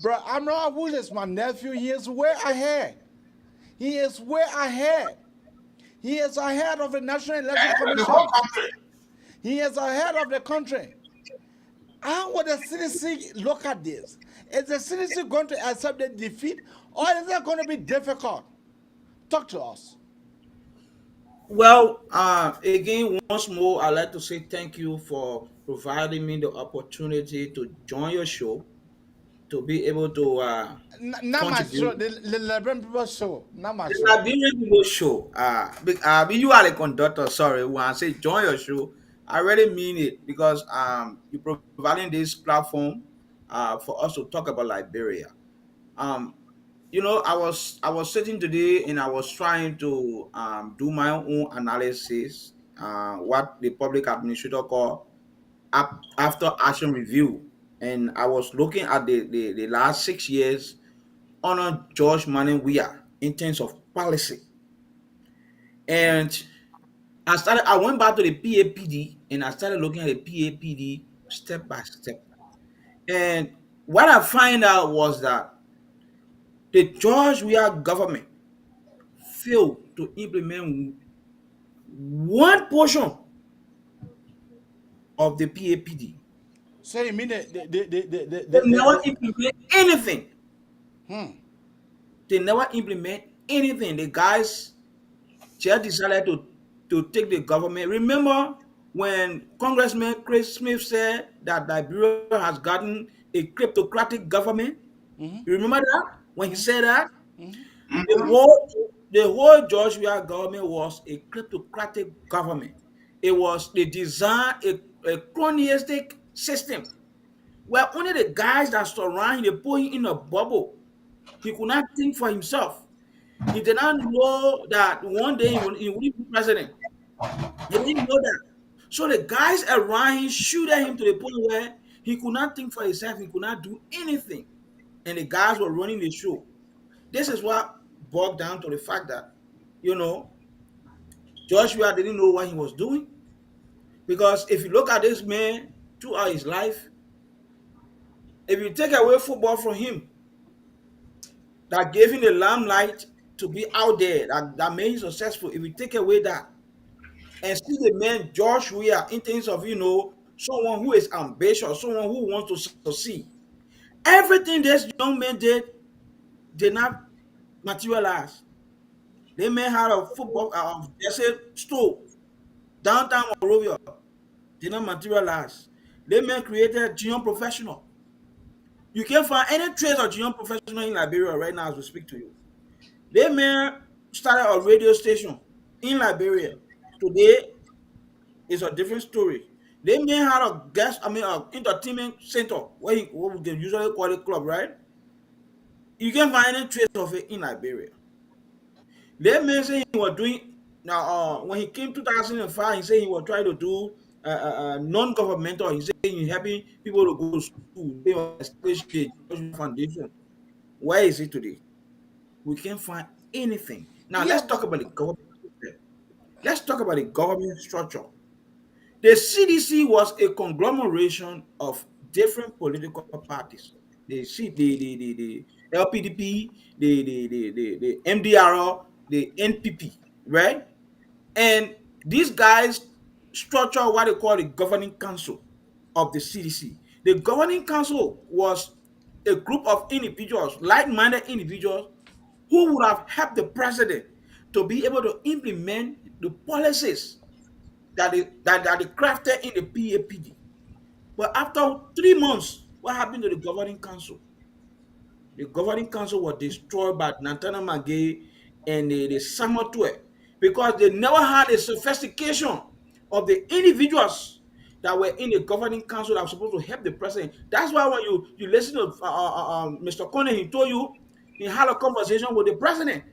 Brother Amra, who is my nephew, he is way ahead. He is way ahead. He is ahead of the National Election Commission. He is ahead of the country. How would the CDC look at this? Is the CDC going to accept the defeat, or is it going to be difficult? Talk to us. Well, again, once more, I'd like to say thank you for providing me the opportunity to join your show, to be able to not my show, the Liberian people show, not my show. The Liberian people show. You are the conductor. Sorry, when I say join your show, I really mean it because you're providing this platform for us to talk about Liberia. You know, I was sitting today and I was trying to do my own analysis, what the public administrator call after action review, and I was looking at the last 6 years under George Manning Weir in terms of policy, and I went back to the PAPD and I started looking at the PAPD step by step, and what I find out was that the George Weir government failed to implement one portion of the PAPD. So you mean they never implement anything? They never implement anything. The guys just decided to to take the government. Remember when Congressman Chris Smith said that Liberia has gotten a kleptocratic government? You remember that when he said that the Mhm. whole the whole George Weah government was a kleptocratic government. It was they designed a cronyistic system where only the guys that surround him they put him in a bubble. He could not think for himself. He did not know that one day he would be president. He didn't know that. So the guys around him shooted him to the point where he could not think for himself. He could not do anything. And the guys were running the show. This is what boiled down to the fact that, you know, Joshua didn't know what he was doing. Because if you look at this man throughout his life, if you take away football from him, that gave him the limelight to be out there, that made him successful, if you take away that, and see the man George Weah in terms of someone who is ambitious, someone who wants to succeed. Everything this young man did not materialize. They man had a football let's say store downtown Monrovia, did not materialize. They man created junior professional. You can't find any trace of junior professional in Liberia right now as we speak to you. They man started a radio station in Liberia. Today, it's a different story. They may have an entertainment center where what we can usually call it club, right? You can find any trace of it in Liberia. They may say he was doing now. When he came 2005, he said he was trying to do non-governmental. He said he's helping people to go to school. They were establishing a foundation. Where is it today? We can't find anything. Now Yeah, let's talk about the government system. Let's talk about the government structure. The CDC was a conglomeration of different political parties. The LPDP, the MDR, the NPP, right? And these guys structure what they call the governing council of the CDC. The governing council was a group of individuals, like-minded individuals, who would have helped the president to be able to implement the policies that they crafted in the PAPD. But after 3 months, what happened to the governing council? The governing council was destroyed by Nantana Magay and the Samatue because they never had a sophistication of the individuals that were in the governing council that were supposed to help the president. That's why when you listen to Mr. Conner, he told you he had a conversation with the president.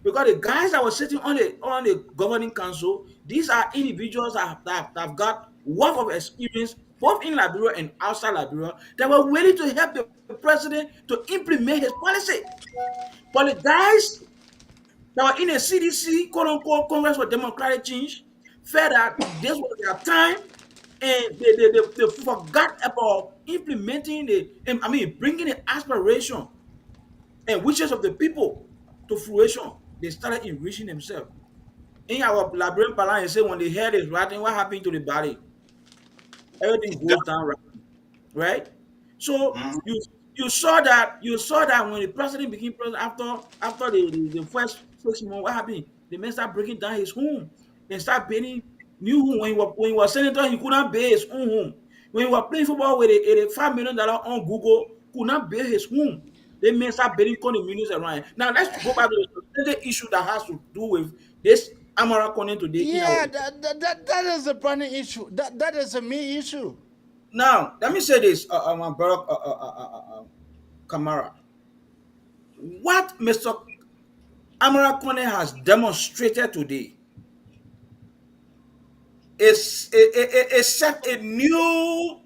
Because the guys that were sitting on the governing council, these are individuals that have got wealth of experience both in Liberia and outside Liberia that were willing to help the president to implement his policy. But the guys that were in the CDC, quote unquote, Congress for Democratic Change, felt that this was their time and they forgot about implementing bringing the aspiration and wishes of the people to fruition. They started enriching themselves. In our Liberian parlance, say when the head is rotting, what happened to the body? Everything goes down right? So Mhm. you saw that when the president became president after the first 6 months, what happened? The man started breaking down his home and start building new home. When he was senator, he could not build his own home. When he was playing football with a $5 million on Google, could not build his home. They may start building condominiums around. Now let's go back to the issue that has to do with this Amara Kone today in our yeah, that is the burning issue. That is a main issue. now. Let me say this, my brother Kamara. What Mr. Amara Kone has demonstrated today is set a new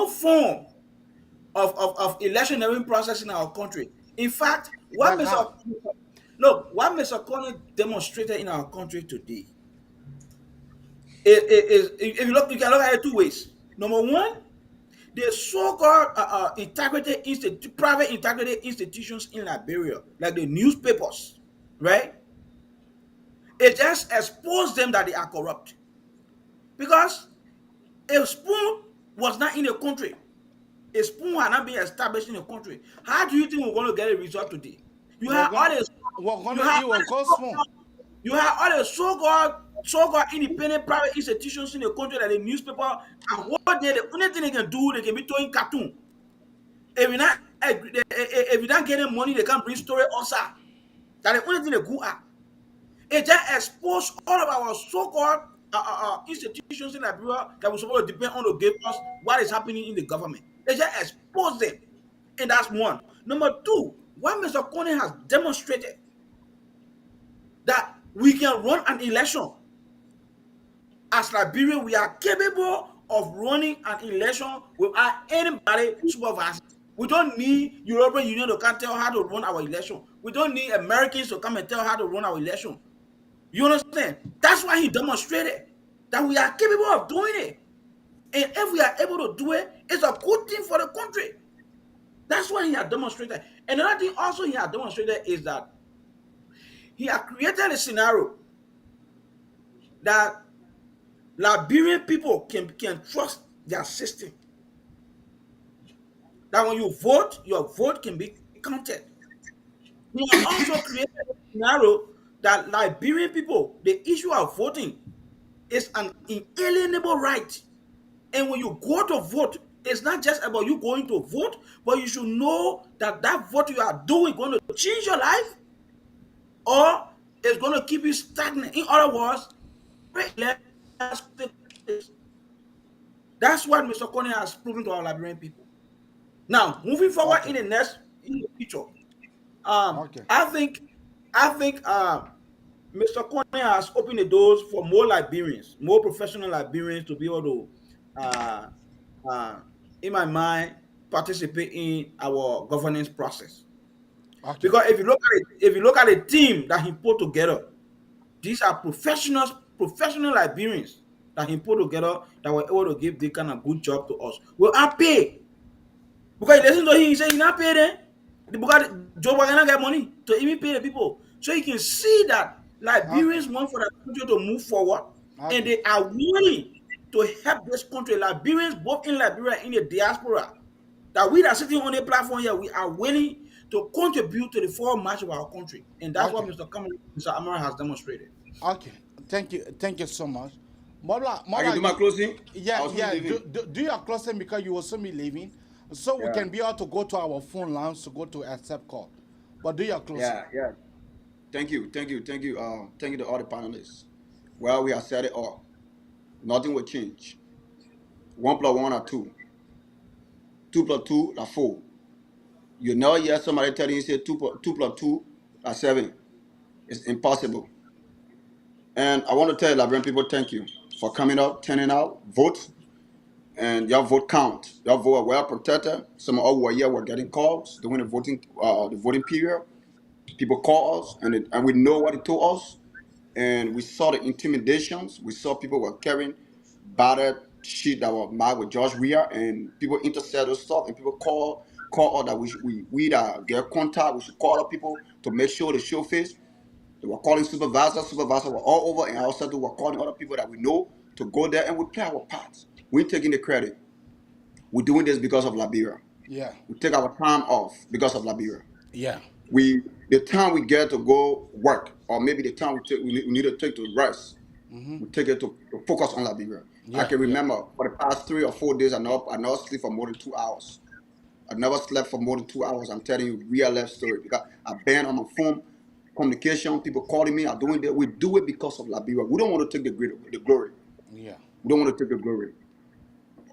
form of electioneering process in our country. In fact, Like how? what Mr. Kone demonstrated in our country today is if you can look at it two ways. Number one, the so-called private integrated institutions in Liberia, like the newspapers, right? It just exposed them that they are corrupt. Because a spoon was not in a country. A spoon had not been established in a country. How do you think we're going to get a result today? You We're have all gonna this. we're You gonna have eat all a this cold spoon. You have all the so-called independent private institutions in the country like the newspaper, and what the only thing they can do, they can be throwing cartoon. If you not getting money, they can't bring story also. That's the only thing they go at. It just expose all of our so-called institutions in Liberia that were supposed to depend on to give us what is happening in the government. They just expose them. And that's one. Number two, what Mr. Kone has demonstrated that we can run an election. As Liberia, we are capable of running an election without anybody supervising. We don't need European Union to come tell how to run our election. We don't need Americans to come and tell how to run our election. You understand? That's why he demonstrated that we are capable of doing it. And if we are able to do it, it's a good thing for the country. That's why he has demonstrated. And another thing also he has demonstrated is that he has created a scenario that Liberian people can trust their system. That when you vote, your vote can be counted. He has also created a scenario that Liberian people, the issue of voting is an inalienable right. And when you go to vote, it's not just about you going to vote, but you should know that that vote you are doing is going to change your life or it's going to keep you stagnant. In other words, that's what Mr. Kone has proven to our Liberian people. Now, moving forward in the future, I think Mr. Kone has opened the doors for more Liberians, more professional Liberians to be able to, in my mind, participate in our governance process. Because if you look at the team that he put together, these are professional Liberians that he put together that were able to give this kind of good job to us. Well, I pay. Because listen to him, he said he not pay them. Because Joe Biden get money to even pay the people. So you can see that Liberians want for the country to move forward and they are willing to help this country. Liberians, both in Liberia and in the diaspora, that we that are sitting on the platform here, we are willing to contribute to the forward march of our country. And that's what Mr. Amara has demonstrated. Okay, thank you so much. I can do my closing. Yeah. Do your closing because you will soon be leaving, so we can be able to go to our phone lines to go to accept call. But do your closing. Yeah. Thank you to all the panelists. Well, we have said it all. Nothing will change. 1 + 1 are 2. 2 + 2 are 4. You know, yes, somebody telling you say 2 + 2 are 7. It's impossible. And I want to tell Liberian people, thank you for coming up, turning out, vote, and your vote count. Your vote are well protected. Some of us who are here were getting calls during the voting period. People call us, and we know what it told us. And we saw the intimidations. We saw people were carrying battered sheet that were marked with George Weah, and people intercept those stuff, and people call us that we that get contact. We should call other people to make sure they show face. They were calling supervisors were all over, and also they were calling other people that we know to go there, and we play our parts. We're taking the credit. We're doing this because of Liberia. Yeah. We take our time off because of Liberia. Yeah. The time we get to go work, or maybe the time we need to take to rest, we take it to focus on Liberia. I can remember for the past 3 or 4 days, I never sleep for more than 2 hours. I never slept for more than 2 hours. I'm telling you real life story because I've been on my phone, communication, people calling me, I'm doing that. We do it because of Liberia. We don't want to take the glory. Yeah. We don't want to take the glory.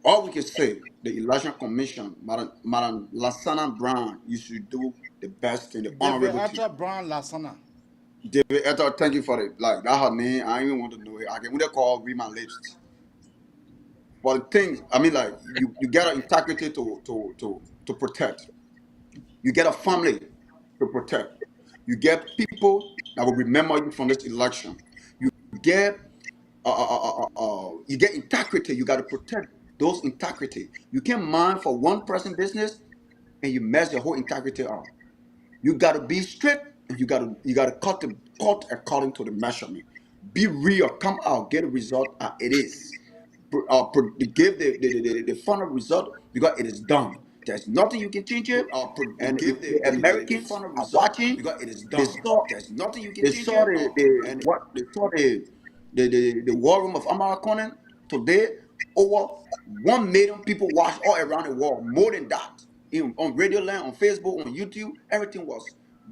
All we can say, the Election Commission, Madam Lasana Brown, you should do the best thing, the honorable thing. David Brown Lasana. David Etta, thank you for it. Like that her name, I even want to know it. I can read my lips. But the thing, I mean, like you get an integrity to protect. You get a family to protect. You get people that will remember you from this election. You get integrity. You got to protect those integrity. You can't mind for one person business and you mess your whole integrity up. You got to be strict and you got to cut according to the measurement. Be real. Come out. Get a result as it is. Give the final result because it is done. There's nothing you can change it. And if the Americans final are result watching, because it is they done. saw There's nothing you can they change saw it. And the war room of American today. Over 1 million people watched all around the world. More than that, on Radio Land, on Facebook, on YouTube, everything was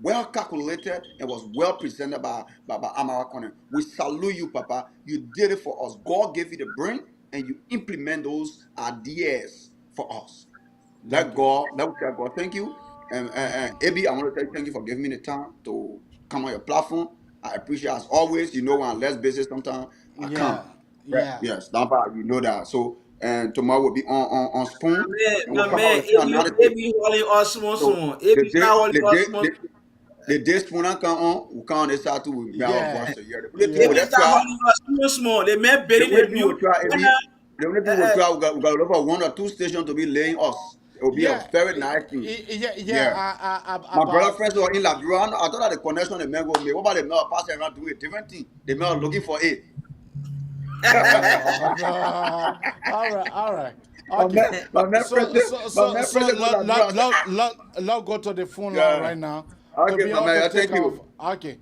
well calculated and was well presented by American. We salute you, Papa. You did it for us. God gave you the brain, and you implement those ideas for us. Let me tell God, thank you. And Abby, I want to tell you thank you for giving me the time to come on your platform. I appreciate, as always. You know, when I'm less busy, sometimes I come. Right? Yeah. Yes, that part, you know that. So, and tomorrow we'll be on Spoon, and we'll My come out man, with another day. AB holding us small So small. AB the day, start holding the us day, small. the day Spoon and come on, we come on this side too. We bear our Yeah. voice to hear. The only people AB that start try, holding us small small. The man the burying only the people will new. try, Abby. The only people will try. We got to look for 1 or 2 stations to be laying us. It will be a Yeah. very nice thing. Yeah. Yeah. My brother About friends were in Liberia. I thought that the connection the man go make. What about the man passing around doing a different thing? The man looking for it. Oh no! All right. Okay. My man So president go Liberia. I said, let go to the phone line yeah. right now to Okay, be my able to man. take Thank our you. okay.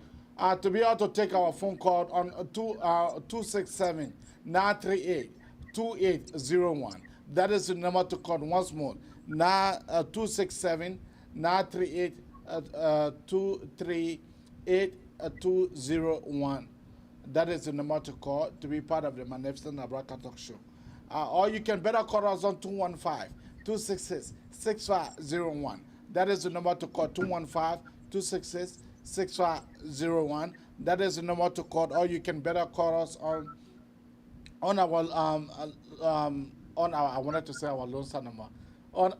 To be able to take our phone call on 267-938-2801. That is the number to call once more. 267-938-238-201. That is the number to call to be part of the Magnificent Abraka Talk Show. Or you can better call us on 215-266-6501. That is the number to call, 215-266-6501. That is the number to call. Or you can better call us on our on our, I wanted to say our Lone Star number, on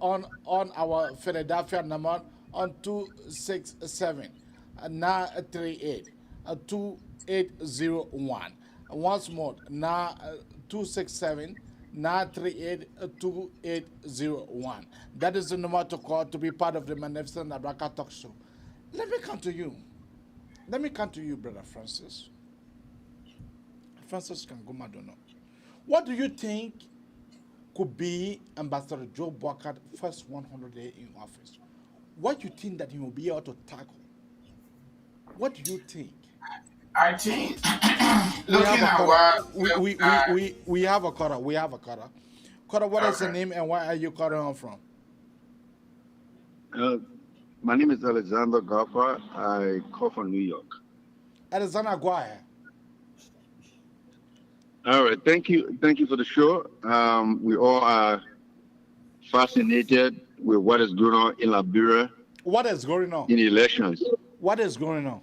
our Philadelphia number on 267-938-2801. Once more, 267-938-2801. That is the number to call to be part of the Magnificent Abraka Talk Show. Let me come to you. Let me come to you, Brother Francis. Francis Kangumadono. What do you think could be Ambassador Joe Boyka's first 100 days in office? What do you think that he will be able to tackle? What do you think? I think looking at what we have a caller. We have a caller. Caller, what is the name and where are you calling on from? My name is Alexander Gaffa. I call from New York. Alexander Aguirre. All right, thank you for the show. We all are fascinated with what is going on in Liberia. What is going on in elections? What is going on?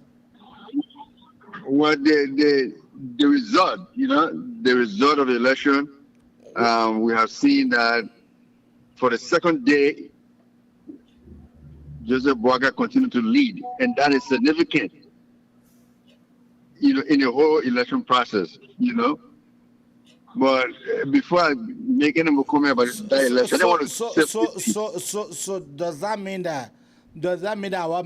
Well, the result, the result of the election. We have seen that for the second day, Joseph Boakai continued to lead, and that is significant. In the whole election process, But before I make any more comment about that election, I don't want to so does that mean that our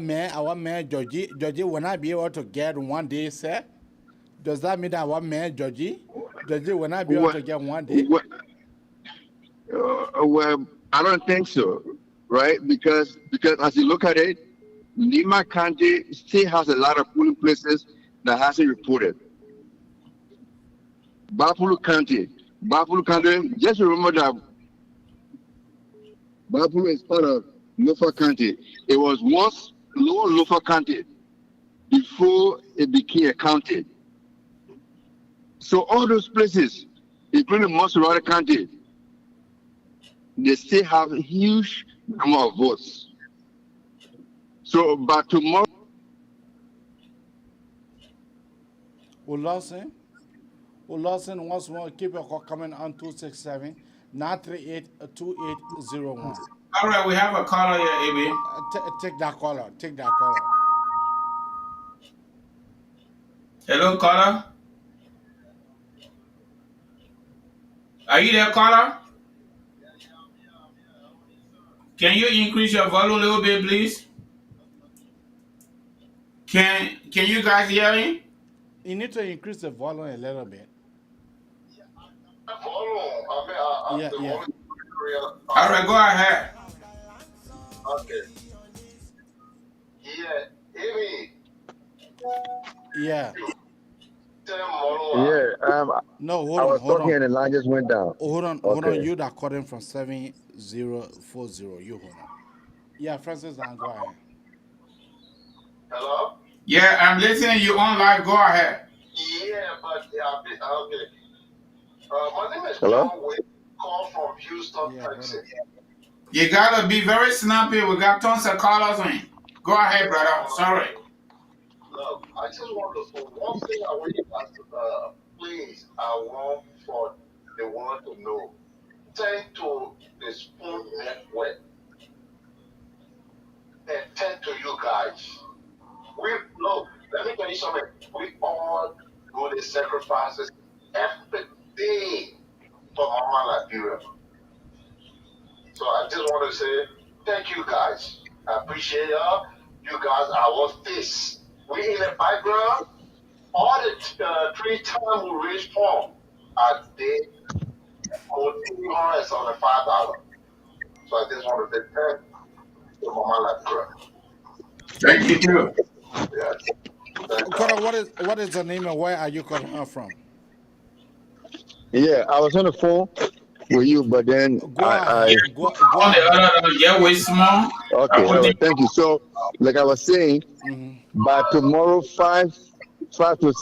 man Georgie will not be able to get one day, sir? Does that mean that our man Georgie will not be able to get one day? Well, I don't think so, right? Because as you look at it, Lima County still has a lot of polling places that hasn't reported. Bapulu County, just remember that Bapulu is part of Lofa County. It was once Lower Lofa County before it became a county. So all those places, including Mosurada County, they still have a huge number of votes. So, but tomorrow, we lost him. Once more, keep your call coming on 267-938-2801. All right, we have a caller here, AB. Take that caller. Hello, caller. Are you there, caller? Can you increase your volume a little bit, please? Can you guys hear me? You need to increase the volume a little bit. Yeah. All right, go ahead. Okay. Yeah, Amy. Yeah. Yeah. No, I hold on, was hold talking on. and the line just went down. Hold on, hold on. Okay. You that calling from 7040. You hold on. Yeah, Francis, now go ahead. Hello? Yeah, I'm listening. You on live. Go ahead. Yeah, but okay. My name is Hello? John Wade. Call from Houston, Texas. You gotta be very snappy. We got tons of callers in. Go ahead, brother. Sorry. Look, I just want to for one thing I want you guys to please, I want for the world to know. Tend to the Spoon Network and tend to you guys. We look, let me tell you something. We all do the sacrifices every day for Mama Liberia. So I just want to say thank you guys. I appreciate y'all. You guys are our face. We in the background. All the 3 times we raise phone a day, $1,475. So I just want to say thank you to Mama Liberia. Thank you too. Yeah. Cora, what is the name and where are you calling her from? Yeah, I was on the phone with you, but then Go ahead. Go On the ahead. other, yeah, way small. Okay, all right, thank you. So, like I was saying, by tomorrow 5 o'clock to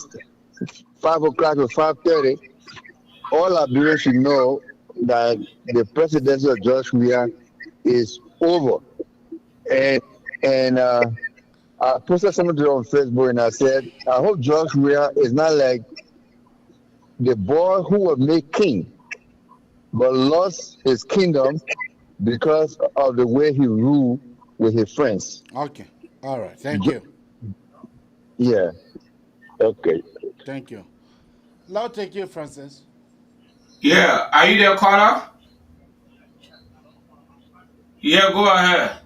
5:30, all Liberians should know that the presidency of George Weah is over. And and I posted something on Facebook and I said, I hope George Weah is not like the boy who was made king, but lost his kingdom because of the way he ruled with his friends. Okay. All right. Thank you. Yeah. Okay. Thank you. Now take you, Francis. Yeah, are you there, caller? Yeah, go ahead.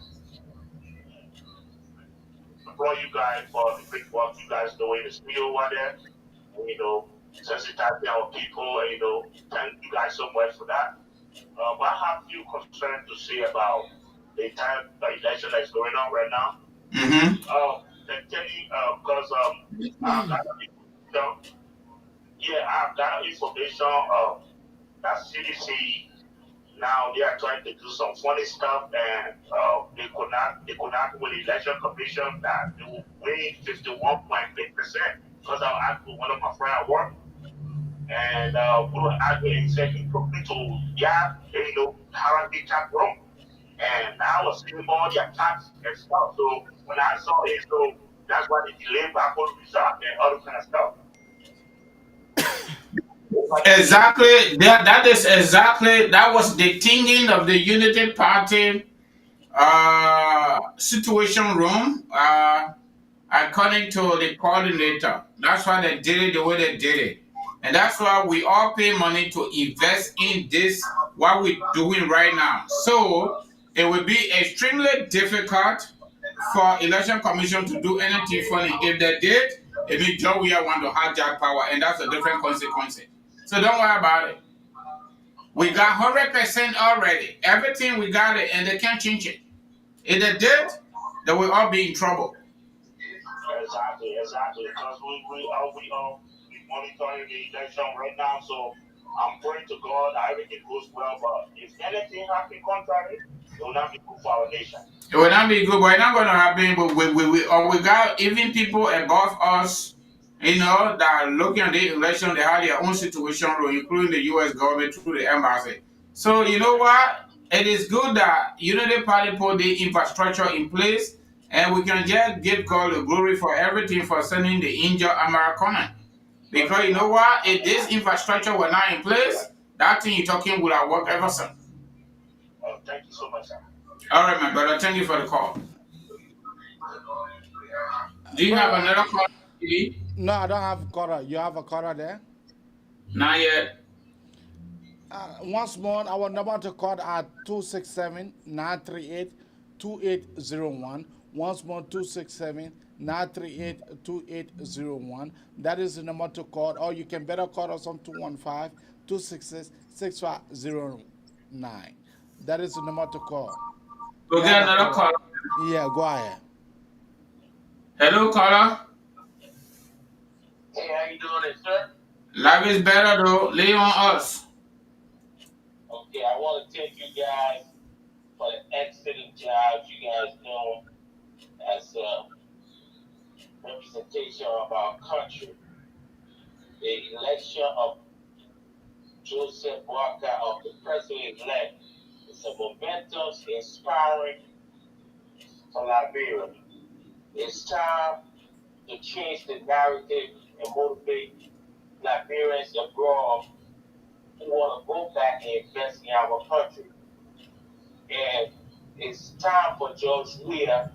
Applaud you guys for the great work you guys do in the studio over there. And, sensitizing our people, and, thank you guys so much for that. But I have a few concerns to say about the entire election that's going on right now. Because I've got I've got information that CDC now they are trying to do some funny stuff, and they could not with the election commission that they will win 51.8%. Because I asked one of my friends at work, and we were arguing, said he took me to Harambee chat room, and I was seeing all the attacks and stuff. So when I saw it, so that's why they delayed back on result and other kind of stuff. Exactly. That was the thinking of the Unity Party situation room. According to the coordinator. That's why they did it the way they did it. And that's why we all pay money to invest in this, what we're doing right now. So it will be extremely difficult for election commission to do anything funny. If they did, it means Joe we want to hijack power, and that's a different consequence. So don't worry about it. We got 100% already. Everything we got it, and they can't change it. If they did, they will all be in trouble. Exactly. Because we monitoring the election right now, so I'm praying to God that everything goes well. But if anything happens contrary, it will not be good for our nation. It will not be good, but it's not going to happen. But we got even people above us, that are looking at the election. They have their own situation, including the U.S. government through the embassy. So you know what? It is good that Unity Party put the infrastructure in place, and we can just give God the glory for everything for sending the injured American. Because you know what? If this infrastructure were not in place, that thing you're talking would have worked ever since. Thank you so much, sir. All right, my brother. Thank you for the call. Do you have another call? No, I don't have a caller. You have a caller there? Not yet. Once more, our number to call at 267-938-2801. Once more, 267-938-2801. That is the number to call. Or you can better call us on 215-266-6509. That is the number to call. We'll get another caller. Yeah, go ahead. Hello, caller. Hey, how you doing, sir? Life is better though. Lay on us. Okay, I want to thank you guys for the excellent job you guys doing as a representation of our country. The election of Joseph Walker of the president-elect is a momentous, inspiring for Liberia. It's time to change the narrative and motivate Liberians abroad who want to go back and invest in our country. And it's time for George Weah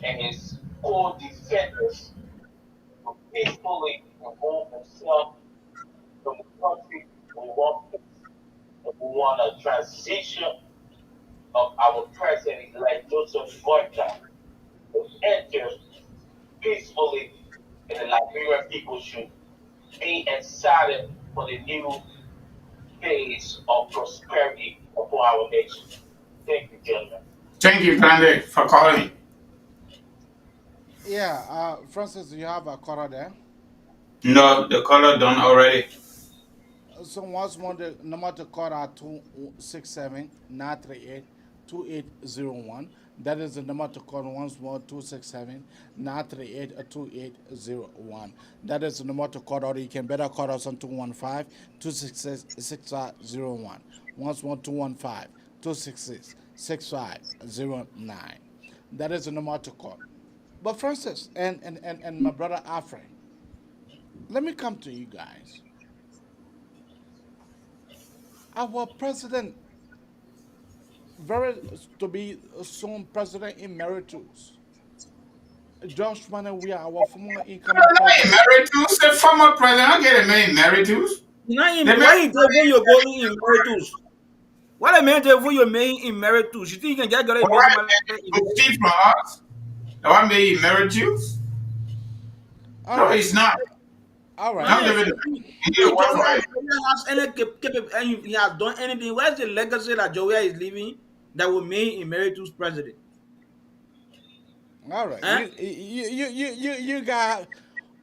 and his co-defenders to peacefully remove themselves from the country. We want peace. And we want a transition of our president-elect Joseph Boyka to enter peacefully, and the Liberian people should be excited for the new phase of prosperity for our nation. Thank you, gentlemen. Thank you, Brandy, for calling. Yeah, Francis, you have a caller there. No, the caller done already. So once more, the number to call are 267-938-2801. That is the number to call once more, 267-938-2801. That is the number to call, or you can better call us on 215-266-6501. Once more, 215-266-6509. That is the number to call. But Francis and my brother Afre, let me come to you guys. Our president, very to be soon president emeritus, Josh Mann, we are our former incoming president. Emeritus, the former president, I get a man emeritus. Why you go in emeritus? What I meant for your main emeritus? You think you can get a Steve from us? The one made emeritus? No, he's not. All right. Not David. He has done anything. Where's the legacy that Joey is leaving that will make emeritus president? All right. You got.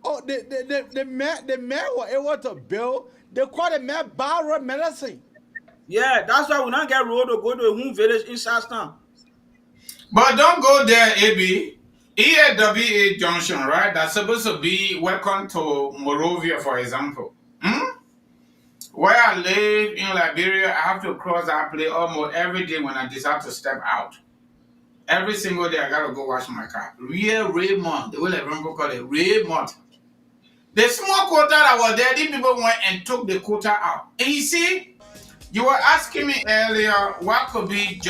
Oh, the man was able to build. They call the man Barra Medicine. Yeah, that's why we not get road to go to a home village in Southtown. But don't go there, AB. EAWA Junction, right? That's supposed to be welcome to Morovia, for example. Where I live in Liberia, I have to cross that place almost every day when I decide to step out. Every single day, I gotta go wash my car. Real Raymond, the way everyone call it, Raymond. The small quota that was there, these people went and took the quota out. And you see, you were asking me earlier what could be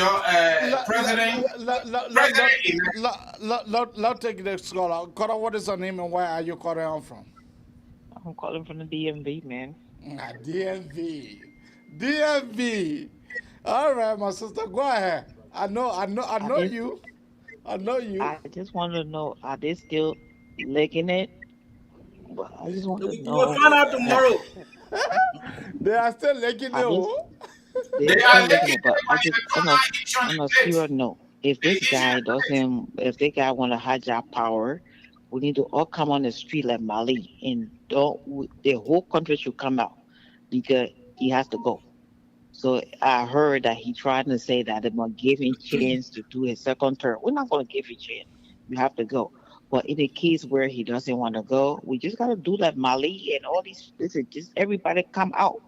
president. Let's take the scholar. Cora, what is your name and where are you calling from? I'm calling from the DMV, man. DMV. DMV. All right, my sister, go ahead. I know you. I know you. I just want to know, are they still licking it? Well, I just want to know. We'll find out tomorrow. They are still licking it. They are licking it, but I just on a serious note, if this guy want to hijack power, we need to all come on the street like Mali, and the whole country should come out because he has to go. So I heard that he trying to say that they're going to give him chance to do his second term. We're not going to give you chance. You have to go. But in the case where he doesn't want to go, we just got to do like Mali and all these. Listen, just everybody come out,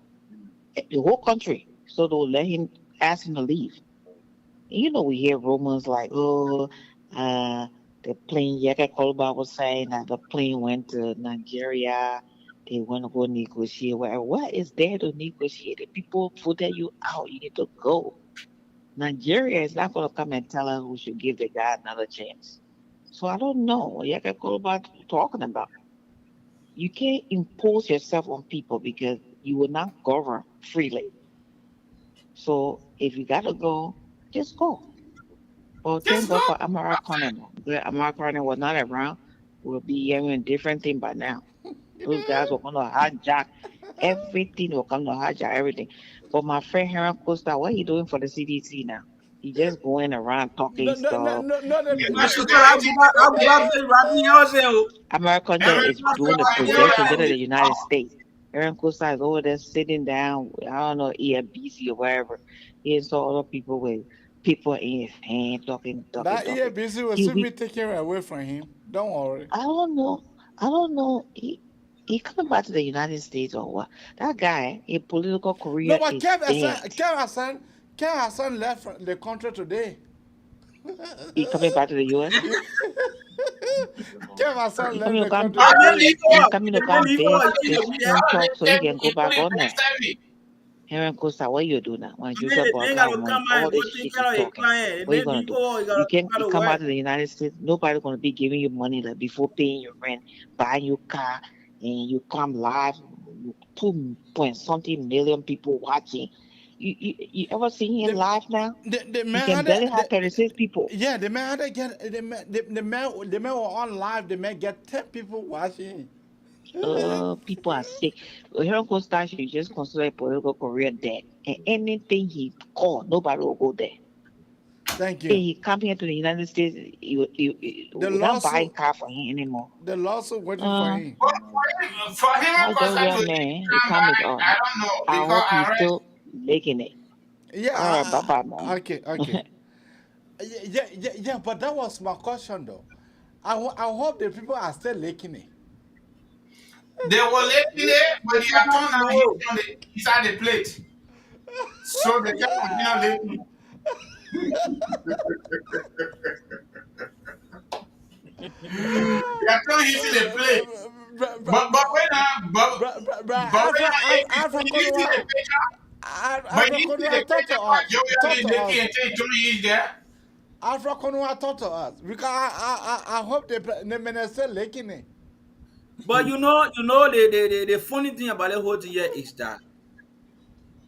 the whole country, so they'll let him ask him to leave. And we hear rumors like, the plane. Yaka Kolba was saying that the plane went to Nigeria. They want to go negotiate. What is there to negotiate? The people voted you out. You need to go. Nigeria is not going to come and tell us we should give the guy another chance. So I don't know what Yaka Kolba talking about. You can't impose yourself on people because you will not govern freely. So if you got to go, just go. Well, thank God for Amara Conan. Amara Conan was not around. We'll be hearing different thing by now. Those guys were going to hijack everything. Will come to hijack everything. But my friend Heron Costa, what are you doing for the CDC now? He just going around talking No, no, no, stuff. no, no, My sister, I say rapping also. America there is doing the projection there in the United States. Aaron Kosa is over there sitting down, I don't know, EFBC or wherever. He saw other people with people in his hand talking, talking, that talking. EABC will He soon we be taken away from him. Don't worry. I don't know. I don't know. He coming back to the United States or what? That guy, his political No, career but is dead. Kev Hassan left the country today. He coming back to the US. Kev Hassan He left coming to the come. country today. He coming to come base his own talk so he can go back on there. Aaron Costa, what you do now? When you talk They about ain't God gotta money, come out all and go this take shit you care of a talking, client. what you Maybe gonna do? you gotta You go to come out work. to the United States, nobody gonna be giving you money like before paying your rent, buying your car, and you come live, 2 point something million people watching. You ever seen him live now? The He man can had barely have 36 people. yeah, the man had to get the man were on live. The man get 10 people watching. People are sick. Aaron Costa should just consider a political career dead, and anything he called, nobody will go there. Thank Hey, you. he come here to the United States, The we're not buying lawsuit, car for him anymore. the lawsuit waiting for Uh, him. For him, of I course, just that real will man, the come time is back. up. I don't know I because hope I he's read. still making it. Yeah, All right, bye bye, man. okay, okay. Yeah, but that was my question though. I hope the people are still liking it. They were licking it, but They they are turned probably down will. inside the plate. So they can continue licking. They are turned into the plate. But when Alpha you see the Konwa, picture, but Alpha you see the Konwa, picture what talk Joey to is licking us. and say Joey is there. Alpha Konwa, talk to us because I hope the minister liking it. But the funny thing about the whole thing here is that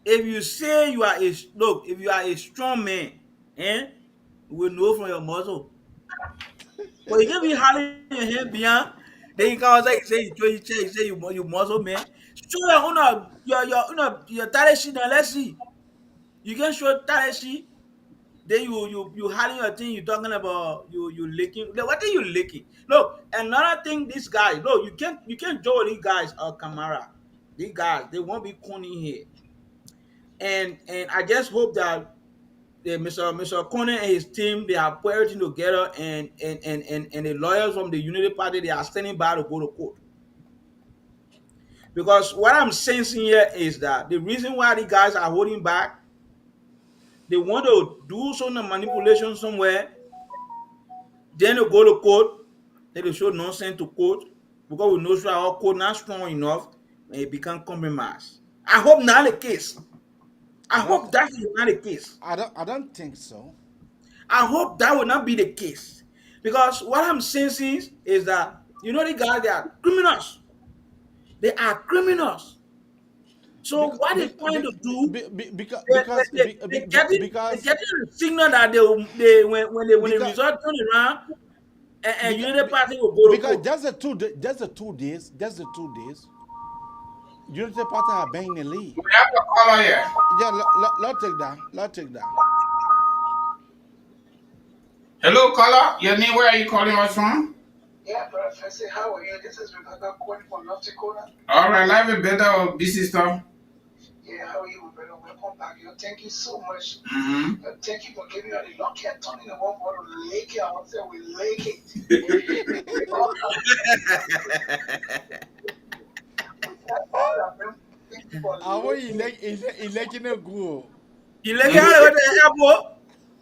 if you say you are if you are a strong man, eh, we know from your muscle. But if you hiding your hand behind, then you can say you say you muscle man. Show your own your talent sheet and let's see. You can show talent sheet. Then you hiding your thing. You talking about you licking. What are you licking? Look, another thing. This guy, look, you can't join these guys or Camara. These guys they won't be corny here. And I just hope that Mr. Conan and his team they are put everything together and the lawyers from the Unity Party they are standing by to go to court. Because what I'm sensing here is that the reason why the guys are holding back, they want to do some manipulation somewhere, then they go to court, then they show nonsense to court because we know sure our court not strong enough and it become compromise. I hope not the case. I I don't, hope that is not the case. I don't think so. I hope that will not be the case. Because what I'm sensing is that, the guys, they are criminals. They are criminals. So Because what they're trying to do, they're because getting a signal that they when they because result turn around and because, Unity Party will go to because court. just the 2 days, Unity Party are banging the lead. We have a caller here. Yeah, let's take that. Hello, caller. Your name? Where are you calling us from? Yeah, Professor, how are you? This is Rebecca calling from North Dakota. All right, life is better or busy stuff. Yeah, how are you, brother? Welcome back. Yo, thank you so much. Mm-hmm. Thank you for giving us the lucky and turning the one bottle lake it. I want to say we lake it. I want election a go. You let out with the airport.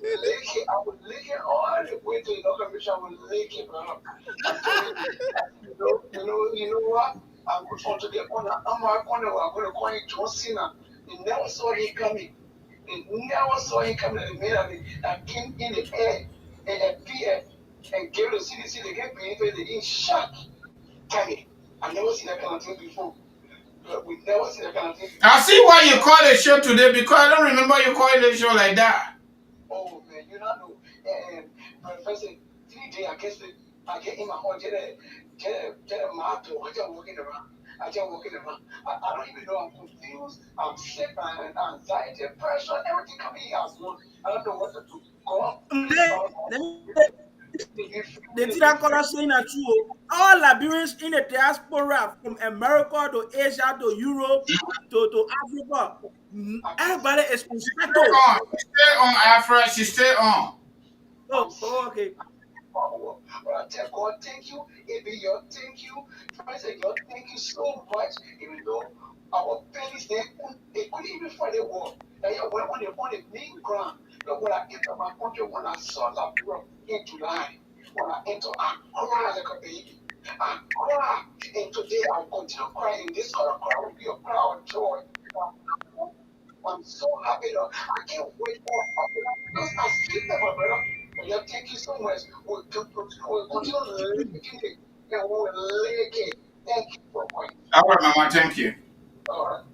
Lick it. I would lick it all the way to the commission. I would lick it, brother. I'm telling you what? I'm going to the corner. I'm going to call him John Cena. You never saw him coming. You never saw him coming. He made a came in the air and appeared and gave the CDC. They gave me in shock. Timing. I've never seen that kind of thing before. We've never seen that kind of thing before. I see why you call the show today because I don't remember you calling the show like that. Oh man, you don't know. And Professor, 3 days I get in my home, get a map to what you're walking around. I just walk in the man. I don't even know. I'm confused. I'm sick. I'm anxiety, depression, everything coming here at once. I don't know what to do. God, please, Father, the thing that color saying that true. All Liberians in the diaspora, from America to Asia to Europe to Africa, everybody is unsettled. Stay on, Afra. She stay on. Okay. But I tell God, thank you. It be your thank you. I say, God, thank you so much. Even though our pennies, they couldn't even find a word. When they on the main ground, when I enter my country, when I saw that rock in July, when I enter, I cry like a baby. I cry. And today I'll continue crying. This color cry will be a cry of joy. I'm so happy. I can't wait for because I sleep there, my brother. Yeah, thank you so much. We'll continue licking it. And we'll lick it. Thank you so much. All right, Mama. Thank you. All right.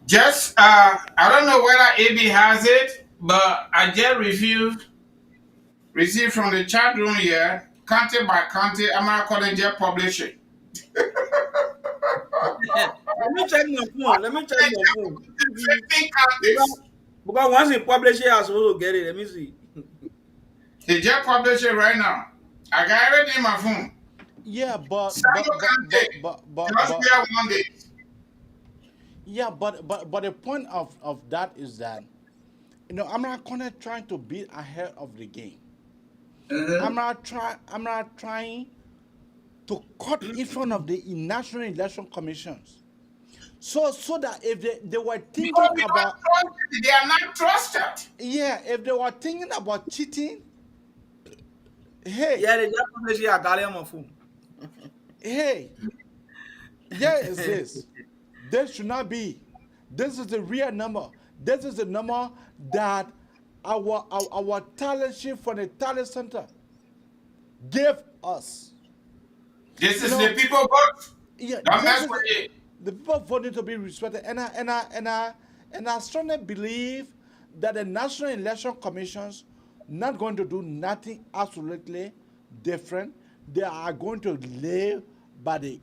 Just, I don't know whether AB has it, but I just received from the chat room here, county by county, American College publishing. Let me check my phone. Because once you publish it, I'm supposed to get it. Let me see. They just publish it right now. I got everything in my phone. Yeah, but yeah, but the point of that is that, you know, I'm not gonna trying to be ahead of the game. I'm not trying to cut in front of the national election commissions. So that if they were thinking about, they are not trusted. Yeah, if they were thinking about cheating, hey. Yeah, they just publish it. I got it on my phone. Hey, yeah, is this? This should not be. This is the real number. This is the number that our talent chief from the talent center gave us. This is the people vote. Yeah, don't mess with it. The people voted to be respected, and I strongly believe that the National Election Commission's not going to do nothing absolutely different. They are going to live by the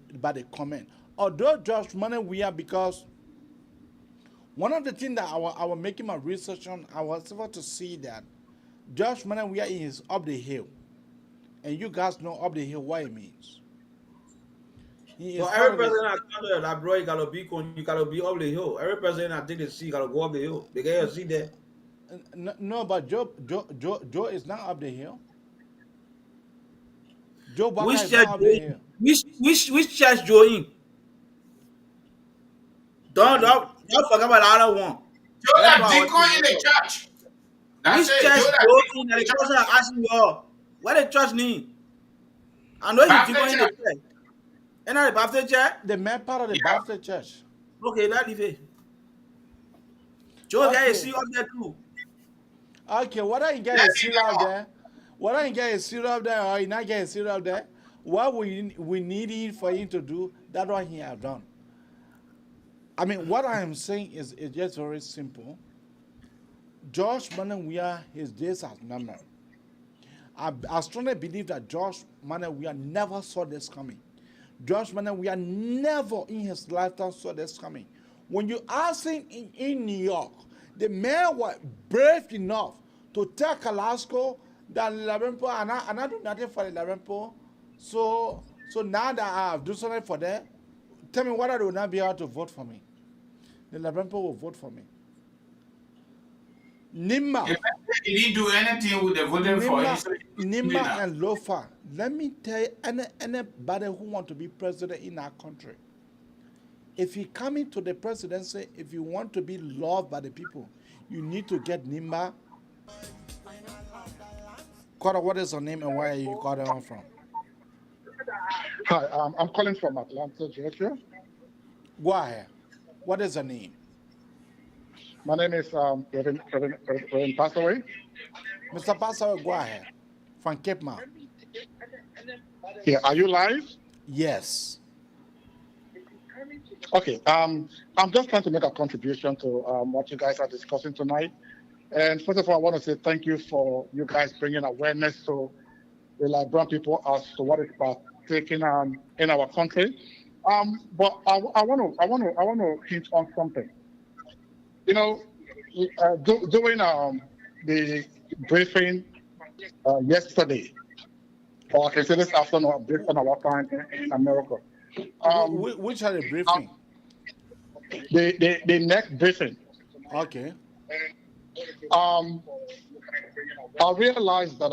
comment. Although Josh Money we are, because one of the things that I was making my research on, I was able to see that Josh Money we are is up the hill, and you guys know up the hill what it means. So every president I tell that bro, you gotta be up the hill. Every president I take the seat gotta go up the hill. They get a seat there. No, but Joe is not up the hill. Joe Baka Which is church not up the hill. Which church Joe in? Don't forget about the other one. Joe that deacon in the church. Which church Joe in? The person asking you all, what the church need? I know you deacon in the church. And the Baptist church? The main part of the Baptist church. Okay, that leave it. Joe guy is see up there too. Okay, whether you get a seat up there, whether you get a seat up there or you not get a seat up there, what we need for him to do, that what he have done. I mean, what I am saying is just very simple. Josh Manawia, his days are numbered. I strongly believe that Josh Manawia never saw this coming. Josh Manawia never in his lifetime saw this coming. When you ask him in New York, the man was brave enough to tell Kalasco that Larampo and I do nothing for the Larampo. So now that I have done something for them, tell me whether they will not be able to vote for me. The Larampo will vote for me. Nima. He didn't do anything with the voting for him. Nima and Lofa. Let me tell you, anybody who want to be president in our country, if you come into the presidency, if you want to be loved by the people, you need to get Nima. Carter, what is her name and where are you calling her from? Hi, I'm calling from Atlanta, Georgia. Go ahead. What is her name? My name is Reverend Passaway. Mr. Passaway, go ahead. From Cape Mount. Yeah, are you live? Yes. Okay, I'm just trying to make a contribution to what you guys are discussing tonight. And first of all, I want to say thank you for you guys bringing awareness to the Liberian people as to what is partaking in our country. But I want to hint on something. You know, during the briefing yesterday, or I can say this afternoon, based on our time in America. Which are the briefing? The next briefing. Okay. I realized that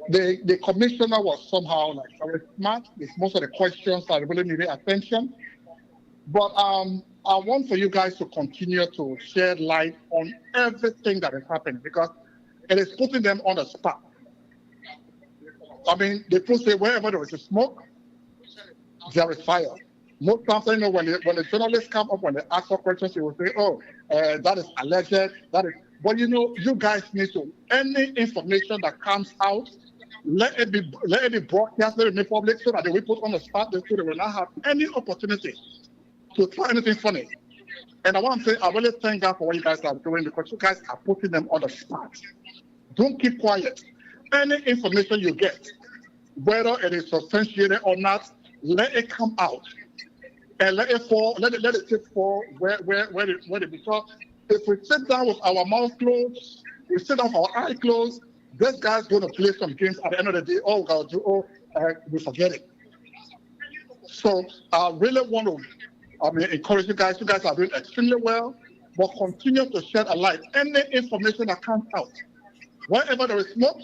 the commissioner was somehow like very smart with most of the questions that really needed attention. But I want for you guys to continue to shed light on everything that is happening because it is putting them on the spot. I mean, they put say wherever there is a smoke, there is fire. Most times, you know, when the journalists come up, when they ask for questions, they will say, "Oh, that is alleged." That is, but you know, you guys need to any information that comes out, let it be broadcast, let it be public, so that they will put on the spot, so they will not have any opportunity to try anything funny. And I want to say, I really thank God for what you guys are doing because you guys are putting them on the spot. Don't keep quiet. Any information you get, whether it is substantiated or not, let it come out and let it fall. Let it sit for where it because if we sit down with our mouth closed, we sit down with our eye closed, this guy's going to play some games at the end of the day. Oh, God, we forget it. So I really want to encourage you guys. You guys are doing extremely well, but continue to shed a light. Any information that comes out, wherever there is smoke,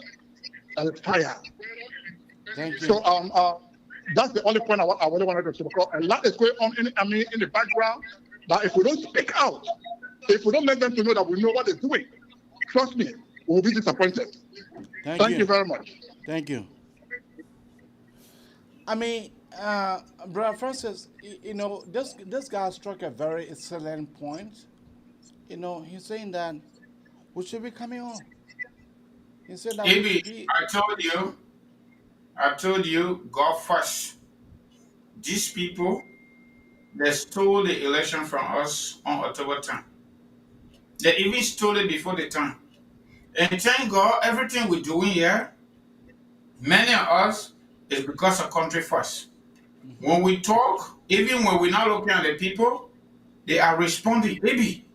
there is fire. Thank you. So that's the only point I really wanted to say because a lot is going on in the background. That if we don't speak out, if we don't let them to know that we know what they're doing, trust me, we'll be disappointed. Thank you very much. Thank you. I mean, Brother Francis, you know, this guy struck a very excellent point. You know, he's saying that we should be coming home. He said that we should be. I told you, God first. These people, they stole the election from us on October 10th. They even stole it before the time. And thank God, everything we're doing here, many of us, is because of country first. When we talk, even when we're not looking at the people, they are responding. Baby,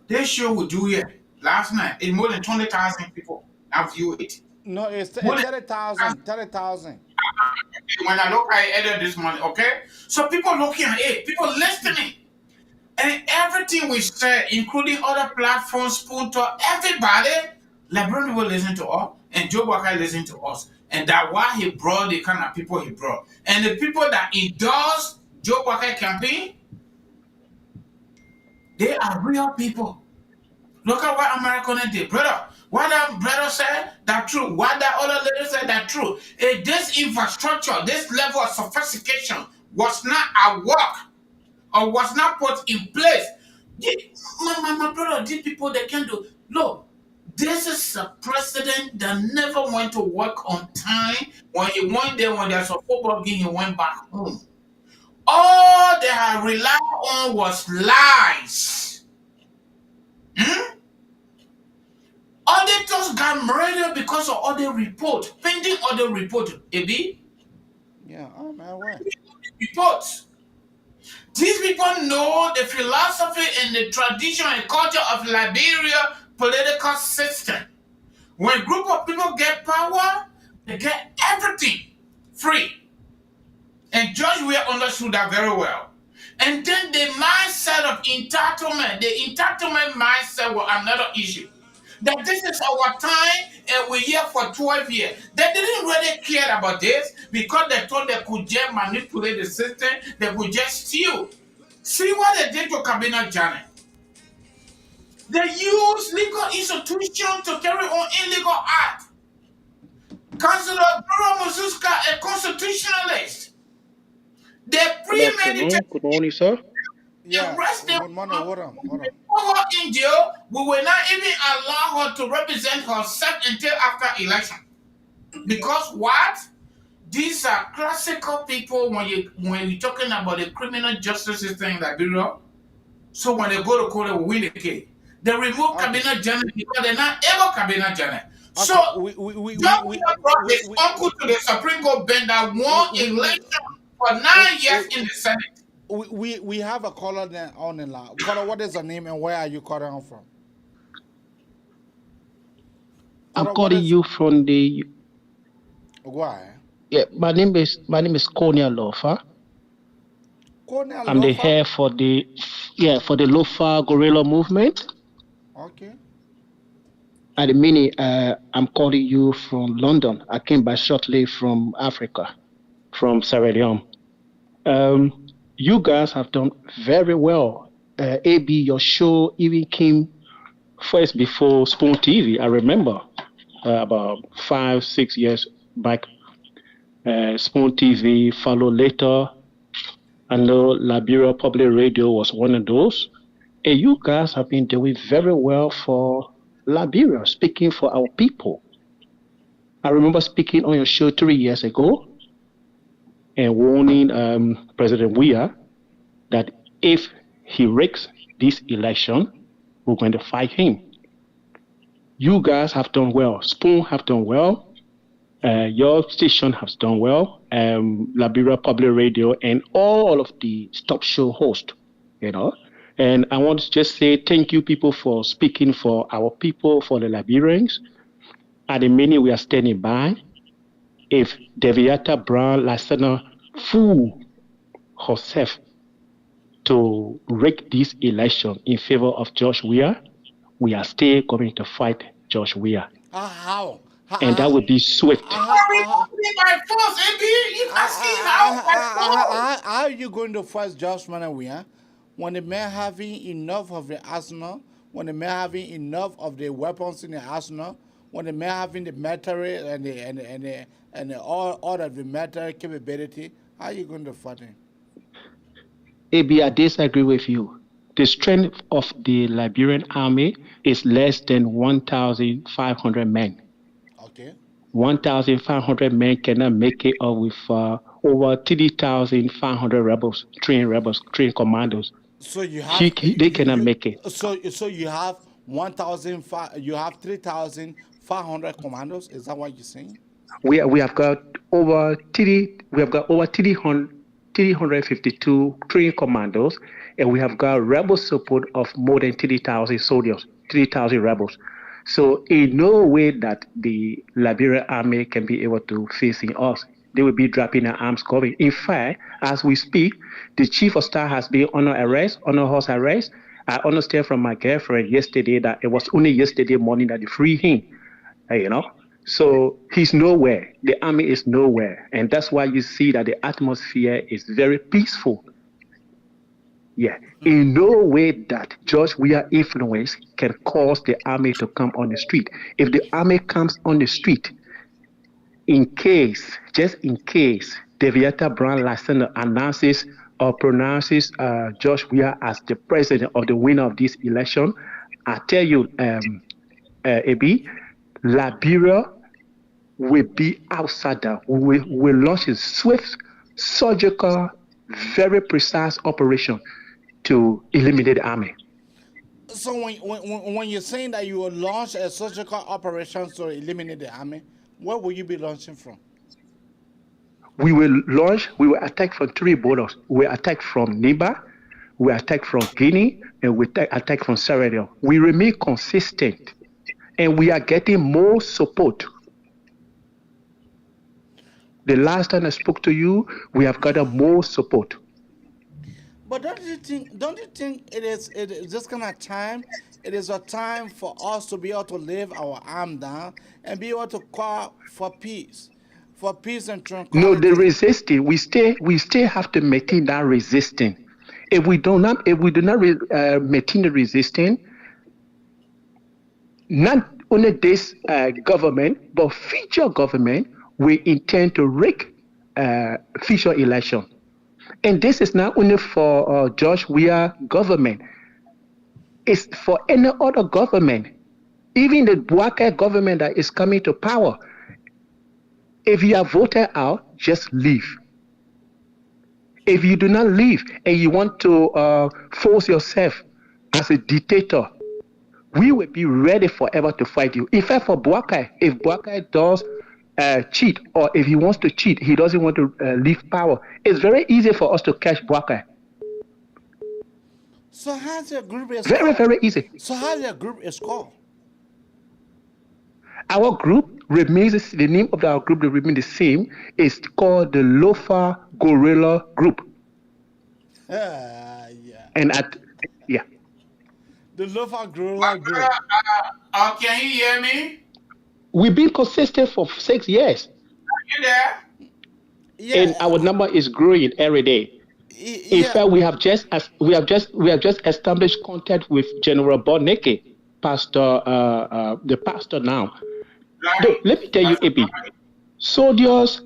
this show we do here last night, it's more than 20,000 people have viewed it. No, it's 30,000. 30,000. When I look at it earlier this morning, okay? So people looking at it, people listening. And everything we say, including other platforms, Spoon Talk, everybody, LeBron will listen to us, and Joe Walker listen to us. And that's why he brought the kind of people he brought. And the people that endorse Joe Walker campaign, they are real people. Look at what Americans did, brother. What that brother said, that's true. What that other lady said, that's true. This infrastructure, this level of sophistication was not at work or was not put in place. My brother, these people, they can do. Look, this is a president that never went to work on time. When he went there, when there's a football game, he went back home. All they had relied on was lies. Auditors got murdered because of other report, pending other report. Ebi? Yeah, I'm aware. Reports. These people know the philosophy and the tradition and culture of Liberia political system. When a group of people get power, they get everything free. And George Weah understood that very well. And then the mindset of entitlement, the entitlement mindset was another issue. That this is our time and we're here for 12 years. They didn't really care about this because they thought they could just manipulate the system, they could just steal. See what they did to Kabina Janet. They used legal institutions to carry on illegal act. Councillor Duro Muzuska, a constitutionalist. They premeditated. Good morning, sir. Yeah, good morning. Hold on. Her in jail, we will not even allow her to represent herself until after election. Because what? These are classical people when you're talking about the criminal justice system in Liberia. So when they go to court, they will win the case. They remove Cabinet General because they're not able Cabinet General. So John brought his uncle to the Supreme Court bench that won election for 9 years in the Senate. We have a caller there on the line. Caller, what is your name and where are you calling from? I'm Caller, what calling is? you from the. Why? Yeah, my name is Konya Lofa. Konya I'm the Lofa? head for the Lofa Gorilla Movement. Okay. At the minute, I'm calling you from London. I came back shortly from Africa, from Sierra Leone. You guys have done very well. AB, your show even came first before Spoon TV. I remember about 5, 6 years back. Spoon TV followed later. I know Liberia Public Radio was one of those. And you guys have been doing very well for Liberia, speaking for our people. I remember speaking on your show 3 years ago and warning President Weah that if he rigs this election, we're going to fight him. You guys have done well. Spoon have done well. Your station has done well. Liberia Public Radio and all of the stop show hosts, you know. And I want to just say thank you, people, for speaking for our people, for the Liberians. At the minute, we are standing by. If Deviata Brown Lasana fool herself to rig this election in favor of George Weah, we are still going to fight George Weah. How? And that would be swift. How are you going to fight George Weah when the man having enough of the arsenal, when the man having enough of the weapons in the arsenal, when the man having the military and all of the military capability? How are you going to fight him? AB, I disagree with you. The strength of the Liberian army is less than 1,500 men. Okay. 1,500 men cannot make it up with over 3,500 trained commandos. So you have they cannot make it. So you have 1,005. You have 3,500 commandos. Is that what you're saying? We have got over 352 trained commandos, and we have got rebel support of more than 3,000 soldiers, 3,000 rebels. So in no way that the Liberian army can be able to facing us. They will be dropping their arms going. In fact, as we speak, the chief of staff has been under house arrest. I understand from my girlfriend yesterday that it was only yesterday morning that they freed him, you know. So he's nowhere. The army is nowhere. And that's why you see that the atmosphere is very peaceful. Yeah. In no way that George Weah influence can cause the army to come on the street. If the army comes on the street, just in case, Deviata Brown Lasana announces or pronounces George Weah as the president or the winner of this election, I tell you, AB, Liberia will be outside that. We will launch a swift, surgical, very precise operation to eliminate the army. So when you're saying that you will launch a surgical operation to eliminate the army, where will you be launching from? We will attack from 3 borders. We will attack from Niba, we attack from Guinea, and we attack from Sierra Leone. We remain consistent, and we are getting more support. The last time I spoke to you, we have gotten more support. But don't you think it is this kind of time? It is a time for us to be able to lay our arm down and be able to call for peace and tranquility. No, the resisting, we still have to maintain that resisting. If we do not maintain the resisting, not only this government but future government we intend to rig future election. And this is not only for George Weah government. It's for any other government. Even the Bouaké government that is coming to power. If you are voted out, just leave. If you do not leave and you want to force yourself as a dictator, we will be ready forever to fight you. In fact, for Bouaké, if Bouaké does cheat, or if he wants to cheat, he doesn't want to leave power. It's very easy for us to catch Bwaka. So how's your group is Very, called? very easy. So how's your group is called? Our group remains, the name of our group remains the same. It's called the Lofa Gorilla Group. Yeah. And The Lofa Gorilla Group. Can you hear me? We've been consistent for 6 years. Are you there? Yeah. And our number is growing every day. In fact, we have just established contact with General Boneke, pastor, the pastor now. So, let me tell you, Abi, soldiers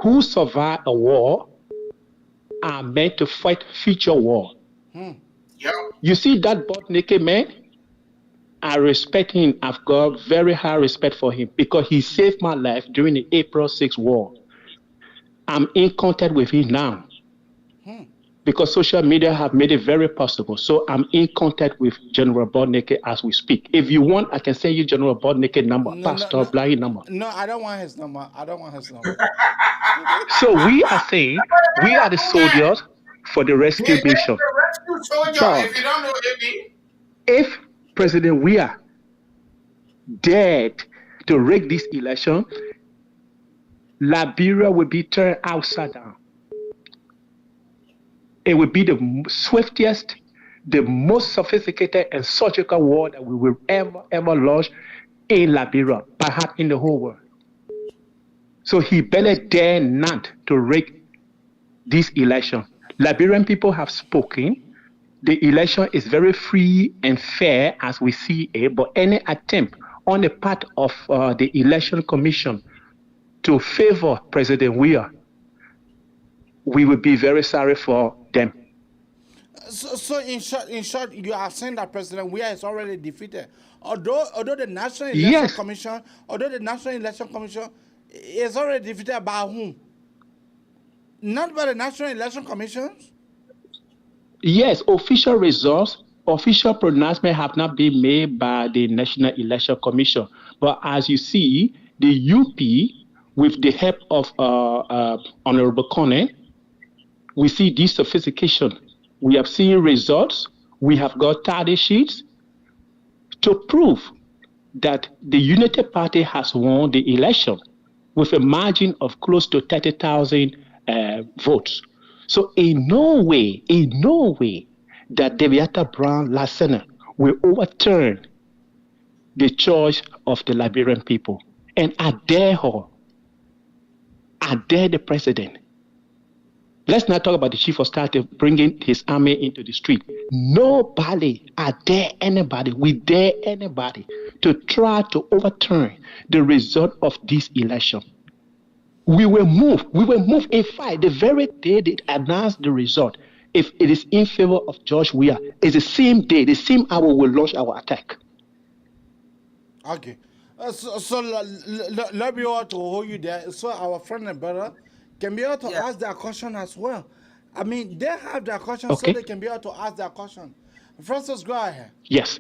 who survive a war are meant to fight future war. You see that Boneke man? I respect him. I've got very high respect for him because he saved my life during the April 6th war. I'm in contact with him now because social media have made it very possible. So I'm in contact with General Bodneke as we speak. If you want, I can send you General Bodneke number, Pastor Blahi number. No, I don't want his number. So we are saying we are the soldiers for the rescue mission. Rescue soldier, if you don't know Abi. If President Weah dared to rig this election, Liberia will be turned upside down. It will be the swiftest, the most sophisticated and surgical war that we will ever launch in Liberia, perhaps in the whole world. So he better dare not to rig this election. Liberian people have spoken. The election is very free and fair as we see it, but any attempt on the part of the election commission to favor President Weah, we will be very sorry for them. So in short, you are saying that President Weah is already defeated. Although the National Election Commission, is already defeated by whom? Not by the National Election Commission? Yes, official results, official pronouncement have not been made by the National Election Commission. But as you see, the UP, with the help of Honorable Kone, we see this sophistication. We have seen results. We have got tally sheets to prove that the United Party has won the election with a margin of close to 30,000 votes. So in no way that Deviata Brown Lassana will overturn the choice of the Liberian people. And I dare her, I dare the president. Let's not talk about the chief of staff bringing his army into the street. Nobody, I dare anybody, we dare anybody to try to overturn the result of this election. We will move. In fact, the very day they announce the result, if it is in favor of George Weah, it's the same day, the same hour we'll launch our attack. Okay. So let me all to hold you there. So our friend and brother can be able to ask their question as well. I mean, they have their question, so they can be able to ask their question. Francis, go ahead. Yes.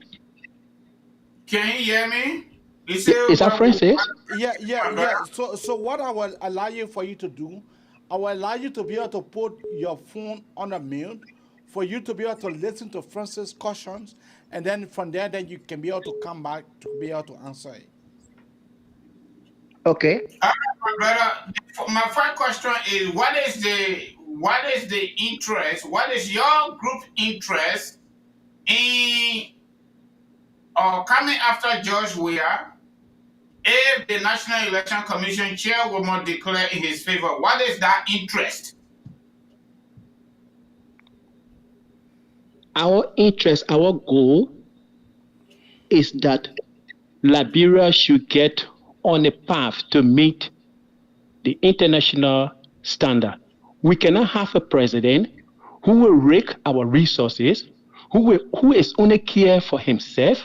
Can you hear me? Is that Francis? Yeah. So what I will allow you for you to do, I will allow you to be able to put your phone on a mute for you to be able to listen to Francis' questions, and then from there, then you can be able to come back to be able to answer it. Okay. Brother, my first question is what is the interest? What is your group interest in coming after George Weah if the National Election Commission chair will not declare in his favor? What is that interest? Our interest, our goal is that Liberia should get on a path to meet the international standard. We cannot have a president who will rake our resources, who is only care for himself,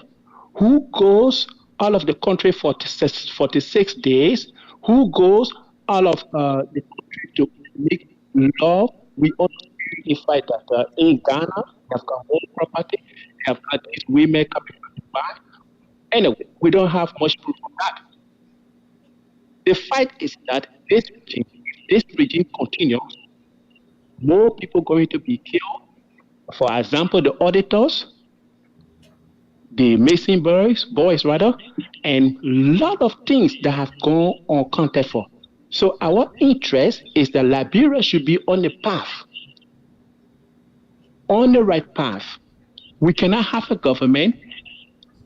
who goes all of the country for 46 days, who goes all of the country to make law. We also fight that in Ghana, we have got home property, we have got these women coming from Dubai. Anyway, we don't have much proof of that. The fight is that this regime continues, more people going to be killed. For example, the auditors, the missing boys rather, and a lot of things that have gone unaccounted for. So our interest is that Liberia should be on the path, on the right path. We cannot have a government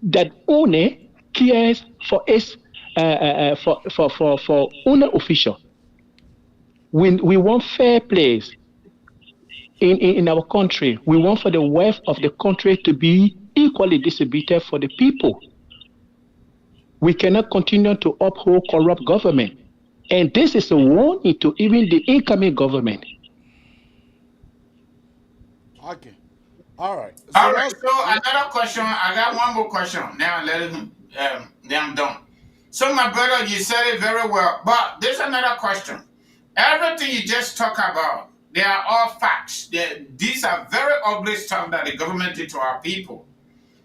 that only cares for its for only official. We want fair place in our country. We want for the wealth of the country to be equally distributed for the people. We cannot continue to uphold corrupt government. And this is a warning to even the incoming government. Okay. All right. All right. So another question. I got one more question. Now let him. Then I'm done. So my brother, you said it very well. But there's another question. Everything you just talk about, they are all facts. These are very ugly stuff that the government did to our people.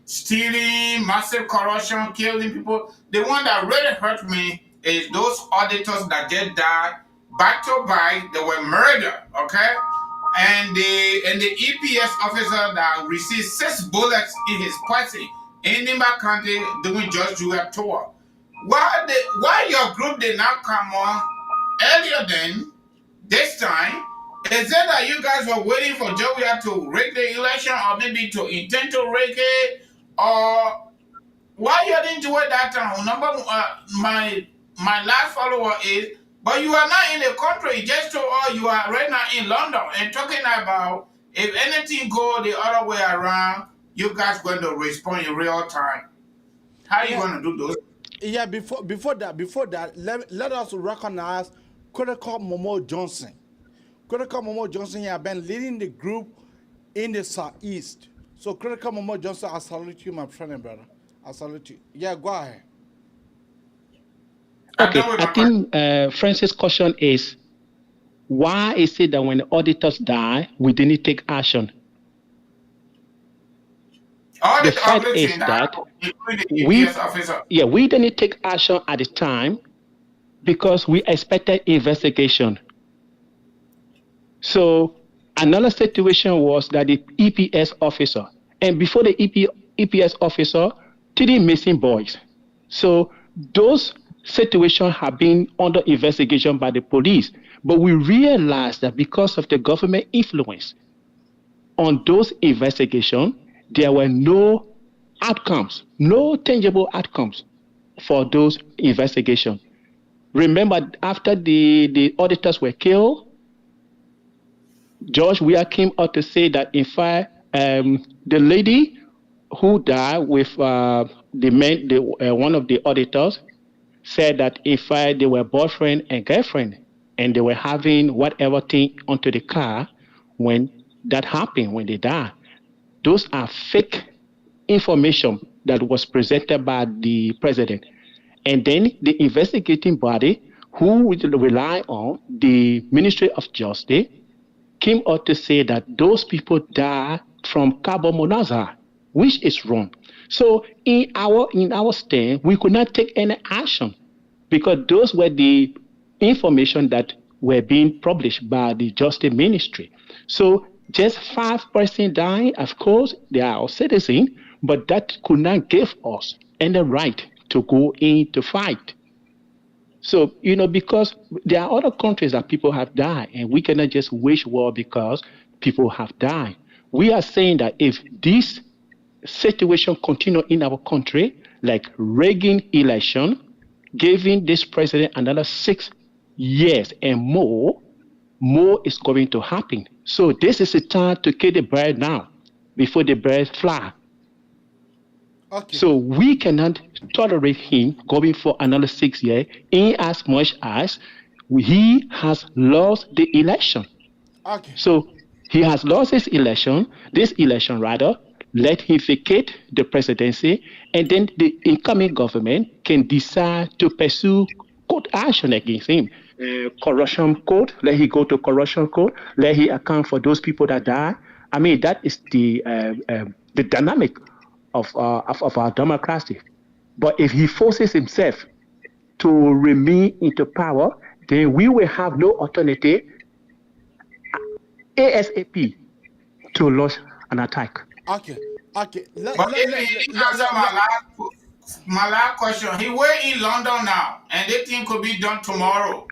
Stealing, massive corruption, killing people. The one that really hurt me is those auditors that just died back to back. They were murdered. Okay. And the EPS officer that received 6 bullets in his person in Nimba County doing Judge Julia tour. Why your group did not come on earlier than this time? Is it that you guys were waiting for Joey to rig the election, or maybe to intend to rig it, or why you didn't do it that time? Number my last follower is, but you are not in the country. Just told us you are right now in London and talking about if anything go the other way around, you guys going to respond in real time. How you going to do those? Yeah, before that, let us recognize Critical Momo Johnson. Critical Momo Johnson has been leading the group in the southeast. So Critical Momo Johnson, I salute you, my friend and brother. I salute you. Yeah, go ahead. Okay, I think Francis' question is, why is it that when the auditors die, we didn't take action? The fact is that we didn't take action at the time because we expected investigation. So another situation was that the EPS officer, and before the EPS officer, 3 missing boys. So those situations have been under investigation by the police. But we realized that because of the government influence on those investigations, there were no outcomes, no tangible outcomes for those investigations. Remember, after the auditors were killed, George Weah came out to say that, in fact, the lady who died with one of the auditors said that, in fact, they were boyfriend and girlfriend, and they were having whatever thing onto the car when that happened, when they died. Those are fake information that was presented by the president. And then the investigating body, who would rely on the Ministry of Justice, came out to say that those people died from carbon monoxide, which is wrong. So in our stand, we could not take any action because those were the information that were being published by the Justice Ministry. So just 5% dying, of course, they are our citizens, but that could not give us any right to go in to fight. So, because there are other countries that people have died, and we cannot just wage war because people have died. We are saying that if this situation continue in our country, like rigging election, giving this president another 6 years and more is going to happen. So this is the time to kill the bird now before the bird fly. Okay. So we cannot tolerate him going for another 6 years in as much as he has lost the election. Okay. So he has lost this election rather, let him vacate the presidency, and then the incoming government can decide to pursue court action against him. Corruption court, let him go to corruption court, let him account for those people that die. I mean, that is the dynamic of our democracy. But if he forces himself to remain into power, then we will have no alternative ASAP to launch an attack. Okay. Okay. But if he answer my last question, he were in London now, and they think could be done tomorrow.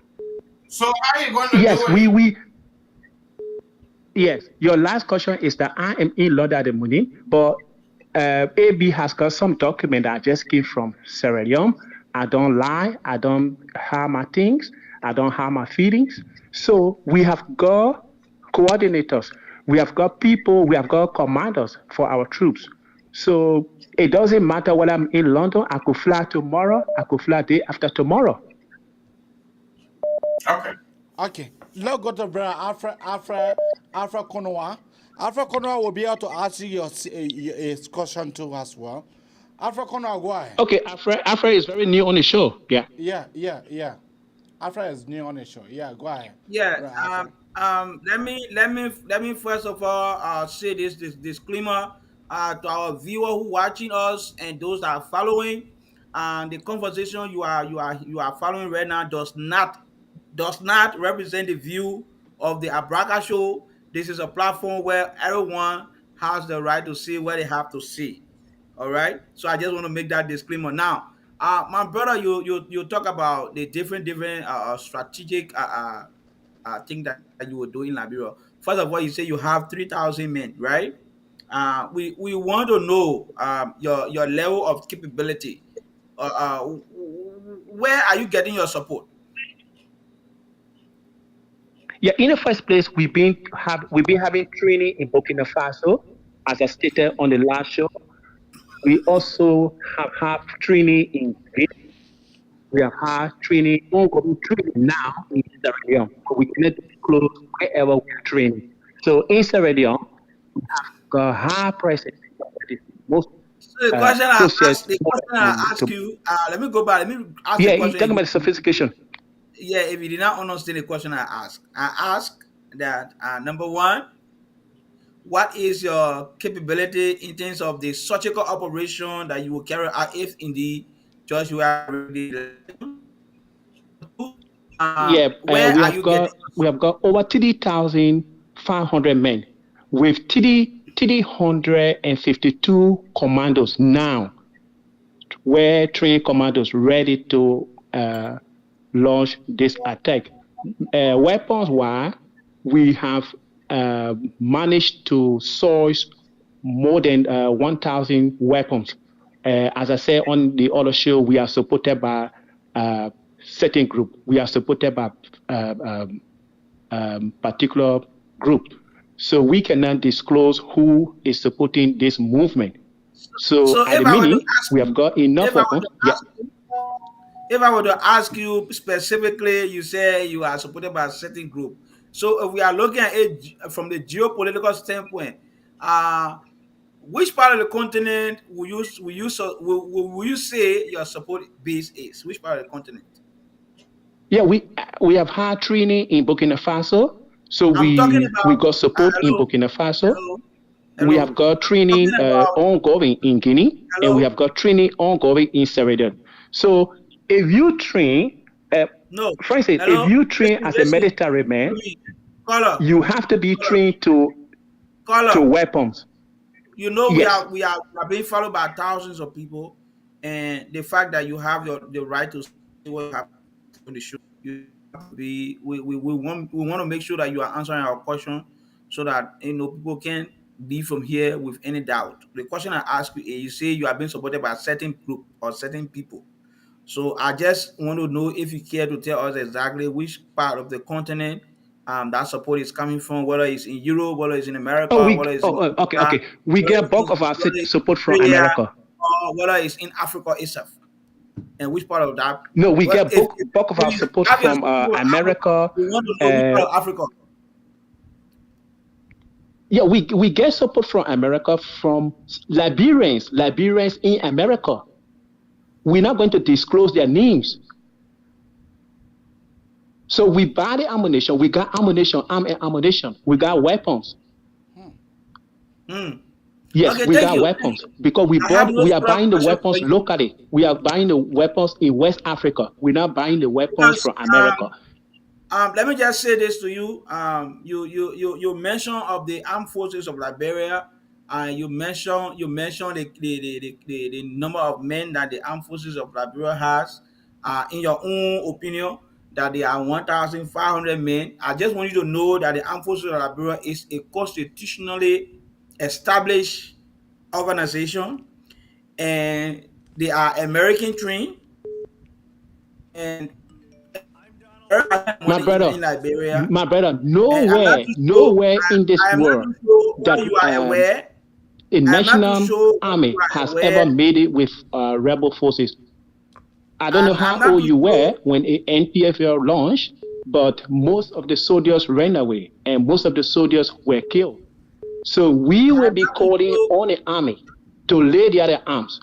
So how are you going to Yes, do it? Yes, your last question is that I am in London at the moment, but AB has got some document that just came from Sierra Leone. I don't lie. I don't harm my things. I don't harm my feelings. So we have got coordinators. We have got people. We have got commanders for our troops. So it doesn't matter whether I'm in London. I could fly tomorrow. I could fly day after tomorrow. Okay. Okay. Let's go to brother Alfred Konoa. Alfred Konoa will be able to answer your question too as well. Alfred Konoa, go ahead. Okay, Alfred is very new on the show. Yeah. Yeah. Alfred is new on the show. Yeah, go ahead. Yeah. Brother Alfred. Let me first of all say this disclaimer to our viewer who watching us and those that are following. And the conversation you are following right now does not represent the view of the Abraka Show. This is a platform where everyone has the right to say what they have to say. All right. So I just want to make that disclaimer. Now, my brother, you talk about the different strategic thing that you will do in Liberia. First of all, you say you have 3,000 men, right? We want to know your level of capability. Where are you getting your support? Yeah, in the first place, we've been having training in Burkina Faso, as I stated on the last show. We also have had training in Guinea. We have had ongoing training now in Sierra Leone. So we cannot disclose wherever we are training. So in Sierra Leone, we have got high presence. Most So processed. the question I ask you, let me go back. Let me ask Yeah, the you're talking question. about sophistication. Yeah, if you did not understand the question I ask that number one, what is your capability in terms of the surgical operation that you will carry out if indeed George you are already elected? Number two, Yeah, where we are have you getting got over 3,500 men with 352 commandos now, where trained commandos ready to launch this attack. Weapons wise, we have managed to source more than 1,000 weapons. As I said on the other show, we are supported by certain group. We are supported by particular group. So we cannot disclose who is supporting this movement. So So at the if I were to minute, ask we you, have got enough if I were weapons. to Yeah. ask you, if I were to ask you specifically, you say you are supported by a certain group. So if we are looking at it from the geopolitical standpoint, which part of the continent will you say your support base is? Which part of the continent? Yeah, we have had training in Burkina Faso. So I'm talking we about got support in hello, Burkina Faso. hello, We have hello. got I'm talking training about ongoing in Guinea, and we hello. have got training ongoing in Sierra Leone. So if you train, No, for instance, if hello. you train Listen, as a listen military to man, me. Caller, you have to be trained to caller. weapons. You know we Yes. are we are, we are being followed by thousands of people, and the fact that you have the right to say what you have to say on the show, you have to be we want to make sure that you are answering our question so that people can be from here with any doubt. The question I ask you is, you say you are being supported by a certain group or certain people. So I just want to know if you care to tell us exactly which part of the continent that support is coming from, whether it's in Europe, whether it's in America, whether it's in Okay. Africa, We whether get bulk of our whether it's support in from Australia, America. or whether it's in Africa itself, and which part of that. No, we Well, get bulk of if our you support have your from support from Africa, America. we want to know which part of Africa. Yeah, we get support from America from Liberians in America. We're not going to disclose their names. So we buy the ammunition. We got ammunition, arm and ammunition. We got weapons. Hmm. Yes, Okay, we thank got you. weapons because I have no we are follow-up buying the question for weapons you locally. We are buying the weapons in West Africa. We're not buying the weapons because from America. let me just say this to you. You mentioned of the armed forces of Liberia, and you mentioned the number of men that the armed forces of Liberia has. In your own opinion, that they are 1,500 men. I just want you to know that the armed forces of Liberia is a constitutionally established organization, and they are American trained, and My money brother, in Liberia. my brother, And I'm not nowhere, too sure. nowhere in this I am not world too sure that whether you are aware. a I am not too national sure whether army you are has ever aware. made it with rebel forces. I don't know I'm how not old too you were sure. when a NPFL launched, but most of the soldiers ran away and most of the soldiers were killed. So we will I'm be not too calling sure. on the army to lay their arms.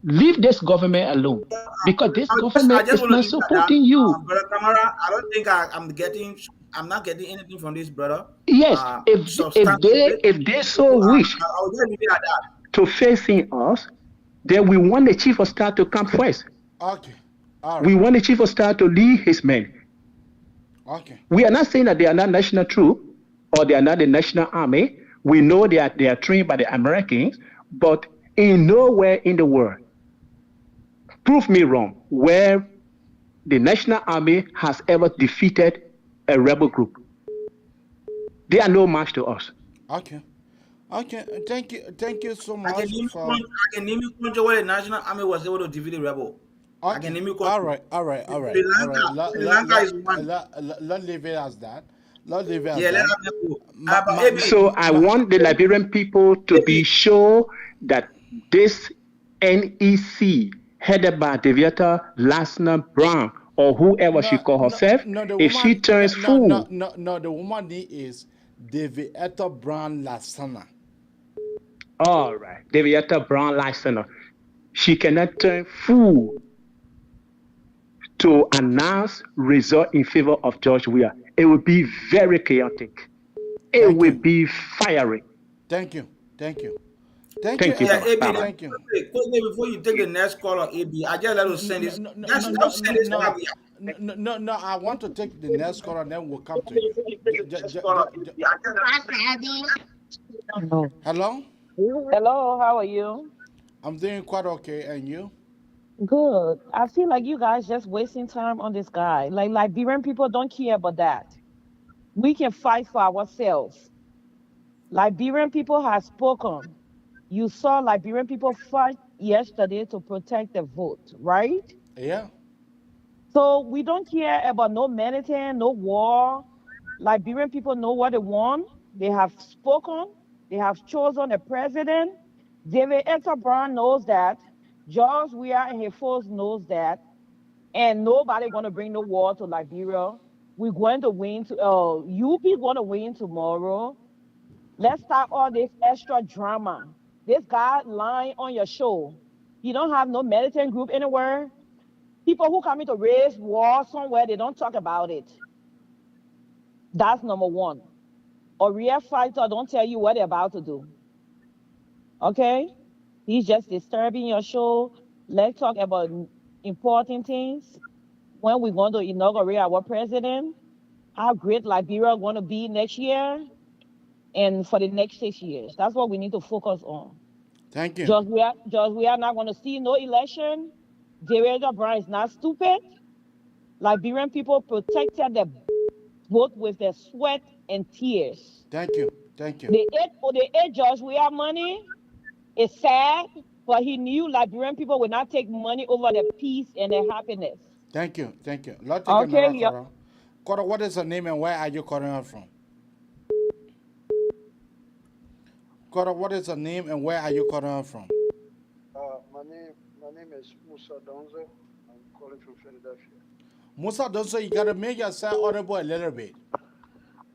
Leave this government alone because this I government just is want to not leave it at that. supporting you. Brother Kamara, I don't think I'm not getting anything from this brother. Yes, Substantially. if they So so wish I'll just leave it at that. to facing us, then we want the chief of staff to come first. Okay. All We right. want the chief of staff to lead his men. Okay. We are not saying that they are not national troops or they are not the national army. We know they are trained by the Americans, but in nowhere in the world, prove me wrong, where the national army has ever defeated a rebel group. They are no match to us. Okay. Okay. Thank you. Thank you so much for. I can name you country where the National Army was able to defeat the rebel. I can Okay. name you All country. right. All right. All right. Sri All right. Lanka. Sri Lanka is one. Let leave it as that. Let leave it as Yeah, let that. that go. But Ma, ma, So I want the Liberian people to be sure that this NEC, headed by Deviata Lasna Brown, or whoever she no, call no, herself, no. The if she woman. No, turns no, no, fool, no, no. The woman name is David Etta Brown Lasana. all right, Deviata Brown Lasna, she cannot turn fool to announce result in favor of George Weah. It will be very chaotic. It Thank will you. be fiery. Thank you. Thank you. Thank you. Thank you, Yeah, Baba. AB, Bye bye. Thank you. quickly before you take the next call on AB, I just let to send No, this. no, no, Just no, let to no, send no, this. no, no. I want to take the next call and then we'll come to you. Hello. Hello. Hello, how are you? I'm doing quite okay, and you? Good. I feel like you guys just wasting time on this guy. Like Liberian people don't care about that. We can fight for ourselves. Liberian people have spoken. You saw Liberian people fight yesterday to protect the vote, right? Yeah. So we don't care about no militant, no war. Liberian people know what they want. They have spoken. They have chosen a president. David Etta Brown knows that. George Weah and his folks knows that. And nobody gonna bring the war to Liberia. We're going to win. UP going to win tomorrow. Let's stop all this extra drama. This guy lying on your show. You don't have no militant group anywhere. People who coming to raise war somewhere, they don't talk about it. That's number one. A real fighter don't tell you what they're about to do. Okay? He's just disturbing your show. Let's talk about important things. When we're going to inaugurate our president, how great Liberia going to be next year and for the next 6 years. That's what we need to focus on. Thank you. Just we are not going to see no election. David Brown is not stupid. Liberian people protected the vote with their sweat and tears. Thank you. Thank you. They ate George Weah money. It's sad, but he knew Liberian people would not take money over their peace and their happiness. Thank you. Thank you. Let's take Okay, another yeah. caller. Caller, what is your name and where are you calling us from? Caller, what is your name and where are you calling us from? My name is Musa Donzo. I'm calling from Philadelphia. Musa, don't say you gotta make yourself audible a little bit.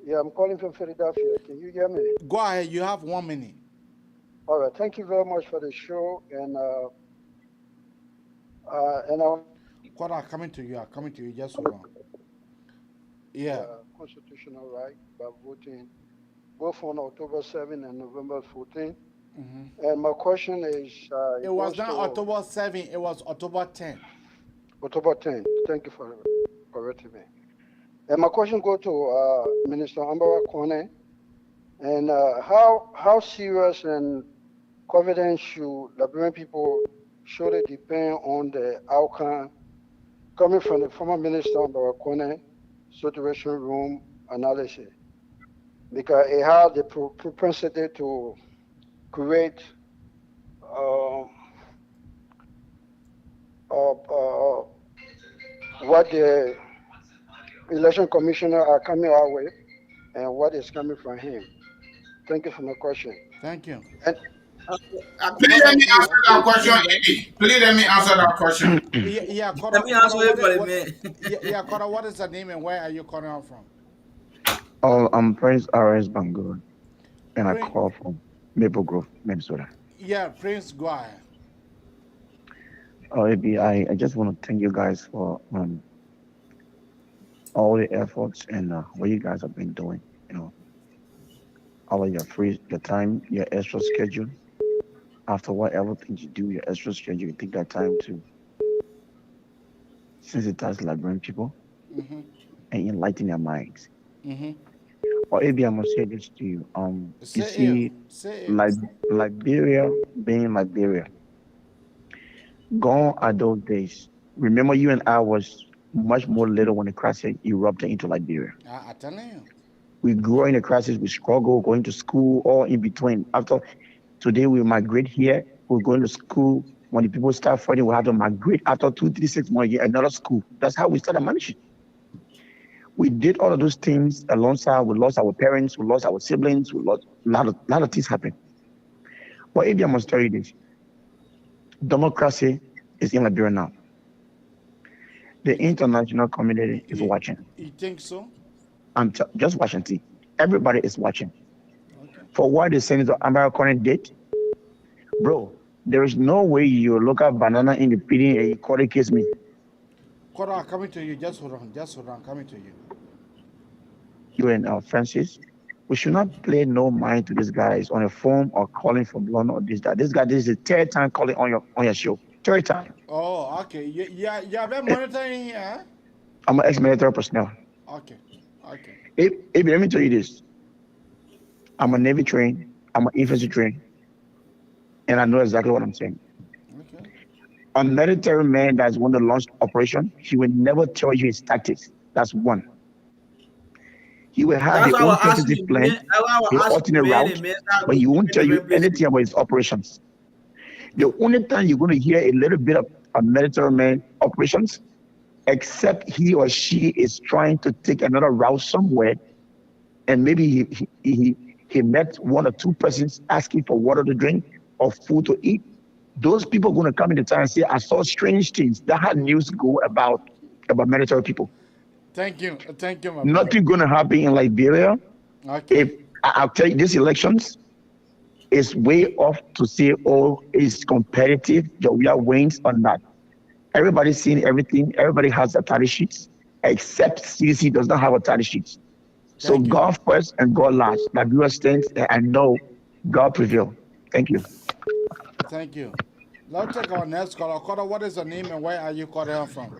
Yeah, I'm calling from Philadelphia. Can you hear me? Go ahead. You have 1 minute. All right. Thank you very much for the show. And I Caller, I'm coming to you. I'm coming to you. Just hold on. Yeah. constitutional right by voting both on October 7 and November 14. And my question is, It was not October 7, it was October 10. October 10. Thank you for correcting me. And my question go to Minister Ambara Kone. And how serious and confident should Liberian people should it depend on the outcome coming from the former Minister Ambara Kone situation room analysis? Because it has the propensity to create uh, what the election commissioner are coming out with and what is coming from him. Thank you for my question. Thank you. And Please let me answer that question, Eddie. Please let me answer that question. Yeah, Kora, Let me answer it for the man. yeah, Kora, what is the name and where are you calling out from? Oh, I'm Prince R.S. Bangor, and I Prince, call from Maple Grove, Minnesota. yeah, Prince, go ahead. Oh, AB, I just want to thank you guys for all the efforts and what you guys have been doing. You know, all of your time, your extra schedule. After whatever things you do, your extra schedule, you take that time to sensitize Liberian people Mm-hmm. and enlighten their minds. Mm-hmm. Or maybe I must say this to you. You Say see, it. Say it. Liberia being Liberia, gone are those days. Remember, you and I was much more little when the crisis erupted into Liberia. I telling you. We grew in the crisis, we struggle, going to school, all in between. After today, we migrate here, we're going to school. When the people start fighting, we have to migrate after 2, 3, 6 months, another school. That's how we started managing. We did all of those things alongside. We lost our parents, we lost our siblings, we lost a lot of things happened. But if I must tell you this, democracy is in Liberia now. The international community is watching. You think so? Just watching. See, everybody is watching. Okay. For what the Senator American did, bro, there is no way you look at banana in the PD and you call it kiss me. Kora, coming to you. Just hold on. Coming to you. You and Francis, we should not play no mind to this guy. He's on a phone or calling from London or this, that. This guy, this is the third time calling on your show. Third time. Oh, okay. You have been monitoring here? I'm an ex-military personnel. Okay. Let me tell you this. I'm a Navy trained, I'm an infantry trained, and I know exactly what I'm saying. Okay. A military man that's going to launch operation, he will never tell you his tactics. That's one. He will have his own tentative plan, his alternate route, but he won't tell you anything about his operations. The only time you're going to hear a little bit of a military man operations, except he or she is trying to take another route somewhere, and maybe he met 1 or 2 persons asking for water to drink or food to eat. Those people are going to come in the time and say, I saw strange things. That had news go about military people. Thank you, my brother. Nothing going to happen in Liberia. Okay. If I'll tell you, these elections is way off to say, oh, it's competitive, we are wins or not. Everybody's seeing everything. Everybody has a tally sheets, except CDC does not have a tally sheets. So God first and God last. Liberia stands, and know God prevail. Thank you. Thank you. Let's take our next caller. Caller, what is your name and where are you calling from?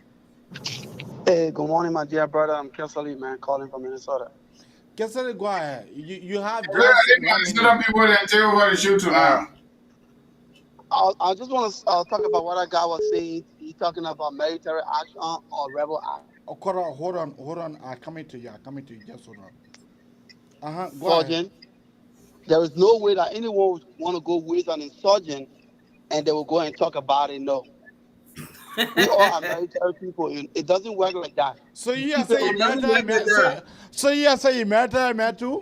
Hey, good morning, my dear brother. I'm Kelsey, man, calling from Minnesota. Kelsey, go ahead. You have just 1 minute. People that tell you what to shoot to now. I just want to talk about what that guy was saying. He talking about military action or rebel action. Oh, Cora, hold on. I'm coming to you. Just hold on. Go ahead. There is no way that anyone would want to go with an insurgent and they will go and talk about it. No. We all are military people. It doesn't work like that. So you are saying military? So you are saying military man too?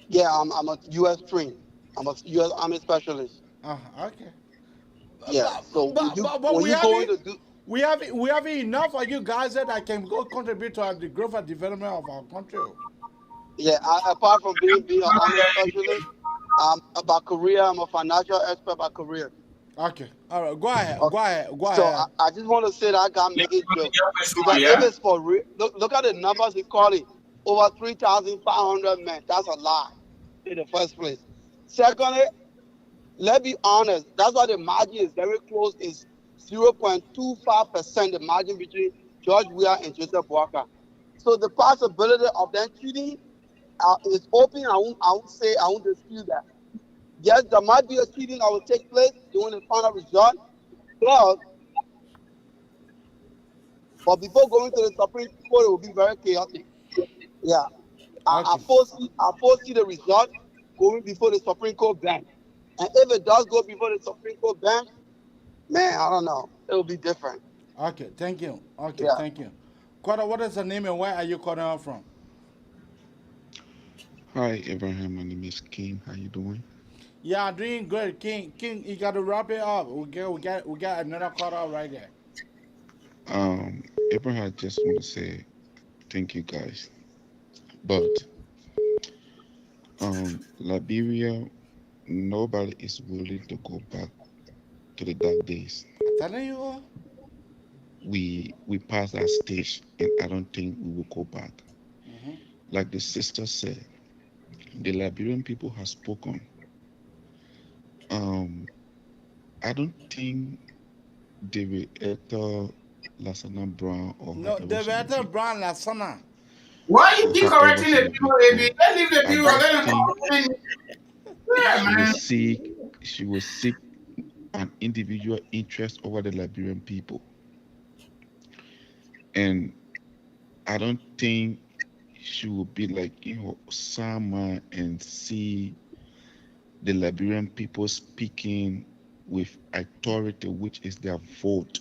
Yeah, I'm a U.S. trained. I'm a U.S. Army specialist. Okay. Yeah. So we have enough of you guys that can go contribute to the growth and development of our country. Yeah. Apart from being an Army specialist, about career, I'm a financial expert by career. Okay. All right. Go ahead. So I just want to say that I got making jokes. Because if it's for real, look at the numbers he calling. Over 3,500 men. That's a lie in the first place. Secondly, Let's be honest. That's why the margin is very close. It's 0.25% the margin between George Weah and Joseph Walker. So the possibility of them cheating is open. I won't dispute that. Yes, there might be a cheating that will take place during the final result, but before going to the Supreme Court, it will be very chaotic. Yeah, I foresee the result going before the Supreme Court bench, and if it does go before the Supreme Court bench, man, I don't know, it will be different. Okay, thank you. Okay, Yeah. thank you. Quata, what is the name and where are you calling out from? Hi, Abraham. My name is King. How you doing? Yeah, doing good. King, you got to wrap it up. We got another caller right there. Abraham, I just want to say thank you guys. But Liberia, nobody is willing to go back to the dark days. I'm telling you. We passed that stage, and I don't think we will go back. Mm-hmm. Like the sister said, the Liberian people have spoken. I don't think they will enter Lasana Brown or No, whoever she may Deveta be. Brown Lasana. Why you Or keep however correcting she the may people, be AB? called. Let leave the I people, just let them think comment. Yeah, man. she will seek an individual interest over the Liberian people. And I don't think she will be like, Sama and see the Liberian people speaking with authority, which is their vote,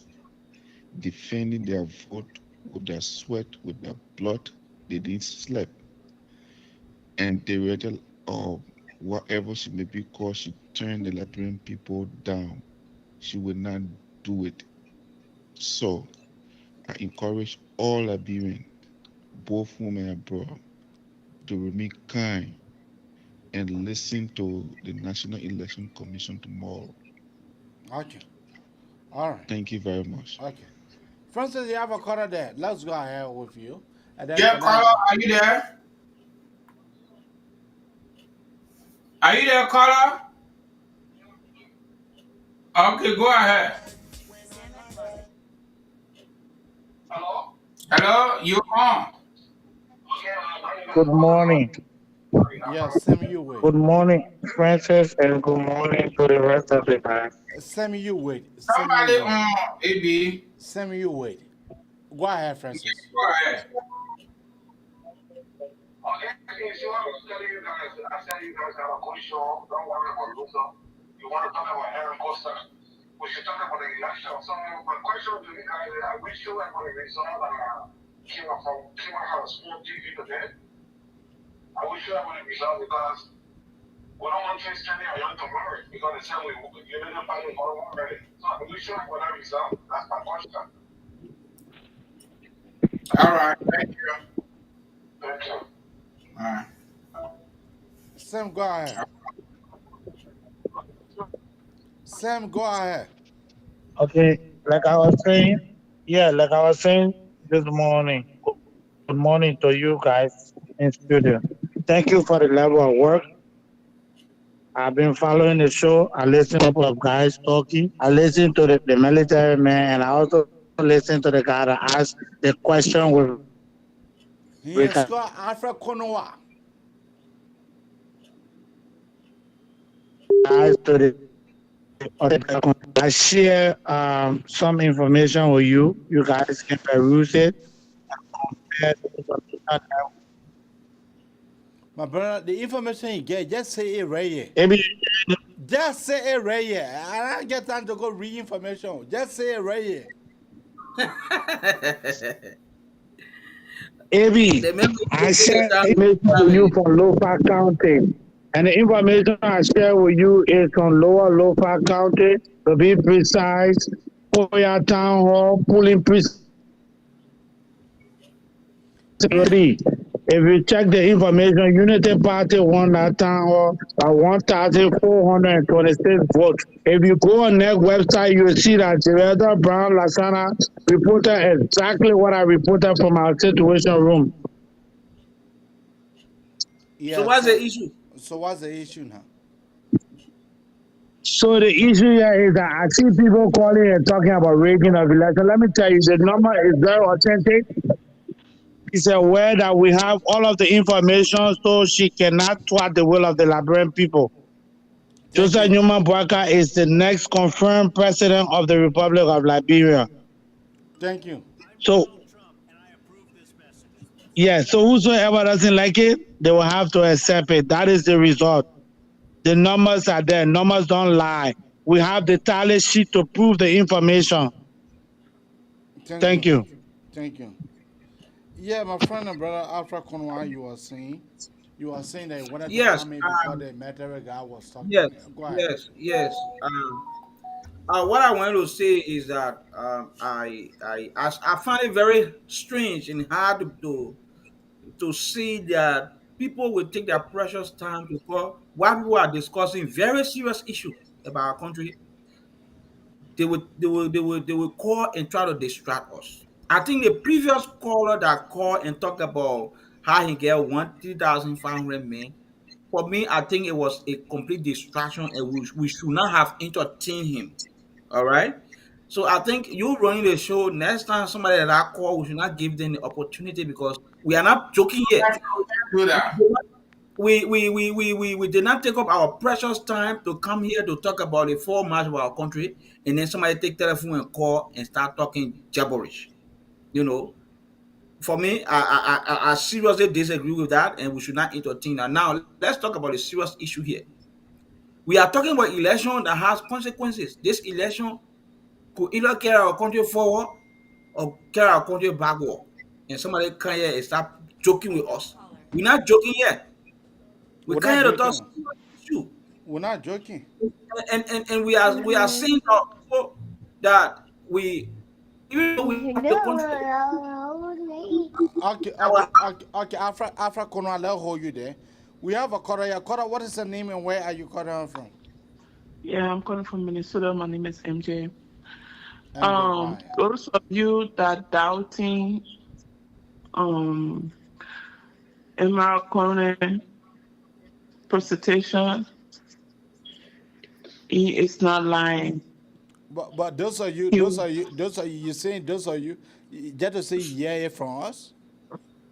defending their vote with their sweat, with their blood. They didn't sleep. And they were whatever she may be called, she turned the Liberian people down. She would not do it. So I encourage all Liberians, both women and abroad, to remain kind and listen to the National Election Commission tomorrow. Okay. All right. Thank you very much. Okay. Francis, you have a caller there. Let's go ahead with you. And then Yeah, can caller, I... are you there? Are you there, caller? Okay, go ahead. Hello? Hello, you on? Good morning. Yeah, send me you wait. Good morning, Francis, and good morning to the rest of the guys. Send me you wait. Send me you Somebody wait. on, AB. Send me you wait. Go ahead, Francis. Go ahead. Okay, see what I was telling you guys. I said you guys have a good show. Don't worry about Luther. You want to talk about Aaron Costa? We should talk about the election. So my question to you guys is, I wish you were going to resolve came out of school TV today. I wish you were going to resolve because we don't want kids turning our young to marry because they said you didn't find it already. So I wish you were going to resolve. That's my question. All right, thank you. Thank you. All right. Sam, go ahead. Sam, go ahead. Okay, like I was saying this morning, good morning to you guys in studio. Thank you for the level of work. I've been following the show. I listen to a couple of guys talking. I listen to the military man, and I also listen to the guy that asked the question with He is called Alfred Konoa. regards to the I share some information with you. You guys can peruse it and compare the information. My brother, the information you get, just say it right here. Maybe Just say it right here. I don't get time to go read information. Just say it right here. AB, I share information with you from Lofa County. And the information I share with you is from Lower Lofa County, to be precise, Oya Town Hall, polling precinct. If you check the information, Unity Party won that town hall by 1,426 votes. If you go on their website, you will see that Geralda Brown Lasana reported exactly what I reported from our situation room. So what's the issue? So what's the issue now? So the issue here is that I see people calling and talking about rigging of election. Let me tell you, the number is very authentic. It's aware that we have all of the information, so she cannot thwart the will of the Liberian people. Thank Joseph you. Newman Boakai is the next confirmed president of the Republic of Liberia. Thank you. So, yeah, so whosoever doesn't like it, they will have to accept it. That is the result. The numbers are there. Numbers don't lie. We have the tally sheet to prove the information. Thank Thank you. you. Thank you. Yeah, my friend and brother Alfred Conway, you are saying that you wanted to Yes, come in because the military guy was talking. yes, Go ahead. yes. What I want to say is that I find it very strange and hard to see that people will take their precious time to call while people are discussing very serious issue about our country. They will call and try to distract us. I think the previous caller that called and talked about how he get 1,3,500 men. For me, I think it was a complete distraction, and we should not have entertained him. All right. So I think you running the show next time somebody that I call, we should not give them the opportunity because we are not joking here. Do that. We did not take up our precious time to come here to talk about the full match of our country, and then somebody take telephone and call and start talking gibberish. You know, for me, I seriously disagree with that, and we should not entertain that. Now, let's talk about the serious issue here. We are talking about election that has consequences. This election could either carry our country forward or carry our country backward. And somebody come here and start joking with us. We're not joking yet. We We're come not here to talk joking. serious issue. We're not joking. And we are saying to people that we even though we have the country Okay, our okay, okay, okay. After Kono, I'll hold you there. We have a Kora. Yeah, Kora, what is the name and where are you calling from? Yeah, I'm calling from Minnesota. My name is MJ. MJ, go ahead. Those of you that doubting um American prostitution, he is not lying. But those are you, He, you saying those are you just to say yeah from us?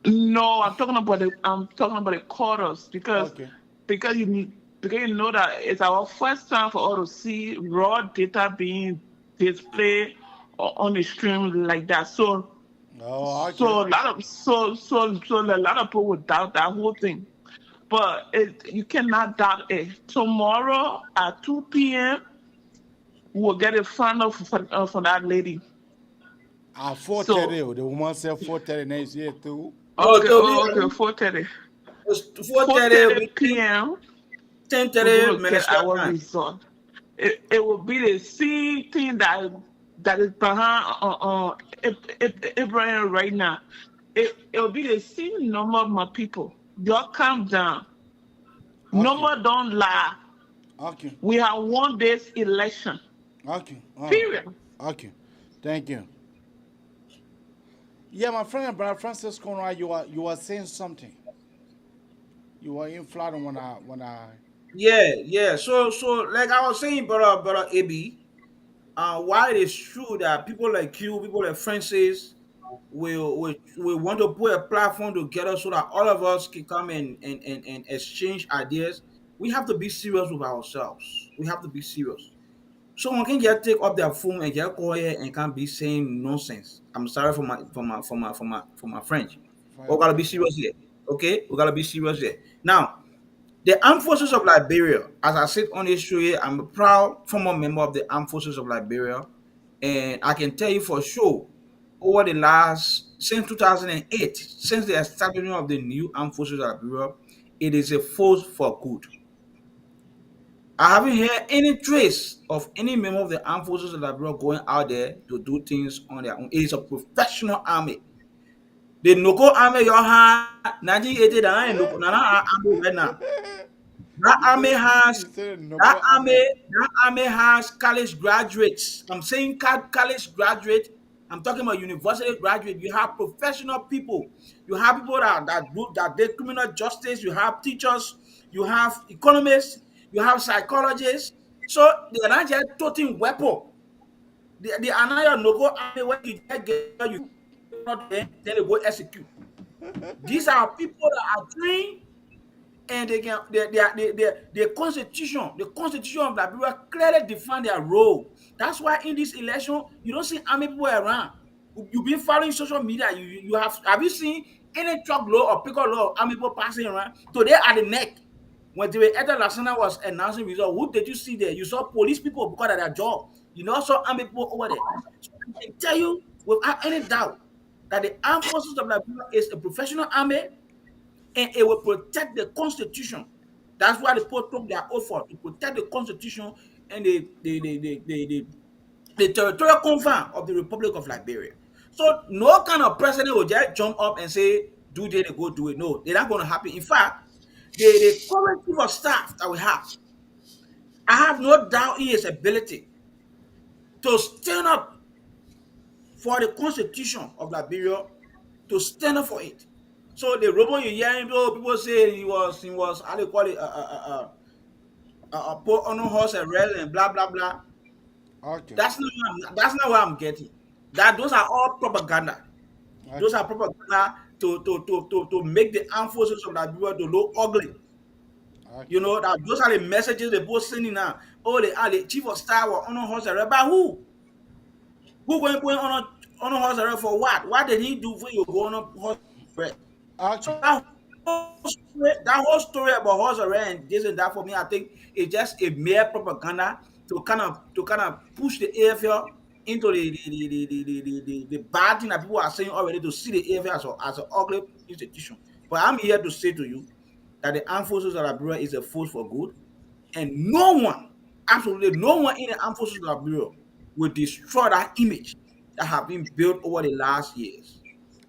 no, I'm talking about the quarters Okay, because you know that it's our first time for us to see raw data being displayed on the stream like that. So oh, okay, so a lot of so a lot of people would doubt that whole thing. But you cannot doubt it. Tomorrow at 2 p.m. we'll get a final for that lady. at 4:30, So the woman said 4:30 next year too. oh okay, to be oh, okay, 4:30. 4:30 4:30 p.m. we're 10:30 gonna get Minnesota our time. result. It will be the same thing that is behind Abraham right now. It will be the same number of my people. Y'all calm down. Okay, Number don't lie. okay, We have won this election. okay, all right, Period. okay. Thank you. Yeah, my friend and brother Francisco, right, you are saying something. You were in Florida when I. Yeah. So like I was saying, brother AB, why it is true that people like you, people like Francis, will want to put a platform together so that all of us can come and exchange ideas. We have to be serious with ourselves. We have to be serious. Someone can just take up their phone and just call here and can't be saying nonsense. I'm sorry for my French. We Fire gotta be French, serious here. Okay? We gotta be serious here. Now, the Armed Forces of Liberia, as I sit on this show here, I'm a proud former member of the Armed Forces of Liberia. And I can tell you for sure, over the last, since 2008, since the establishment of the new Armed Forces of Liberia, it is a force for good. I haven't heard any trace of any member of the Armed Forces of Liberia going out there to do things on their own. It is a professional army. The Noko army you had 1980, that army right now. That army has you said that Noko army Ame. that army has college graduates. I'm saying college graduate. I'm talking about university graduate. You have professional people. You have people that did criminal justice. You have teachers. You have economists. You have psychologists. So they are not just toting weapon. They are not your no go army when you just get you not then they go execute. These are people that are trained and they can the constitution of Liberia clearly define their role. That's why in this election you don't see army people around. You've been following social media. You have you seen any truck load or pickup load of army people passing around? Today at the neck. When the Etta Lasana was announcing result, who did you see there? You saw police people because of their job. You know, saw army people over there. So I can tell you without any doubt that the armed forces of Liberia is a professional army and it will protect the constitution. That's why the people took their oath for to protect the constitution and the territorial confine of the Republic of Liberia. So no kind of president will just jump up and say, do they go do it. No, they're not going to happen. In fact, the current chief of staff that we have, I have no doubt in his ability to stand up for the constitution of Liberia, to stand up for it. So the rumor you hearing, people say he was how they call it put on a horse and rail and blah blah blah. Okay. That's not what I'm getting. Those are all propaganda. Okay. Those are propaganda to make the armed forces of Liberia to look ugly. Okay. You know that those are the messages they both sending now. Oh, the chief of staff or on a horse and rail. But who? Who going on a horse and rail for what? What did he do for you go on a horse and rail? Okay. So that whole story about horse and rail and this and that for me, I think it's just a mere propaganda to kind of push the AFL into the bad thing that people are saying already, to see the AFL as an ugly institution. But I'm here to say to you that the armed forces of Liberia is a force for good, and no one, absolutely no one in the armed forces of Liberia will destroy that image that have been built over the last years.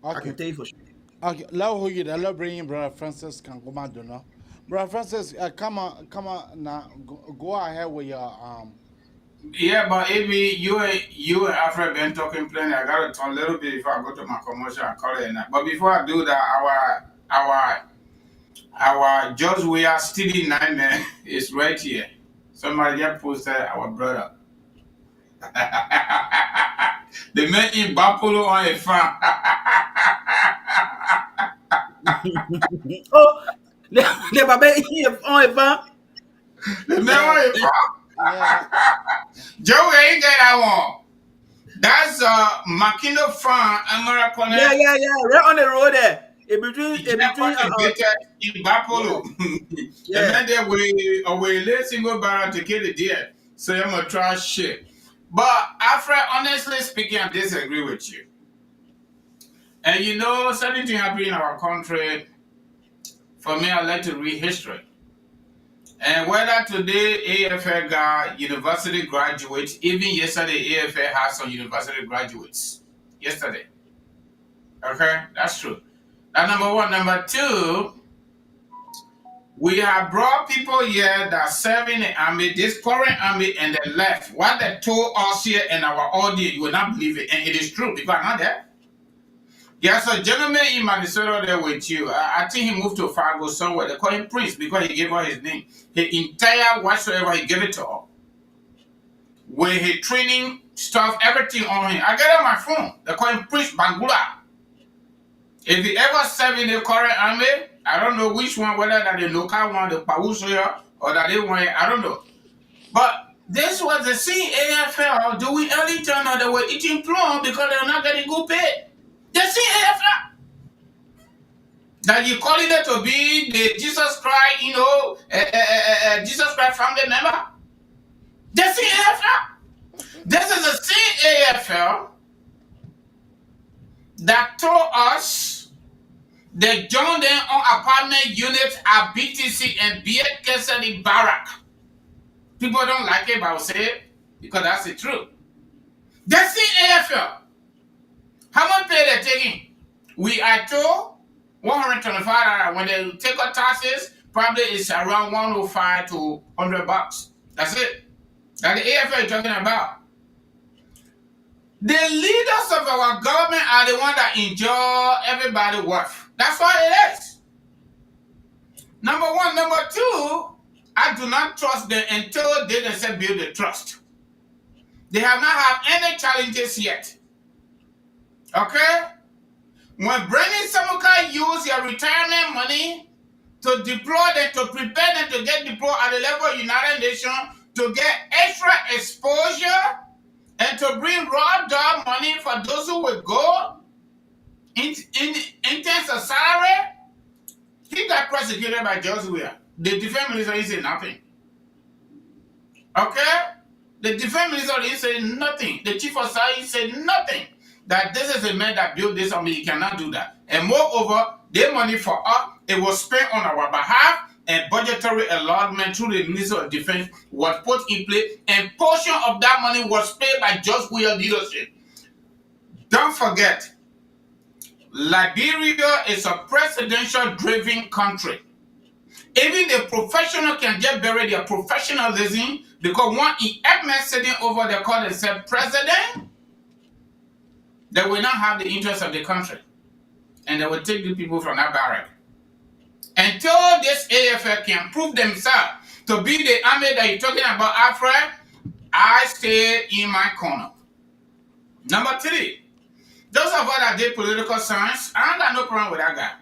I Okay. can tell you for sure. Okay. Let's bring in Brother Francis Kangoma Dono. Brother Francis, come on now. Go ahead with your Yeah, but Amy, you and Alfred been talking plenty. I gotta talk a little bit before I go to my commercial and call it. But before I do that, our George Weah Steady Nightmare is right here. Somebody just posted our brother. The man in Bapolo on a farm. Oh, the baby on a farm. The man on a farm. Joe ain't get that one. That's Makino Farm, American. Yeah, right on the road there. In between, in Bapolo. Yeah. And then they will let single barrel to kill the deer. So I'm gonna try shit. But Alfred, honestly speaking, I disagree with you. And you know, certain things happen in our country. For me, I like to read history. And whether today AFL got university graduates, even yesterday AFL had some university graduates. Yesterday. Okay, that's true. That's number one. Number two, we have brought people here that serve in the army, this current army, and they left. What they told us here in our audience, you will not believe it. And it is true because I'm not there. There's a gentleman in Minnesota there with you. I think he moved to Fargo somewhere. They call him Prince because he gave her his name. His entire whatsoever he gave it to her. With his training stuff, everything on him. I get it on my phone. They call him Prince Bangula. If he ever served in the current army, I don't know which one, whether that the local one, the Pawusoya, or that they want, I don't know. But this was the same AFL doing early turn, or they were eating plum because they were not getting good pay. The same AFL. That you call it to be the Jesus Christ, Jesus Christ family member. The same AFL. This is the same AFL that told us they joined them on apartment units at BTC and Biet Kesedi Barrack. People don't like it, but I'll say it because that's the truth. That's the AFL. How much pay they're taking? We are told $125. When they take our taxes, probably it's around $105 to $100. That's it. That's the AFL you're talking about. The leaders of our government are the ones that enjoy everybody's worth. That's what it is. Number one. Number two, I do not trust them until they themselves build the trust. They have not had any challenges yet. Okay? When Brennan Samuka use your retirement money to deploy them, to prepare them to get deployed at the level of United Nations, to get extra exposure, and to bring raw dog money for those who will go in terms of salary, he got prosecuted by Judge Weir. The defense minister didn't say nothing. Okay? The defense minister didn't say nothing. The chief of staff said nothing. That this is a man that built this on me. He cannot do that. And moreover, the money for us, it was spent on our behalf, and budgetary allotment through the Minister of Defense was put in place, and portion of that money was paid by Judge Weir leadership. Don't forget, Liberia is a presidential-driven country. Even the professional can get buried their professionalism because one man sitting over there called himself president, they will not have the interest of the country. And they will take the people from that barrack. Until this AFL can prove themselves to be the army that you're talking about, Alfred, I stay in my corner. Number 3, those of us that did political science, I don't got no problem with that guy.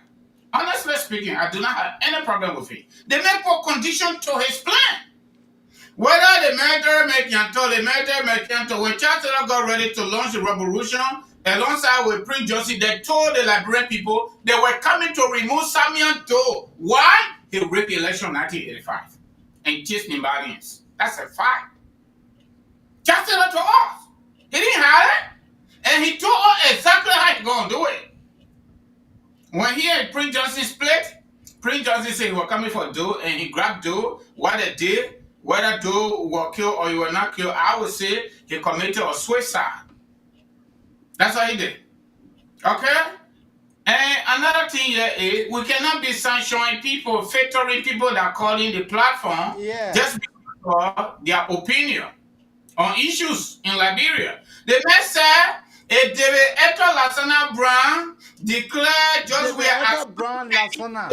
Honestly speaking, I do not have any problem with it. They make poor condition to his plan. Whether the military when Chancellor got ready to launch the revolution, alongside with Prince Josie, they told the Liberian people they were coming to remove Samuel Doe. Why? He rigged the election in 1985 and chased Nimbadians. That's a fact. Chancellor told us. He didn't have it. And he told us exactly how he's going to do it. When he and Prince Johnson split, Prince Johnson said he was coming for Doe, and he grabbed Doe. What they did, whether Doe was killed or he was not killed, I would say he committed a suicide. That's what he did. Okay? And another thing here is we cannot be sanctioning people, favoring people that are calling the platform just because of their opinion on issues in Liberia. The man said, if David Eto Lassana Brown declared just where as Brown Lassana.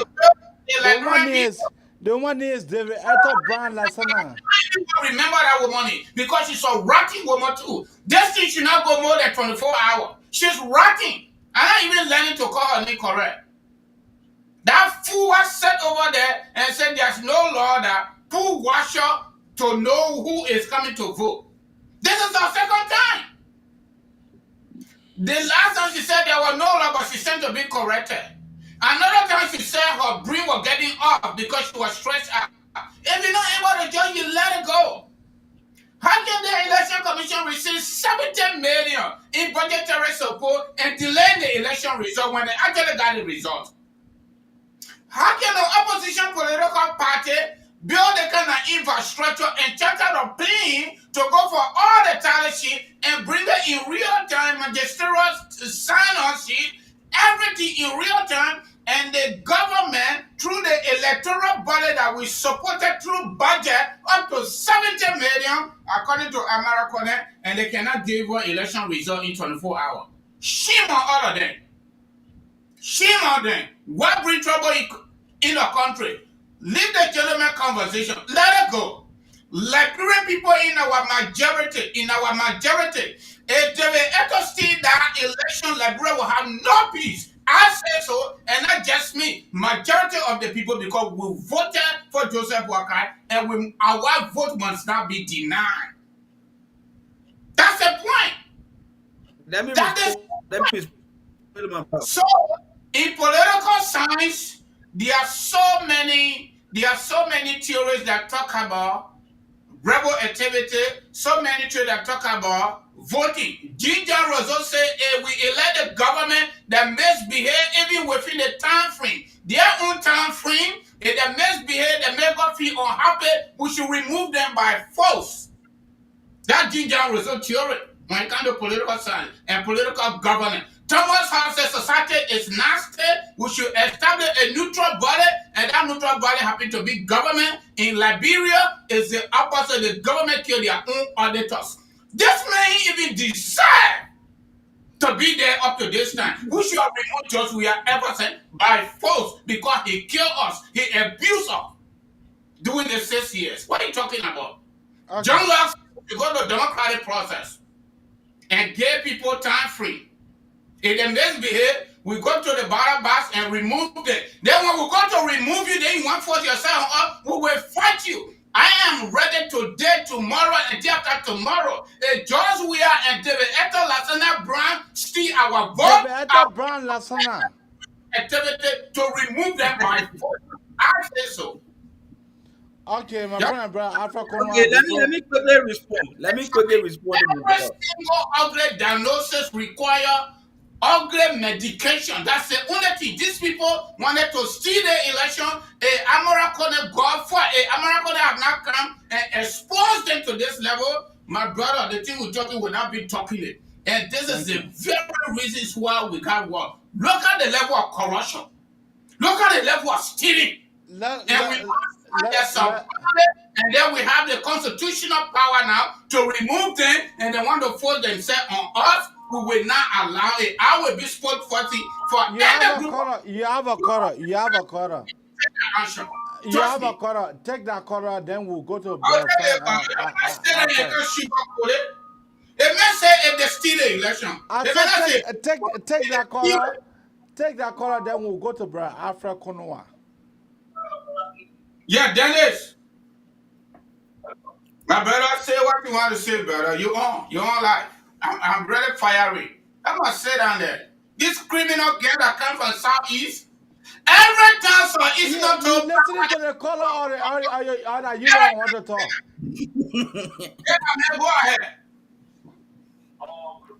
The one is David Eto Brown Lassana. I remember that woman because she's a rotting woman too. This thing should not go more than 24 hours. She's rotting. I'm not even learning to call her name correct. That fool was sat over there and said there's no law that put washer to know who is coming to vote. This is our second time. The last time she said there was no law, but she seemed to be corrected. Another time she said her brain was getting off because she was stressed out. If you're not able to judge, you let it go. How can the election commission receive 70 million in budgetary support and delay the election result when they actually got the result? How can the opposition political party build a kind of infrastructure and charter a plan to go for all the tally sheet and bring it in real time, magisterial sign-on sheet, everything in real time, and the government, through the electoral body that we supported through budget, up to 70 million, according to Americone, and they cannot deliver election result in 24 hours. Shame on all of them. Shame on them. What bring trouble in the country? Leave the gentleman conversation. Let it go. Liberian people in our majority, if they were ever see that election, Liberia will have no peace. I say so, and not just me. Majority of the people, because we voted for Joseph Walker, and our vote must not be denied. That's the point. So, in political science, there are so many theories that talk about rebel activity, so many theories that talk about voting. Ginger Rosso said we elect a government that misbehave even within the time frame. Their own time frame, if they misbehave, they make us feel unhappy, we should remove them by force. That Ginger Rosso theory when it comes to political science and political governance. Thomas Hobbes said society is nasty. We should establish a neutral body, and that neutral body happens to be government. In Liberia, is the opposite. The government kill their own auditors. This man even deserve to be there up to this time. We should have removed Judge we have ever sent by force because he killed us. He abused us. during the 6 years. What are you talking about? Okay. John Locke to go to the democratic process and give people time free. If they misbehave, we go to the ballot box and remove them. Then when we go to remove you, then you want to force yourself up, we will fight you. I am ready today, tomorrow, and day after tomorrow. If George Weah and David Ethel Lasana Brown steal our vote, David Ethel Brown Lasana activity to remove them by force. I say so. Okay, my Yeah. friend, brother Alpha Okay, let me quickly respond. Let me quickly respond to my Every brother. single ugly diagnosis require ugly medication. That's the only thing. These people wanted to steal the election. American God for American have not come and exposed them to this level. My brother, the thing we're talking will not be talking it. And this is the very reasons why we got war. Look at the level of corruption. Look at the level of stealing. And we there's some and then we have the constitutional power now to remove them, and they want to force themselves on us. We will not allow it. I will be sport 40 for any group of You have a quarter. You have a quarter. answer. You Trust have a me. quarter. Take that quarter, then we'll go to I'll tell you, Frank I said that you Alfred. can shoot up with it. They may say if they steal the election. I They may not say said take that quarter. Take that quarter, then we'll go to Brother Alfred Konoa. yeah, Dennis. My brother, say what you want to say, brother. You on life. I'm really fiery. I'm gonna sit down there. This criminal gang that come from Southeast, every time so it's not You to listening to the caller or you don't want to talk? yeah, man, go ahead.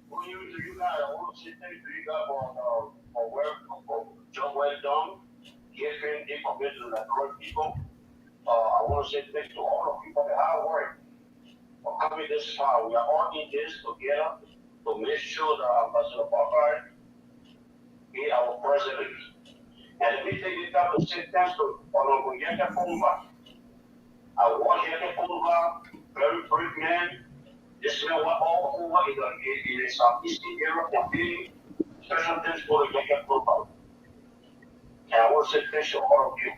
When you got a whole city, you got on work for job well done, giving information to the correct people. I want to say thanks to all the people that hard work for coming this far. We are all in this together to make sure that Ambassador Parker be our president. And let me take this time to say thanks to Honorable Yeke Pumba. I want Yeke Pumba, very brave man. This man went all over in the Southeastern area campaigning. Special thanks for Yeke Pumba. And I want to say thanks to all of you.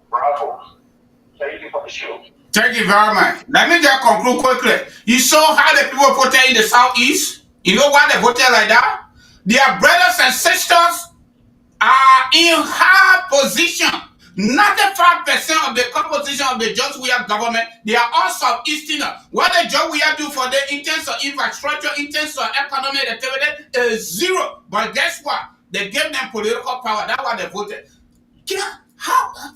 Bravo. Thank you for the show. Thank you very much. Let me just conclude quickly. You saw how the people voted in the Southeast? You know why they voted like that? Their brothers and sisters are in high position. 95% of the composition of the George Weah government, they are all Southeasterners. What the George Weah do for them in terms of infrastructure, in terms of economic activity is zero. But guess what? They gave them political power. That's why they voted. Can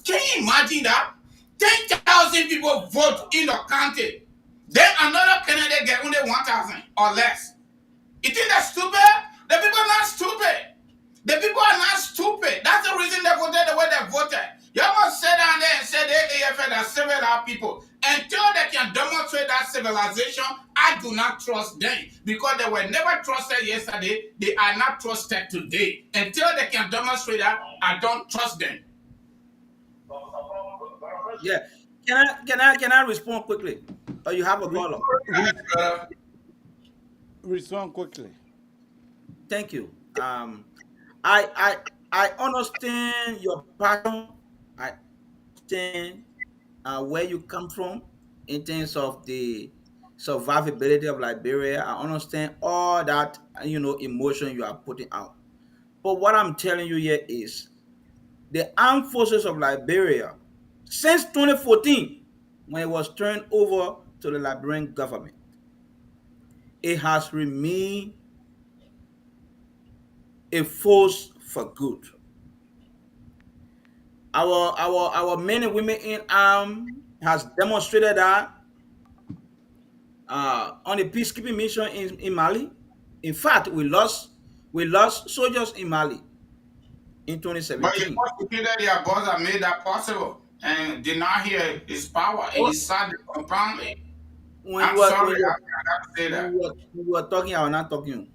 you imagine that? 10,000 people vote in the county. Then another candidate get only 1,000 or less. You think that's stupid? The people are not stupid. The people are not stupid. That's the reason they voted the way they voted. You must sit down there and say the AFL are civilized people. Until they can demonstrate that civilization, I do not trust them. Because they were never trusted yesterday, they are not trusted today. Until they can demonstrate that, I don't trust them. Yeah. Can I respond quickly? Or you have a caller? Respond quickly. Thank you. I understand your passion. I understand where you come from in terms of the survivability of Liberia. I understand all that emotion you are putting out. But what I'm telling you here is the armed forces of Liberia since 2014, when it was turned over to the Liberian government, it has remained a force for good. Our men and women in arm has demonstrated that on a peacekeeping mission in Mali. In fact, we lost soldiers in Mali in But you 2017. prosecuted their boss that made that possible and deny his power and he sat compoundly. When I'm you were sorry, I got to say that. when you were talking, I was not talking.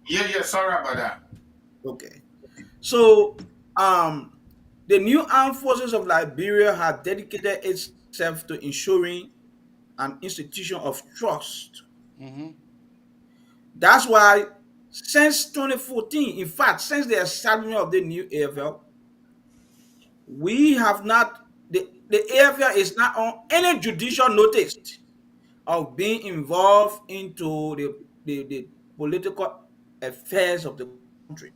Yeah, sorry about that. Okay. So the new armed forces of Liberia have dedicated itself to ensuring an institution of trust. That's why since 2014, in fact, since the establishment of the new AFL, we have not the AFL is not on any judicial notice of being involved into the political affairs of the country.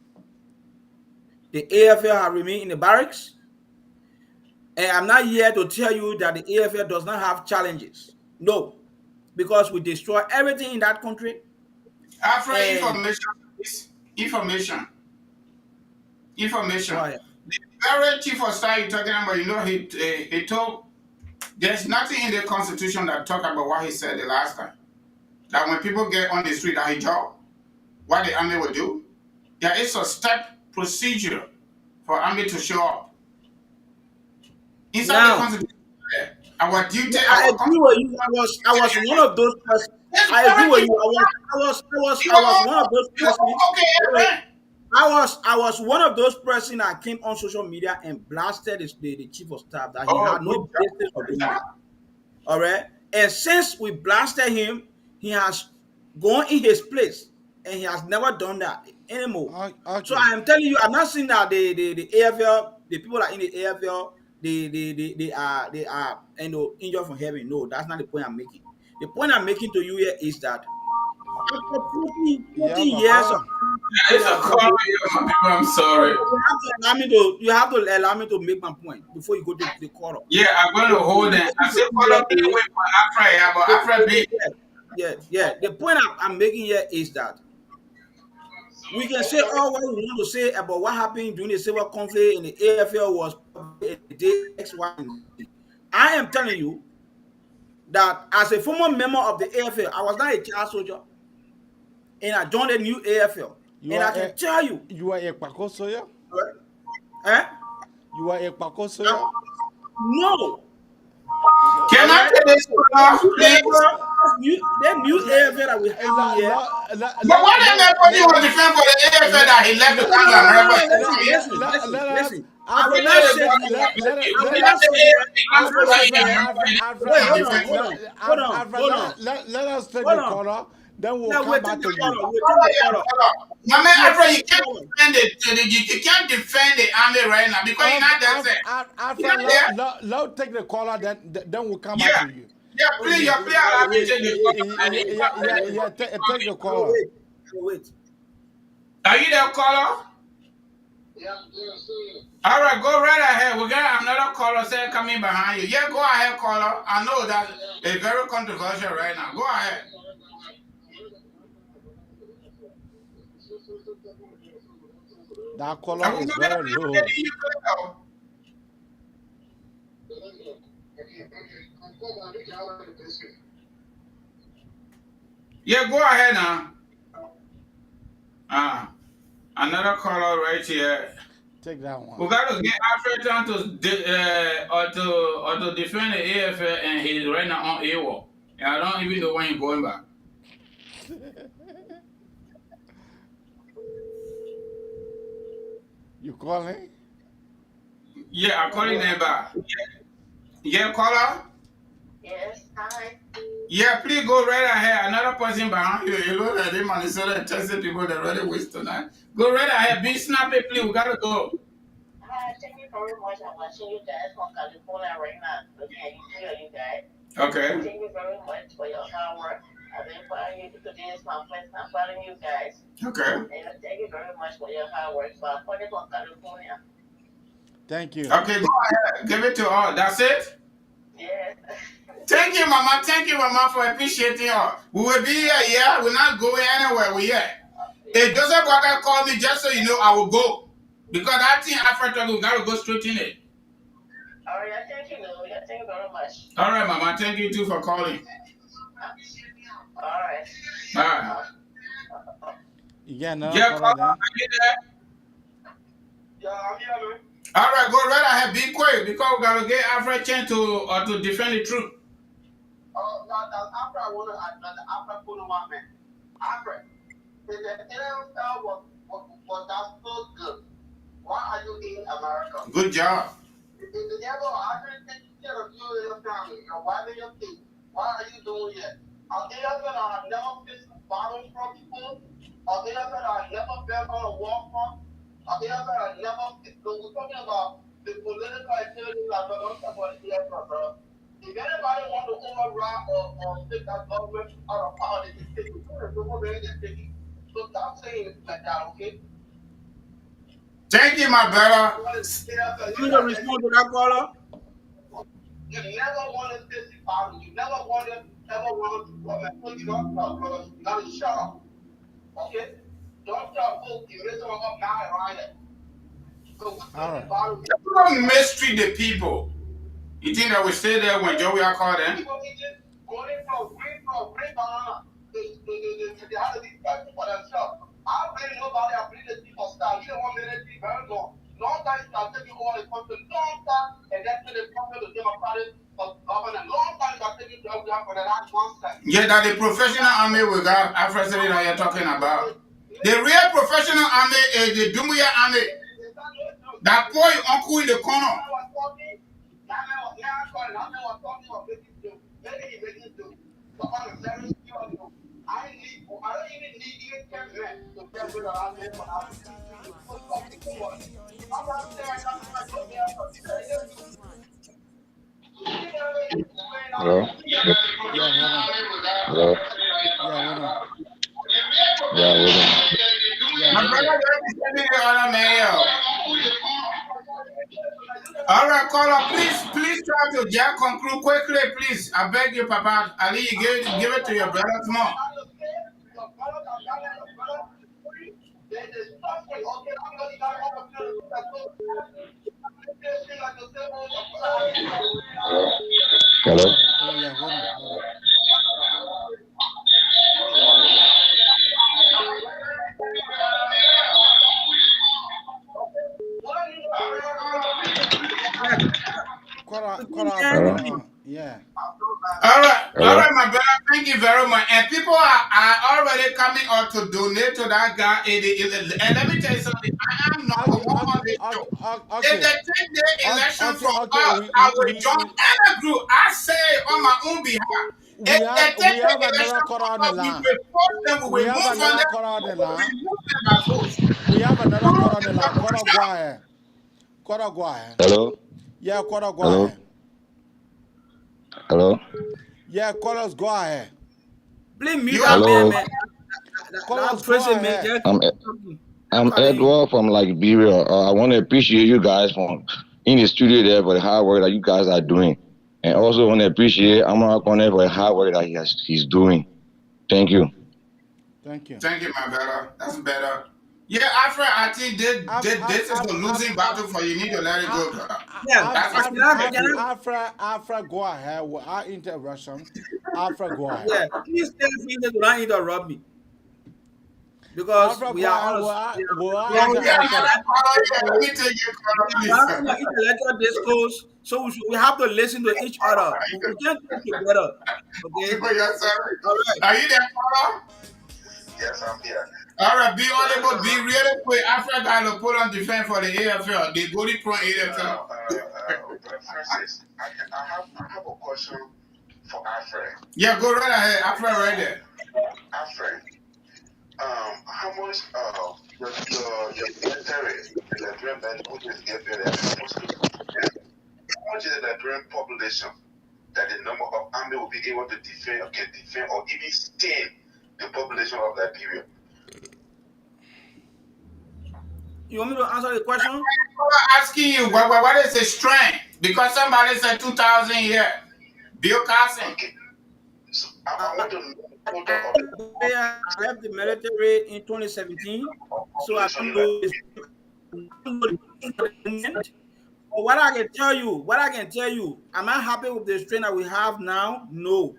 The AFL have remained in the barracks, and I'm not here to tell you that the AFL does not have challenges. No, because we destroy everything in that country. After And information, please. Information. go Information. ahead. The very chief of staff you're talking about, he told there's nothing in the constitution that talk about what he said the last time. That when people get on the street at his job, what the army will do, there is a step procedure for army to show up. Inside the Now, constitution, our duty, I our agree with you. I was one of those persons. it's I agree very with chief you. of staff. I was one of those You persons. are okay, man. I was one of those persons that came on social media and blasted the chief of staff that he Oh, had good no job. business of Good doing job. that. All right. And since we blasted him, he has gone in his place and he has never done that anymore. Okay. So I am telling you, I'm not saying that the AFL, the people that are in the AFL, they are injured from heaven. No, that's not the point I'm making. The point I'm making to you here is that after 40 You have a years of call. It's a call. I'm sorry. you have to allow me to make my point before you go to the court. Yeah, I'm going to hold it. I said, follow me away from Afra, yeah, but Afra be. Yeah. The point I'm making here is that we can say all what we want to say about what happened during the civil conflict in the AFL was X, Y, and Z. I am telling you that as a former member of the AFL, I was not a child soldier, and I joined the new AFL. You And are I can tell you, you are a Pakosoya? eh? You are a Pakosoya? No. Can All I right. take this call, please? That new AFL that we have here. But why didn't anybody want to defend for the AFL that he left to come to America? Listen. I We will know not the sit body here. want to be. I We will left not the sit here. AFL I will not right sit in here. America Wait, and defend. Let us take Hold the on. caller, then we'll Yeah, come we'll back take to the you. caller. We'll take the caller. My man, We'll Afra, take you the can't caller. defend you can't defend the army right now because you're not that there. You're not there. Let take the caller, then we'll come back Yeah. to you. Yeah, please, Okay. your player allow me to take the call. Yeah, take the I will caller. wait. I will wait. Are you there, caller? All right, go right ahead. We got another caller saying coming behind you. Yeah, go ahead, caller. I know that it's very controversial right now. Go ahead. That caller is very low. Yeah, go ahead now. Another caller right here. Take that one. We got to get African to defend the AFL, and he's right now on AWOL. And I don't even know when he's going back. You calling? Yeah, I'm calling them back. Yeah, caller? Yes, hi. Yeah, please go right ahead. Another person behind you. You know that they Minnesota and Texas people that really waste tonight. Go right ahead. Be snappy, please. We gotta go. Hi, thank you very much. I'm watching you guys from California right now. Looking at you guys. Okay. Thank you very much for your hard work. I've been following you today. Is my first time following you guys. Okay. And thank you very much for your hard work. So I'm calling from California. Thank you. Okay, go ahead. Give it to all. That's it? Yes. Thank you, Mama. Thank you, Mama, for appreciating all. We will be here, yeah. We're not going anywhere. We're here. If Joseph Walker called me, just so you know, I will go. Because I think after we got to go straight in it. All right, thank you, Louis. Thank you very much. All right, Mama. Thank you, too, for calling. All right. All right. You got another Yeah, caller caller, are you there? Yeah, I'm here, Louis. All right, go right ahead. Be quick because we got to get Alfred chance to defend the truth. Oh, after I want to, after put on my man. After, if the NFL was that so good, why are you in America? Good job. If the devil actually takes care of you and your family, your wife and your kids, why are you doing it? Are they ever that I never fixed bottles from people? Are they ever that I never been on a walk from? Are they ever that I never fixed? So we're talking about the political activities are not about the aircraft, bro. If anybody want to override or take that government out of power, they can take it. They can take it. So stop saying it like that, okay? Thank you, my brother. You need to respond to that caller. You never want to face the power. You never want to ever want to government. So you don't talk, brother. You gotta shut up. Okay? Don't talk, folks. You raise them up now and right there. So what's the power? Don't mistreat the people. You think that we stay there when Joey are called in? People just going from green banana. They have to be thankful for themselves. I really nobody have been the people style. You don't want me to be very long. Long time start taking over the country, long time, and that's when they come to the Democratic government. Long time start taking over for the last nonsense. Yeah, that the professional army we got, Afro City that you're talking about. The real professional army is the Dumbuya army. That boy uncle in the corner. Hello? Yeah, hold on. Hello? Yeah, hold on. Yeah, hold on. Yeah, My hold brother, on. let me the other mail. All right, caller, please try to just conclude quickly, please. I beg you, Papa. Ali, give it to your brother. Come on. Hello? Oh, yeah, hold on, hold on. Yeah. All right, my brother. Thank you very much. And people are already coming out to donate to that guy. And let me tell you something. I am number one on this show. If they take the election from us, I will join any group. I say on my own behalf. If they take We the have another election caller from on the us, we line. will force them. We We will have move on another them. caller on We the will line. remove them by force. We have another caller on the Through the line. Caller, go shout. ahead. Caller, go ahead. Hello? Yeah, caller, go Hello? ahead. Hello? Yeah, callers, go ahead. Please mute You that are man, Hello? man. Callers, That go person, man, ahead. just I'm keep talking. I'm Calling you. Edward from Liberia. I want to appreciate you guys for in the studio there for the hard work that you guys are doing, and also want to appreciate Amara Kone for the hard work that he's doing. Thank you. Thank you. Thank you, my brother. That's better. Yeah, Alfred, I think this is a losing battle for you. You need to let it go, brother. Yeah, That's a can secret. Afra, go ahead. Without interruption, Afra, go ahead. yeah. Please tell me to not interrupt me because Afra, we go are ahead. on a Without Oh, yeah, interruption. let me take your we call, are please. having an intellectual discourse, so we have to listen to each other. We can't talk together. Okay. All right. Are you there, caller? Yes, I'm here. All right, be audible, be really quick. Africa got to put on defense for the AFL, the Golden Pro AFL. Francis, I have a question for Alfred. Yeah, go right ahead. Africa right there. Alfred, how much your military, the Liberian medical is given, they're supposed to, how much is the Liberian population that the number of army will be able to defend or even stain the population of Liberia? You want me to answer the question? I'm asking you, what is the strength? Because somebody said 2,000 here. Bill Carson. Okay. So I want to know I left the military in 2017, so I don't know the but what I can tell you, am I happy with the strength that we have now? No.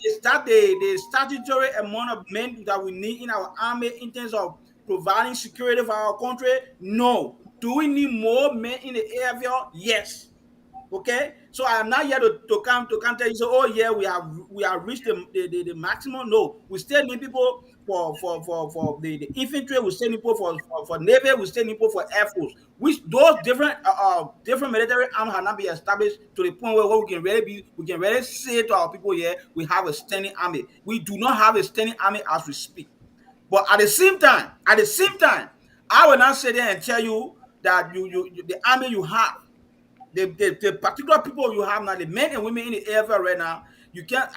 Is that the statutory amount of men that we need in our army in terms of providing security for our country? No. Do we need more men in the AFL? Yes. Okay, so I am not here to come tell you, so oh yeah, we have reached the maximum. No, we still need people for the infantry, we still need people for navy, we still need people for air force. Which those different military arms have not been established to the point where we can really say to our people here, we have a standing army. We do not have a standing army as we speak. But at the same time, I will not sit there and tell you that the army you have the particular people you have now, the men and women in the AFL right now,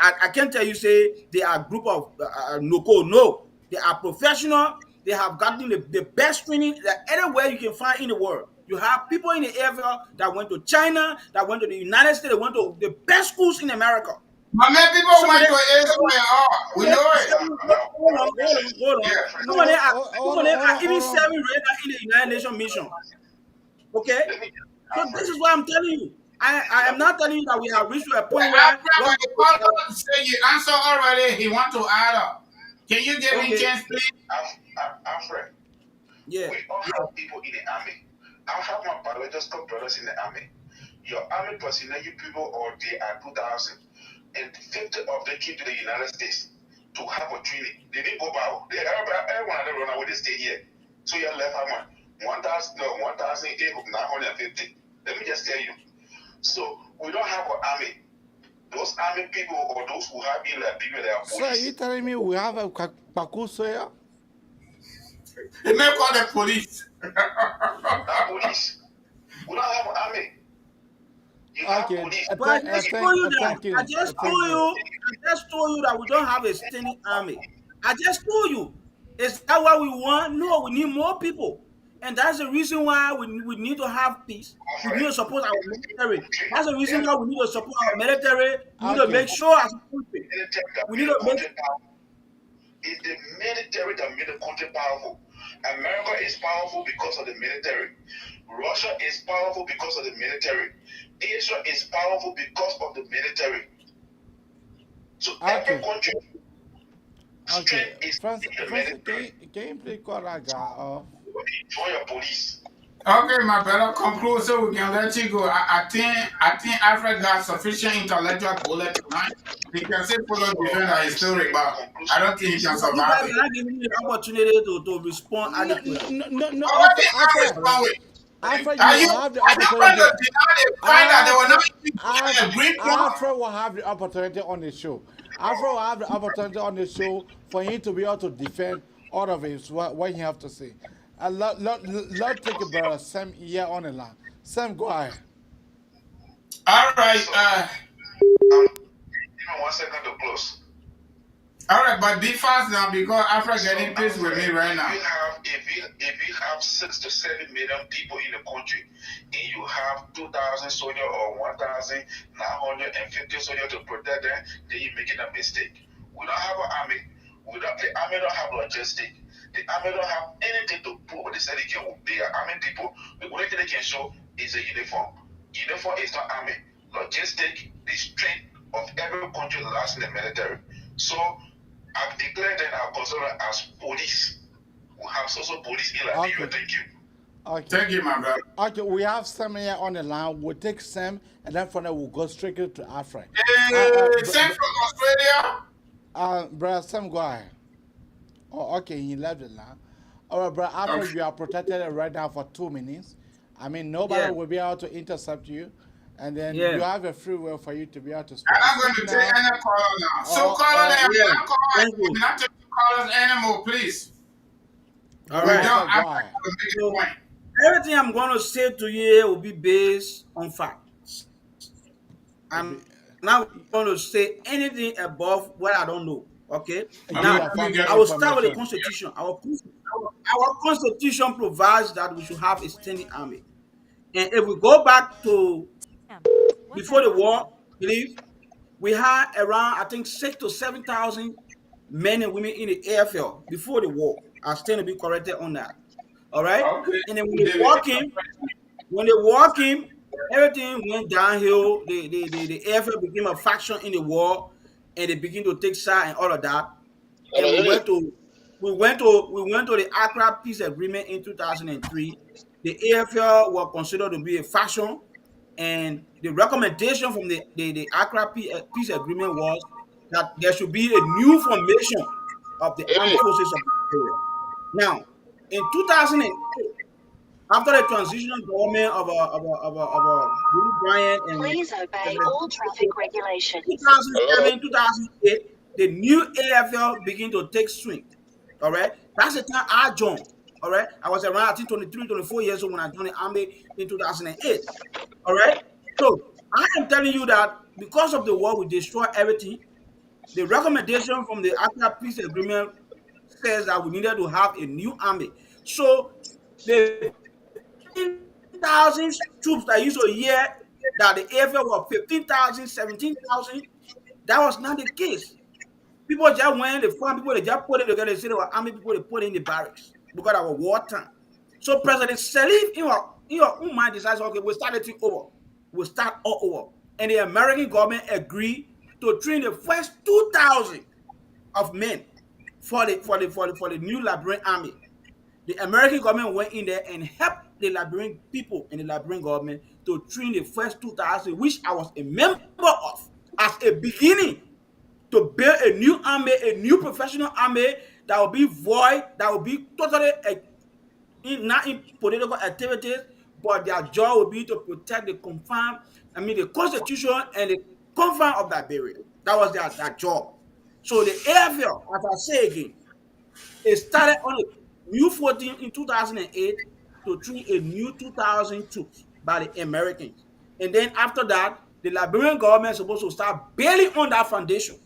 I can't tell you say they are a group of no, they are professional. They have gotten the best training that anywhere you can find in the world. You have people in the AFL that went to China, that went to the United States, they went to the best schools in America. But many people Some of went them, to Israel. We know it. hold on. Yeah. Some of them are even serving right now in the United Nations mission. Okay? So this is what I'm telling you. I am not telling you that we have reached to a point where After when the caller say you answer already, he want to add up. Can you give me a chance, please? Alfred. Yeah. We all have people in the army. I have my biological brothers in the army. Your army personnel, you people, or they are 2,000. And 50 of them came to the United States to have a training. They didn't go back. Everyone had run away, they stayed here. So you left how much? 1,950. Let me just tell you. So we don't have an army. Those army people or those who have in Liberia, they are So police. you telling me we have a Pakuso here? They may call the police. Not police. We don't have an army. Okay, But I just told you that. I just told you that we don't have a standing army. I just told you. Is that what we want? No, we need more people. And that's the reason why we need to have peace. We need to support our military. That's the reason why we need to support our military. We need to make sure as a country. We need to make It's the military that made the country powerful. America is powerful because of the military. Russia is powerful because of the military. Asia is powerful because of the military. So every country strength is in the military. Can you please call that guy off? Join your police. Okay, my brother, conclude so we can let you go. I think Africa got sufficient intellectual bullet tonight. He can say follow defend his story, but I don't think he can you survive guys it. are not giving me the opportunity to respond adequately. No, Already Alfred, Are you you will have the are you going opportunity. to deny the fact that they were not even a green one? Alfred will have the opportunity on the show. Alfred will have the opportunity on the show for him to be able to defend all of it, what he have to say. Let take a brother Sam here on the line. Sam, go ahead. All right. Give me 1 second to close. All right, but be fast now because Africa getting pissed with me right now. If you have 6 to 7 million people in the country, and you have 2,000 soldiers or 1,950 soldiers to protect them, then you're making a mistake. We don't have an army. The army don't have logistics. The army don't have anything to prove what they say they can. They are army people. The only thing they can show is a uniform. Uniform is not army. Logistics, the strength of every country lies in the military. So I've declared that our consider as police. We have social police in Liberia. Okay. Thank you. Okay. Thank you, my brother. Okay, we have Sam here on the line. We'll take Sam, and then from there we'll go straight to Africa. Sam from Australia. Brother Sam, go ahead. Oh, okay, he left the line. All right, brother Africa, Okay. you are protected right now for 2 minutes. I mean, nobody will be able to intercept you. And then you have a free will for you to be able to speak. I'm not going to take any caller now. So caller there, not take callers anymore, please. All right. So, everything I'm going to say to you will be based on facts. I'm not going to say anything above what I don't know. Okay. Now, I will start with the Constitution. Our Constitution provides that we should have a standing army. And if we go back to before the war, believe we had around, I think, 6,000 to 7,000 men and women in the AFL before the war. I stand to be corrected on that. All right. Okay. And then when they walk in, everything went downhill. The AFL became a faction in the war, and they begin to take side and all of that. And we went to the Accra Peace Agreement in 2003. The AFL were considered to be a faction, and the recommendation from the Accra Peace Agreement was that there should be a new formation of the armed forces of Nigeria. Now, in 2008, after the transitional government of Willie Bryant and please obey all traffic regulations. 2007, 2008, the new AFL began to take swing. All right, that's the time I joined. All right, I was around, I think, 23, 24 years old when I joined the army in 2008. All right. So I am telling you that because of the war, we destroy everything. The recommendation from the Accra Peace Agreement says that we needed to have a new army. So the 15,000 troops that used to hear that the AFL was 15,000, 17,000, that was not the case. People just went, they found people, they just put it together, they said they were army people, they put it in the barracks because of wartime. So President Salif, in your own mind, decides, okay, we'll start it over. We'll start all over. And the American government agreed to train the first 2,000 of men for the new Liberian army. The American government went in there and helped the Liberian people and the Liberian government to train the first 2,000, which I was a member of as a beginning to build a new army, a new professional army that will be void, that will be totally not in political activities, but their job will be to protect the constitution and the confine of Liberia. That was their job. So the AFL, as I say again, it started on a new 14 in 2008 to train a new 2,000 troops by the Americans. And then after that, the Liberian government is supposed to start building on that foundation.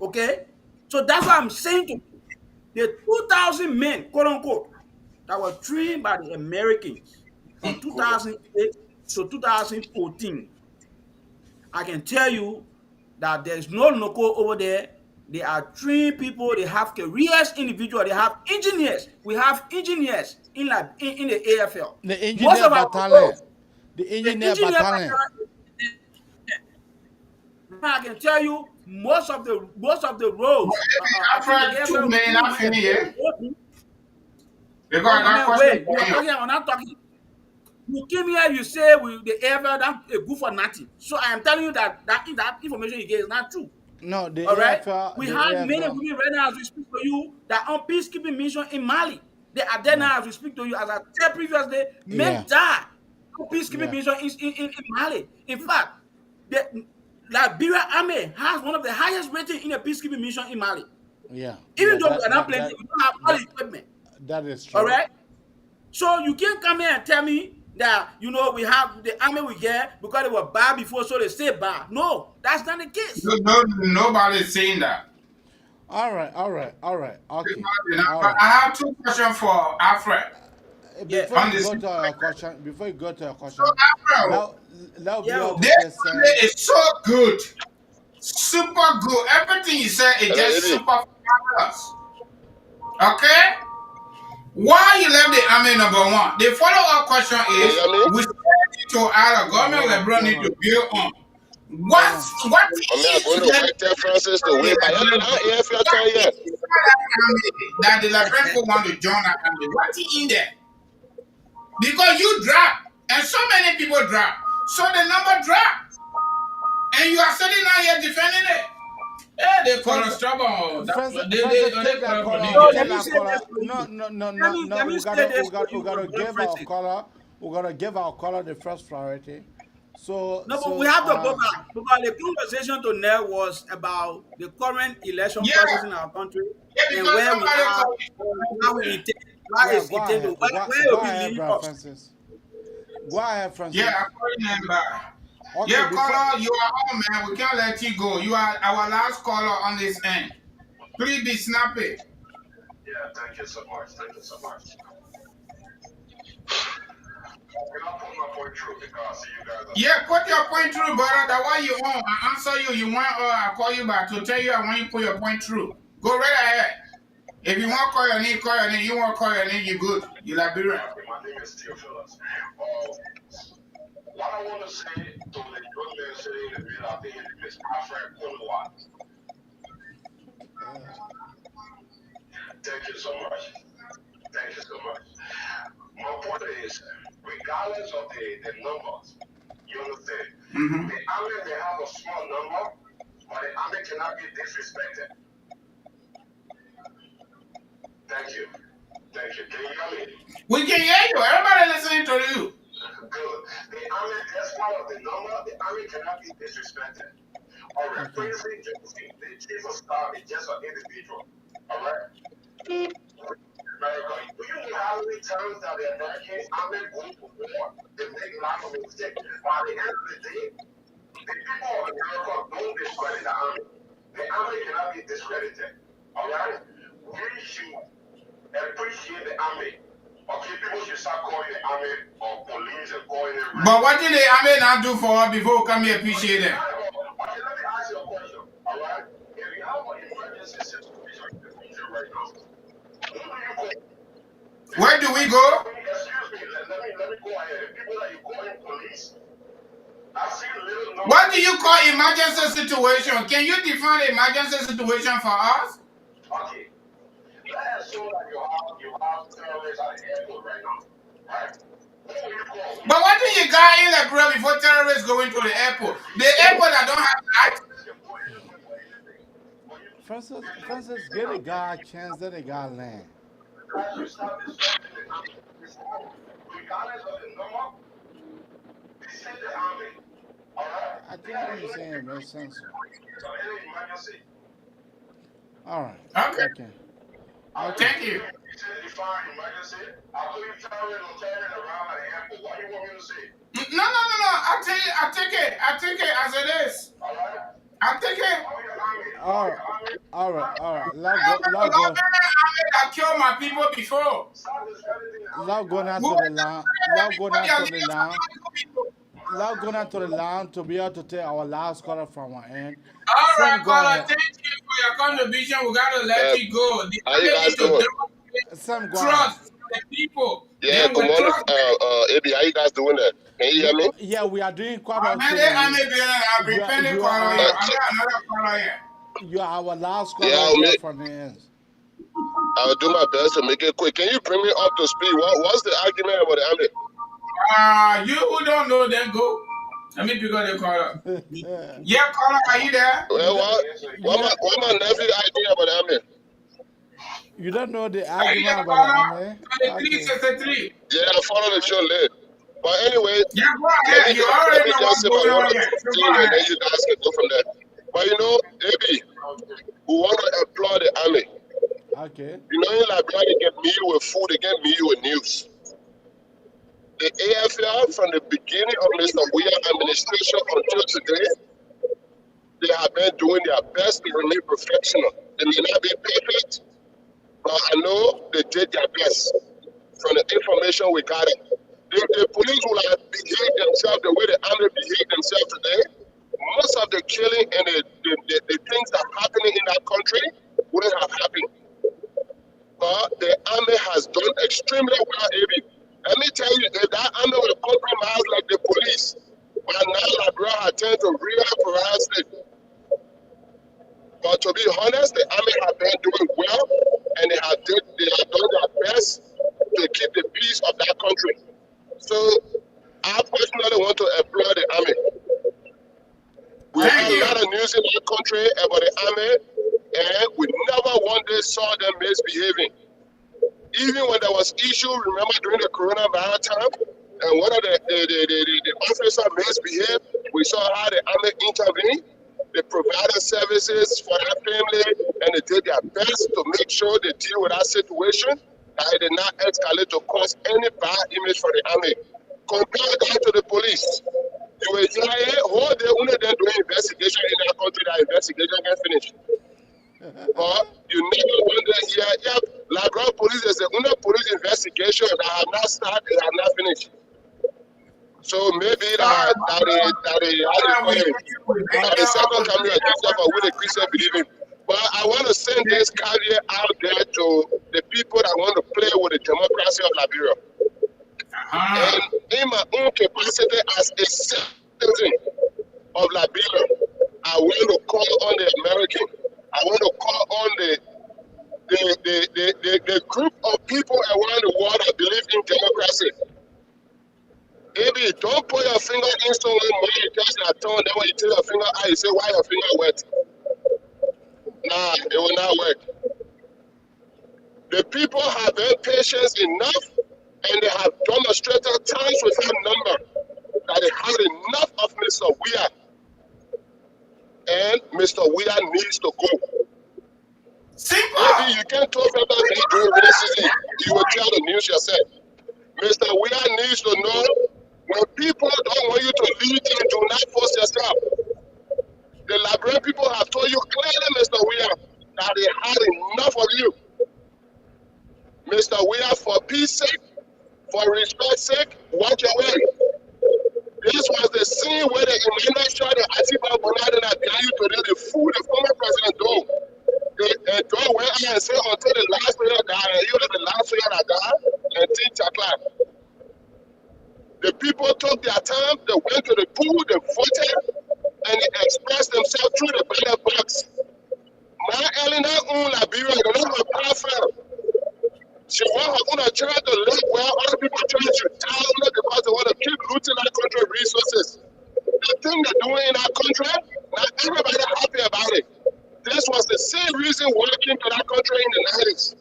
Okay? So that's what I'm saying to you. The 2,000 men, quote unquote, that were trained by the Americans from 2008 to 2014, I can tell you that there's no local over there. They are trained people, they have careers individuals, they have engineers. We have engineers in the AFL. The Most engineer of our battalion. roads, The the engineer engineer battalion. I can tell you most of the roads. I think the After two AFL men, I team finish here because Oh I my got man, question wait. You for are you. talking. I'm not talking. You came here. You say the AFL that a good for nothing. So I am telling you that information you get is not true. No, the All right. AFL. We The have men and AFL. women right now as we speak to you that on peacekeeping mission in Mali. They are there Yeah. now as we speak to you. As I said previously, men Yeah. die on peacekeeping Yeah. mission in Mali. In fact, the Liberia Army has one of the highest rating in a peacekeeping mission in Mali. Yeah. Even Yeah. though we are not plenty, we don't have all the That equipment. that is All true. right. So you can't come here and tell me that we have the army we get because they were bad before, so they stay bad. No, that's not the case. Nobody's saying that. All right. All right. All right. Okay. All But right. I have two questions for Alfred Yeah. Before on you the go same to your question. question, So Alfred, now now be Yeah. able this to say, family is so good, super good. Everything you said is Hello, just Eddie. super fabulous. Okay? Why you left the army number one? The follow-up question You is hear me? we still need to add a no, government hold on, liberal hold need to on, build on. hold on. What I mean, I'm is going to that work there, Francis, to win by the Ellen. If you're what tired. is that army that the Liberian people want to join that army? What's in there? Because you drop, and so many people drop. So the number drop. And you are sitting out here defending it. Yeah, they call us Francis, trouble. Francis, They take call that us for caller. Niger. Let Take me that say caller. this for No, you. no, no, Let no, me no. let me We say gotta, this we for got, we you, gotta Brother give our Francis. caller. We gotta give our caller the first priority. So, No, but we have to go back because the conversation tonight was about the current election Yeah, process in our country yeah, and because where we somebody are, called how we you. intend, how yeah, is go intended, ahead. where Go will be ahead, leading brother us. Francis. Go ahead, Yeah, Francis. I'm calling them back. Okay, Yeah, before caller, you are on, man. We can't let you go. You are our last caller on this end. Please be snappy. Yeah, thank you so much. Thank you so much. Can I put my point through because see you guys are Yeah, put your point through, brother. That why you on. I answer you. You want I call you back to tell you I want you to put your point through. Go right ahead. If you want to call your name, call your name. You want to call your name, you good. You Liberian. okay, my name is Theophilus. What I want to say to the young man sitting in the middle, I think his name is Alfred Kunwa. Thank you so much. Thank you so much. My point is, regardless of the numbers, you understand, the army may have a small number, but the army cannot be disrespected. Thank you. Thank you. Can you hear me? We can hear you. Everybody listening to you. Good. The army, despite of the number, the army cannot be disrespected. All right. okay. The chief of staff is just an individual. All right. America, do you know how many times that the American army go to war? They make not a mistake. By the end of the day, the people of America don't discredit the army. The army cannot be discredited. All right? We should appreciate the army. Okay, people should start calling the army or police and calling it. But what did the army not do for us before we come here appreciate them? Okay, let me ask you a question. All right? If you have an emergency situation in the country right now, who do you call? Where do we go? Excuse me, let me go ahead. The people that you call in police, I've seen little numbers. What do you call emergency situation? Can you define emergency situation for us? Okay. Let's assume that you have terrorists at the airport right now, right? Who will you call? But what do you got in Liberia before terrorists go into the airport? The airport that don't have lights? Francis, get a guy a chance, let a guy land. As you start disrupting the army, regardless of the number, they send the army. All right? I think what you're saying makes sense. So any emergency. All right. Okay. Thank you. You said define emergency. I believe terrorists around at the airport. What do you want me to say? No. I take it as it is. All right? I take it. All right. That killed my people before. Love going out to the land. Love going out to the land. Love going out to the land to be able to take our last caller from our end. All Sam, right, go caller. ahead. Thank you for your contribution. We gotta let you go. How you guys doing? Sam, go trust the people. Yeah, good morning, Abi. How you guys doing there? Can you hear me? Yeah, we are doing quite okay. You are our last caller from the end. I'll do my best to make it quick. Can you bring me up to speed? What's the argument about the army? You who don't know, then go. Let me pick up the caller. Yeah, caller, are you there? Well, what my nephew idea about the army? You don't know the argument about the army? 2363. Yeah, I follow the show late. But anyway, let me just say my word and then you guys can go from there. But you know, Abi, we want to applaud the army. Okay. You know, in Liberia, they get meal with food, they get meal with news. The AFL, from the beginning of Mr. Weir administration until today, they have been doing their best to remain professional. They may not be perfect, but I know they did their best from the information we got. The police will have behaved themselves the way the army behaved themselves today. Most of the killing and the things that are happening in that country wouldn't have happened. But the army has done extremely well, Abi. Let me tell you, if that army will compromise like the police, by now Liberia has turned to real harassment. But to be honest, the army have been doing well, and they have done their best to keep the peace of that country. So I personally want to applaud the army. We have a lot of news in our country about the army, and we never one day saw them misbehaving. Even when there was issue, remember during the coronavirus time, and one of the officers misbehaved, we saw how the army intervened. They provided services for that family, and they did their best to make sure they deal with that situation, that it did not escalate to cause any bad image for the army. Compare that to the police. You will hear all day when they're doing investigation in that country, that investigation can finish. But you never wonder here, Liberia police is the only police investigation that have not started, they have not finished. So maybe that how you call it, the second coming of Jesus for with the Christian believing. But I want to send this caveat out there to the people that want to play with the democracy of Liberia. And in my own capacity as a citizen of Liberia, I want to call on the American. I want to call on the group of people around the world that believe in democracy. Baby, don't put your finger in someone's mouth, you touch that tongue, then when you take your finger out, you say, why your finger wet? Nah, it will not work. The people have been patient enough, and they have demonstrated times without number that they have enough of Mr. Weir. And Mr. Weir needs to go. Maybe you can't talk about me doing racism. You will tell the news yourself. Mr. Weir needs to know when people same way that Emmanuel shot the Atiba Bonada and Adayu today, the fool the former president do. And do went out and say until the last player died, you know the last player that died, and Team Chakla. The people took their time, they went to the pool, they voted, and they expressed themselves through the ballot box. My Elena own Liberia, the lot of powerful. She want her own children to live well, other people trying to die because they want to keep looting our country resources. The thing they're doing in our country, not everybody happy about it. This was the same reason why I came to that country in the 90s.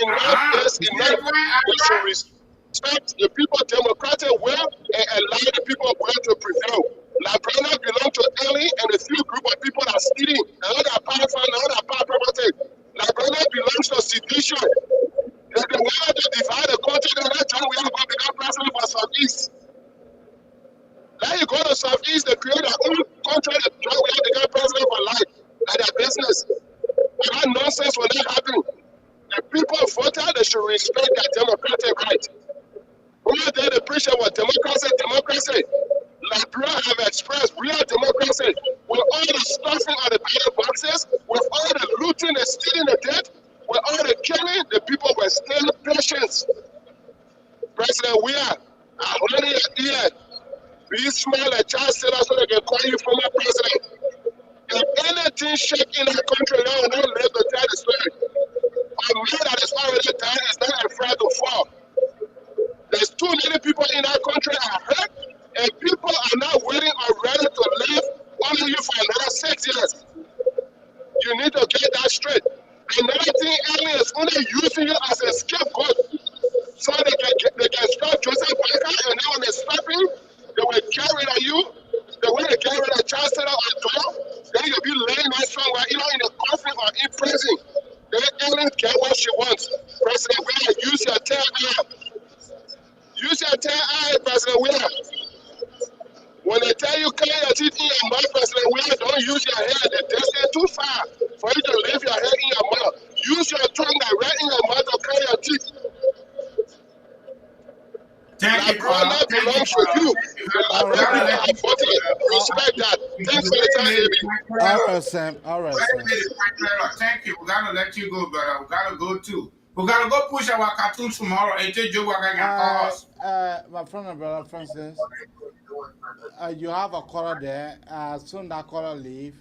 Enough is enough. We should respect the people democratic will and allow the people of will to prevail. Labrana belong to Ellie and a few group of people that are stealing. And all that powerful and all that power property. Labrana belongs to sedition. If they wanted to divide the country, then that time we have to become president for Southeast. Now you go to Southeast, they create their own country, that we have to become president for life. Like their business. And that nonsense will not happen. The people voted, they should respect their democratic right. Who are they to preach about democracy? Democracy. Liberia have expressed real democracy with all the stuffing of the ballot boxes, with all the looting and stealing the debt, with all the killing, the people were still patient. President Weah, I want it here. Be small and child still so they can call you former president. If anything shake in our country now, we don't live to tell the story. A man that is already died is not afraid to fall. There's too many people in our country that are hurt, and people are not willing or ready to live under you for another 6 years. You need to get that straight. Another thing, aliens only using you as a scapegoat so they can stop Joseph Parker, and now when they stop him, they will get rid of you. The way they get rid of Charles Taylor or Dog, then you'll be laying out somewhere, either in a coffin or in prison. Then aliens get what she wants. President William, use your tail eye. Use your tail eye, President William. When they tell you clean your teeth in your mouth, President William, don't use your head. The distance too far for you to leave your head in your mouth. Use your tongue right in your mouth to clean your teeth. Thank you, Carl. That belongs to you. Respect that. Thanks for the time, baby. All right, Sam. All right, Sam. Thank you. We gotta let you go, brother. We gotta go too. We gotta go push our cartoon tomorrow and take Joe Wagga and call us. My friend and brother Francis, you have a caller there. Soon that caller leave.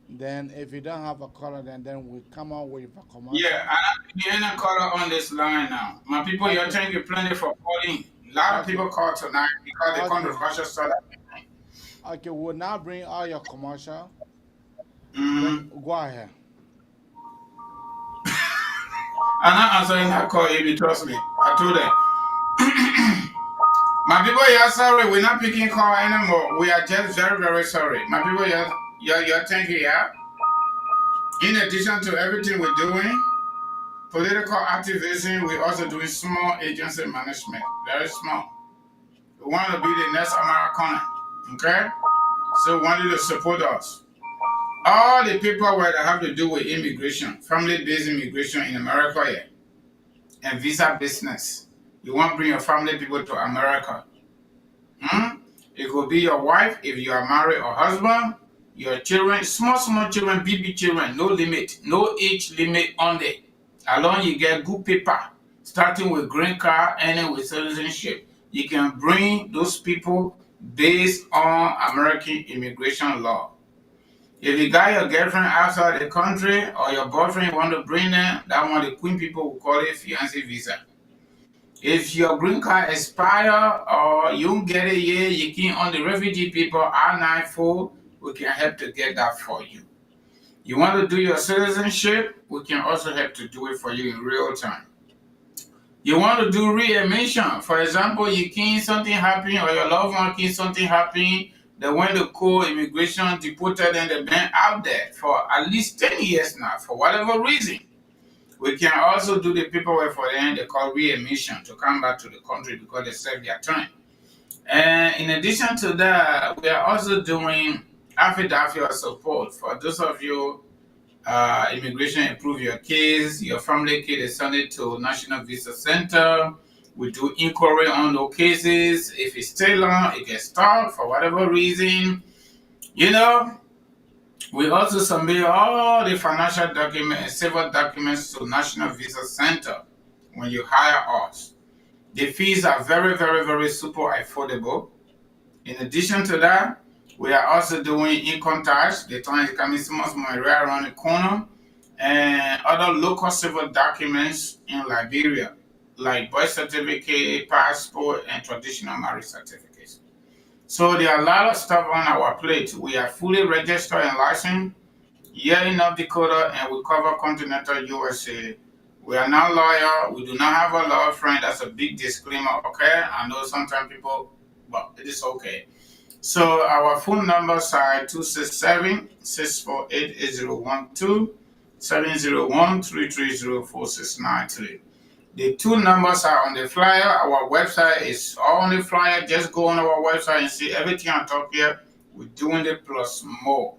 Then if you don't have a caller, then we come out with a commercial. Yeah, I have any caller on this line now. My people, you're thank you plenty for calling. A lot of people call tonight because the controversial started. Okay, we'll now bring all your commercial. Go ahead. I'm not answering that call if you trust me. I told them. My people, you're sorry. We're not picking call anymore. We are just very, very sorry. My people, you're thank you, yeah? In addition to everything we're doing, political activism, we're also doing small agency management. Very small. We want to be the next Americana. Okay? So we want you to support us. All the paperwork that have to do with immigration, family-based immigration in America here, and visa business. You want to bring your family people to America. It could be your wife if you are married or husband, your children, small children, baby children, no limit, no age limit on it. As long as you get good paper, starting with green card, ending with citizenship, you can bring those people based on American immigration law. If you got your girlfriend outside the country or your boyfriend want to bring them, that one the Queen people will call it fiancé visa. If your green card expire or you don't get it yet, you can on the refugee people I-94, we can help to get that for you. You want to do your citizenship, we can also help to do it for you in real time. You want to do readmission, for example, you can something happen or your loved one can something happen, they went to call immigration, deported and they've been out there for at least 10 years now, for whatever reason. We can also do the paperwork for them, they call readmission, to come back to the country because they served their time. And in addition to that, we are also doing affidavit of support for those of you immigration improve your case, your family case is sent it to National Visa Center, We do inquiry on those cases. If it's still long, it gets stuck for whatever reason. You know, we also submit all the financial documents and civil documents to National Visa Center when you hire us. The fees are very, very, very super affordable. In addition to that, we are also doing income tax. The time is coming so much more right around the corner, and other local civil documents in Liberia, like birth certificate, passport, and traditional marriage certificates. So there are a lot of stuff on our plate. We are fully registered and licensed here in North Dakota, and we cover continental USA. We are not lawyer. We do not have a law friend. That's a big disclaimer. Okay, I know sometimes people, but it is okay. So our phone numbers are 267 648 8012 701 330 The two numbers are on the flyer. Our website is all on the flyer. Just go on our website and see everything I talk here. We're doing it plus more.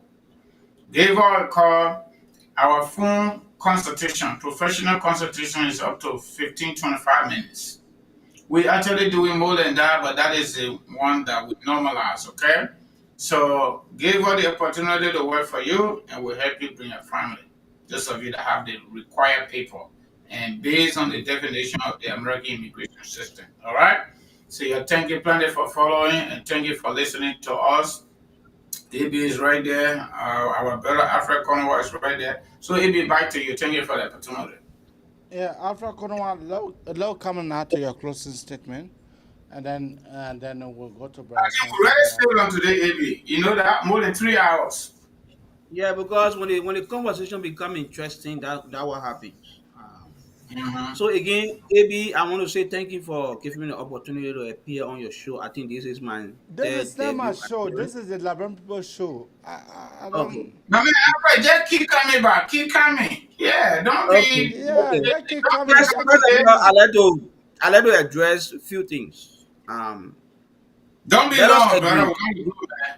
Give our a call. Our phone consultation, professional consultation, is up to 15-25 minutes. We actually doing more than that, but that is the one that we normalize, okay? So give her the opportunity to work for you and we'll help you bring your family. Those of you that have the required paper and based on the definition of the American immigration system. All right. So yeah, thank you plenty for following and thank you for listening to us. AB is right there. Our brother African was right there. So AB, back to you. Thank you for the opportunity. Yeah, after Konowa, low coming out to your closing statement, and then we'll go to Brother We're Samson. ready still on today, AB. You know that more than 3 hours. Yeah, because when the conversation become interesting, that what happens. So again, AB, I want to say thank you for giving me the opportunity to appear on your show. I think this is my This third is not my debut show. appearance. This is the Labrador People show. I Okay. don't. No, man, Alfred, just keep coming back. Keep coming. Yeah, don't Okay. be. Yeah, Okay. just keep Don't coming. press Just over First keep of there. all, coming. I like to address a few things. Don't be Let us long, brother. agree. We're going to go,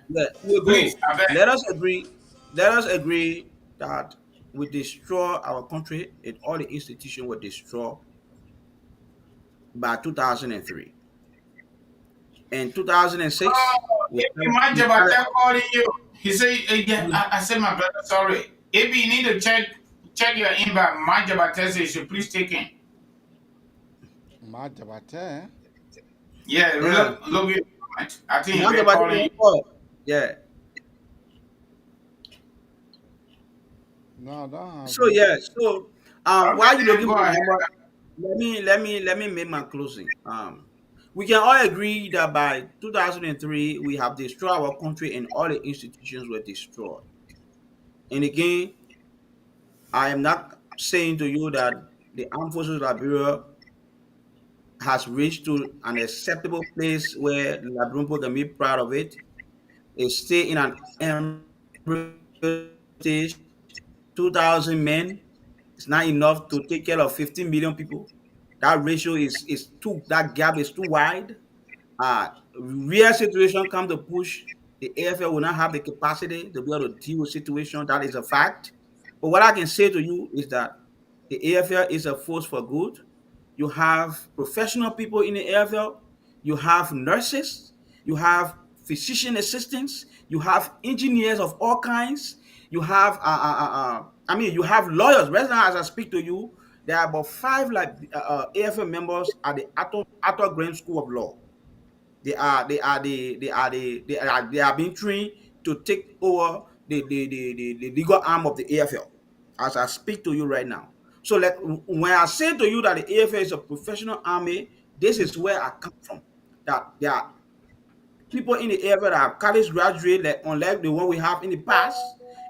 man. We'll Please, go. I beg. Let us agree. Let us agree that we destroy our country and all the institutions were destroyed by 2003. In 2006, Oh, we if you started, mind we about started that calling you, he said, yeah, we- I said, my brother, sorry. If you need to check your inbox, my job says you should please take in. My Jabate. Yeah, yeah. look at I think he Much been about calling you. it. Yeah. No, don't have So it. yeah, so Okay, while you're then looking go for the ahead. number, let me make my closing. We can all agree that by 2003 we have destroyed our country and all the institutions were destroyed. And again, I am not saying to you that the armed forces of Liberia has reached to an acceptable place where the Liberian people can be proud of it. It's still in an embryo stage. 2,000 men is not enough to take care of 15 million people. That ratio is too, that gap is too wide. Real situation come to push, the AFL will not have the capacity to be able to deal with situation. That is a fact. But what I can say to you is that the AFL is a force for good. You have professional people in the AFL. You have nurses. You have physician assistants. You have engineers of all kinds. You have, you have lawyers. Right now, as I speak to you, there are about five like AFL members at the Arthur Graham School of Law. They are being trained to take over the legal arm of the AFL as I speak to you right now. So like when I say to you that the AFL is a professional army, this is where I come from. That there are people in the area that have college graduate, like, unlike the one we have in the past.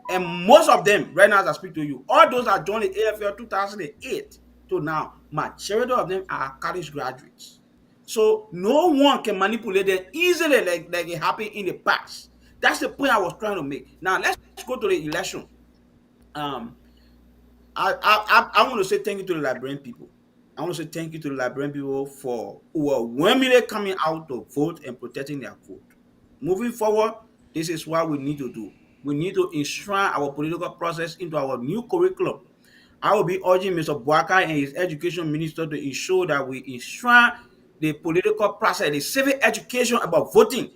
And most of them, right now as I speak to you, all those that joined the AFL 2008 to now, majority of them are college graduates. So no one can manipulate them easily like it happened in the past. That's the point I was trying to make. Now let's go to the election. Um, I want to say thank you to the Liberian people. I want to say thank you to the Liberian people for overwhelmingly coming out to vote and protecting their vote. Moving forward, this is what we need to do. We need to enshrine our political process into our new curriculum. I will be urging Mr. Boaka and his education minister to ensure that we enshrine the political process, the civic education about voting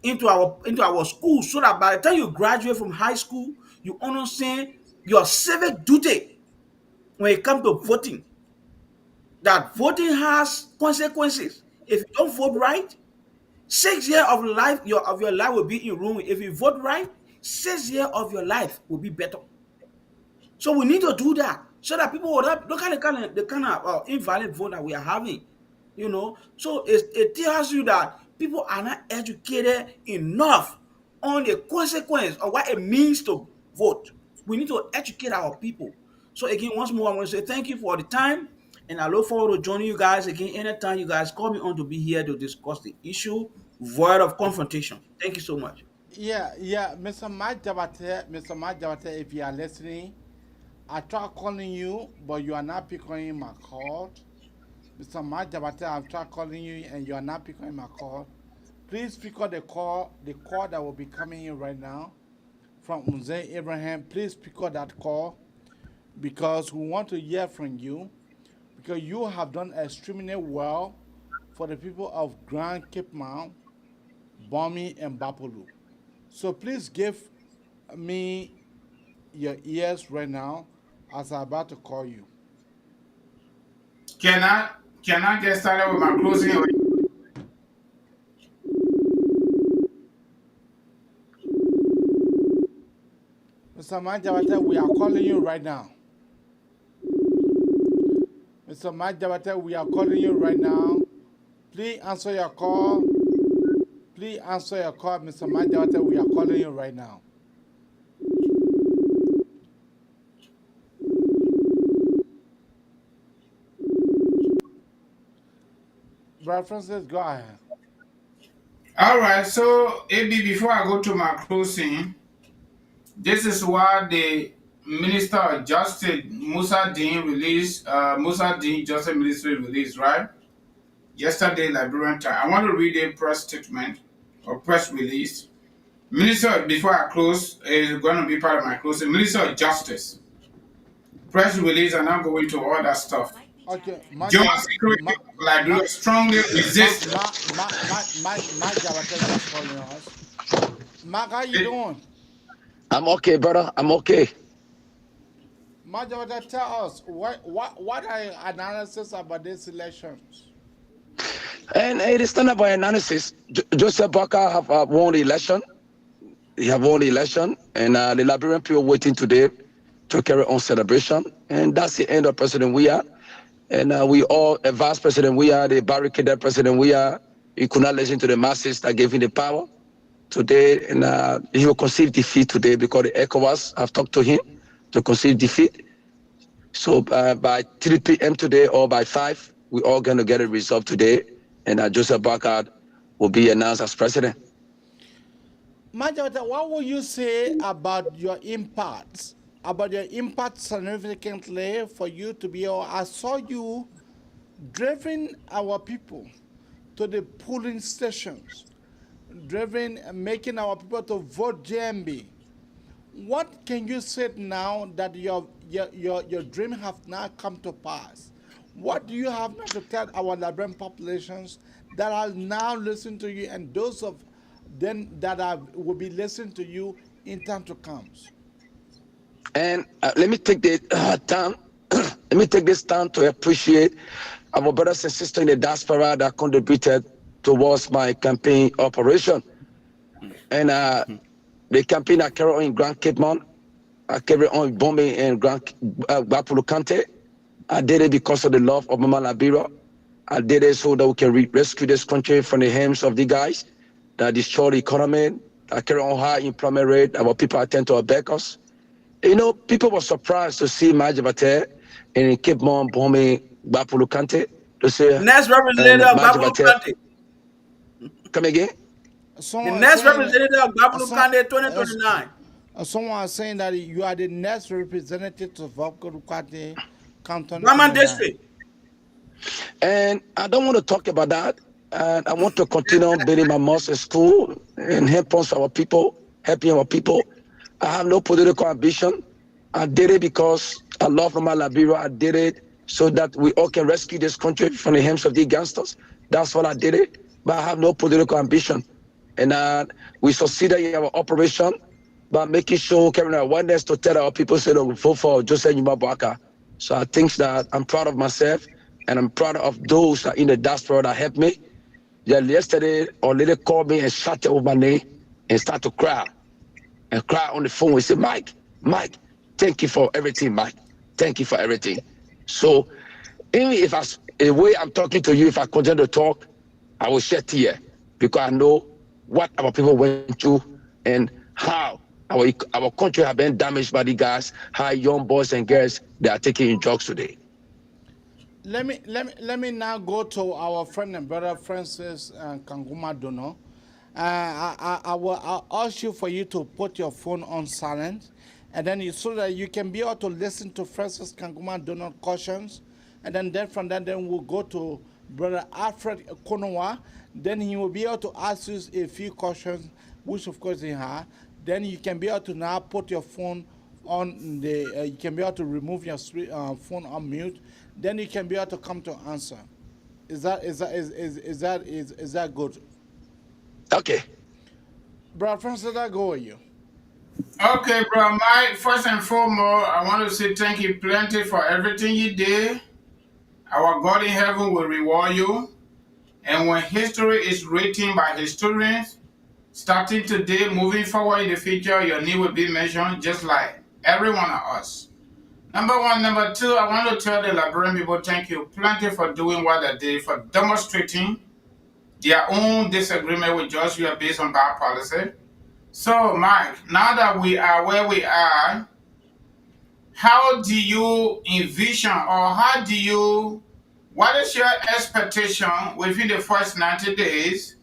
into our schools, so that by the time you graduate from high school, you understand your civic duty when it comes to voting. That voting has consequences. If you don't vote right, 6 years of your life will be in ruin. If you vote right, 6 years of your life will be better. So we need to do that so that people will not look at the kind of invalid vote that we are having. So it tells you that people are not educated enough on the consequence of what it means to vote. We need to educate our people. So again, once more, I want to say thank you for the time, and I look forward to joining you guys again anytime you guys call me on to be here to discuss the issue void of confrontation. Thank you so much. Yeah, Mr. Majabate, if you are listening, I tried calling you, but you are not picking my call. Mr. Majabate, I've tried calling you and you are not picking my call. Please pick up the call that will be coming in right now from Mzee Abraham. Please pick up that call because we want to hear from you because you have done extremely well for the people of Grand Cape Mount, Bomi, and Bapolu. So please give me your ears right now as I'm about to call you. Can I get started with my closing? Mr. Majabate, we are calling you right now. Mr. Majabate, we are calling you right now. Please answer your call. Please answer your call, Mr. Majabate. We are calling you right now. Brother Francis, go ahead. All right, so AB, before I go to my closing, this is what the Minister of Justice Musa Dean released. Musa Dean Justice Ministry released, right? Yesterday, Liberian time. I want to read a press statement or press release. Minister, before I close, is going to be part of my closing. Minister of Justice, press release, and I'm going to all that stuff. Okay, Joint Security of Liberia strongly resist. Majabate just calling us. Mark, how you doing? I'm okay, brother. I'm okay. Majabate, tell us what are your analysis about these elections? And it is not about analysis. Joseph Barker have won the election. He have won the election, and the Liberian people waiting today to carry on celebration. And that's the end of President we are. And we all, a vice president we are, the barricaded president we are. He could not listen to the masses that gave him the power today. And he will concede defeat today because the ECOWAS have talked to him to concede defeat. So by 3 p.m. today or by 5, we're all going to get a result today. And Joseph Barker will be announced as president. Majabate, what will you say about your impact? About your impact significantly for you to be able, I saw you driving our people to the polling stations, driving making our people to vote JMB. What can you say now that your dream have now come to pass? What do you have now to tell our Liberian populations that are now listening to you and those of them that will be listening to you in time to come? And let me take the time. Let me take this time to appreciate our brothers and sisters in the diaspora that contributed towards my campaign operation. And the campaign I carry on in Grand Cape Mount, I carry on in Bombay and Bapulu Kante. I did it because of the love of Mama Liberia. I did it so that we can rescue this country from the hands of the guys that destroy the economy. I carry on high employment rate. Our people tend to back us. You know, people were surprised to see Majabate in Cape Mount, Bombay, Bapulu Kante. To say, next representative of Bapulu Kante. Come again? The next representative of Bapulu Kante 2029. Someone is saying that you are the next representative of Bapulu Kante, Brahman District. And I don't want to talk about that. And I want to continue building my mosque school and help us our people, helping our people. I have no political ambition. I did it because I love Mama Liberia. I did it so that we all can rescue this country from the hands of the gangsters. That's what I did it. But I have no political ambition. And we succeeded in our operation by making sure carrying awareness to tell our people say, we vote for Joseph Nyumabwaka. So I think that I'm proud of myself and I'm proud of those that in the diaspora that helped me. Yeah, yesterday, a lady called me and shouted over my name and started to cry. And cry on the phone. We said, Mike, thank you for everything, Mike. Thank you for everything. So even if the way I'm talking to you, if I continue to talk, I will shed tears because I know what our people went through and how our country have been damaged by the guys, how young boys and girls they are taking drugs today. Let me now go to our friend and brother Francis Kanguma Dono. I'll ask you for you to put your phone on silent, and then so that you can be able to listen to Francis Kanguma Dono questions, and then from that we'll go to brother Alfred Konowa. Then he will be able to ask you a few questions, which of course he has. Then you can be able to now put your phone on the. You can be able to remove your phone on mute. Then you can be able to come to answer. Is that good? Okay. Brother Francis, I go with you. Okay, bro. Mike, first and foremost, I want to say thank you plenty for everything you did. Our God in heaven will reward you. And when history is written by historians, starting today, moving forward in the future, your name will be mentioned just like every one of us. Number one. Number two, I want to tell the Liberian people thank you plenty for doing what they did, for demonstrating their own disagreement with Joshua based on bad policy. So, Mike, now that we are where we are, how do you envision or what is your expectation within the first 90 days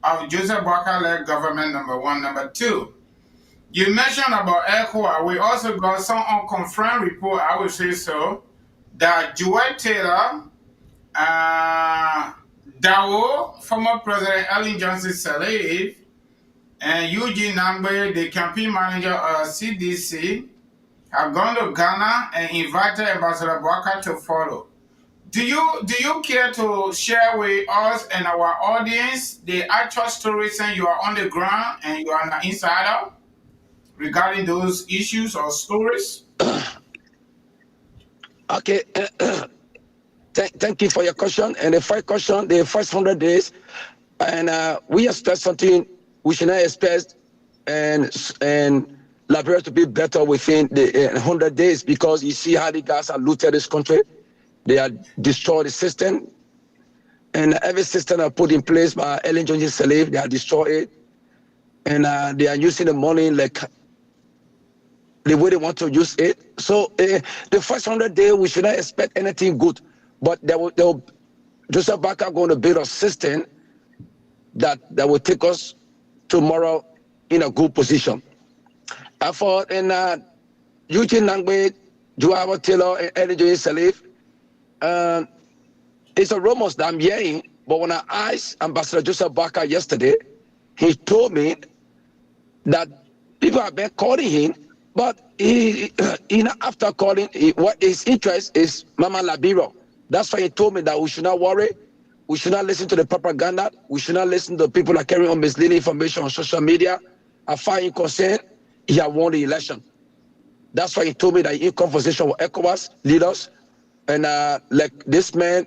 of Joseph Boakai-led government, number one? Number two, you mentioned about ECOWAS. We also got some unconfirmed report, I would say so, that Joel Taylor, Dawo, former President Ellen Johnson Sirleaf, and Eugene Nangbe, the campaign manager of CDC, have gone to Ghana and invited Ambassador Boakai to follow. Do you care to share with us and our audience the actual story saying you are on the ground and you are an insider regarding those issues or stories? Okay. Thank you for your question. And the first question, the first 100 days, and we expect something we should not expect, and Liberia to be better within the 100 days because you see how the guys have looted this country. They have destroyed the system, and every system are put in place by Ellen Johnson Sirleaf, they have destroyed it, and they are using the money like the way they want to use it. So the first 100 days, we should not expect anything good, but Joseph Boakai going to build a system that will take us tomorrow in a good position. I thought in Eugene Nangbe, Joel Taylor, and Ellen Johnson Sirleaf, it's a rumors that I'm hearing, but when I asked Ambassador Joseph Boakai yesterday, he told me that people have been calling him, but after calling, what his interest is Mama Liberia. That's why he told me that we should not worry, we should not listen to the propaganda, we should not listen to people that carry on misleading information on social media. As far as concerned, he had won the election. That's why he told me that in conversation with ECOWAS leaders, and like this man,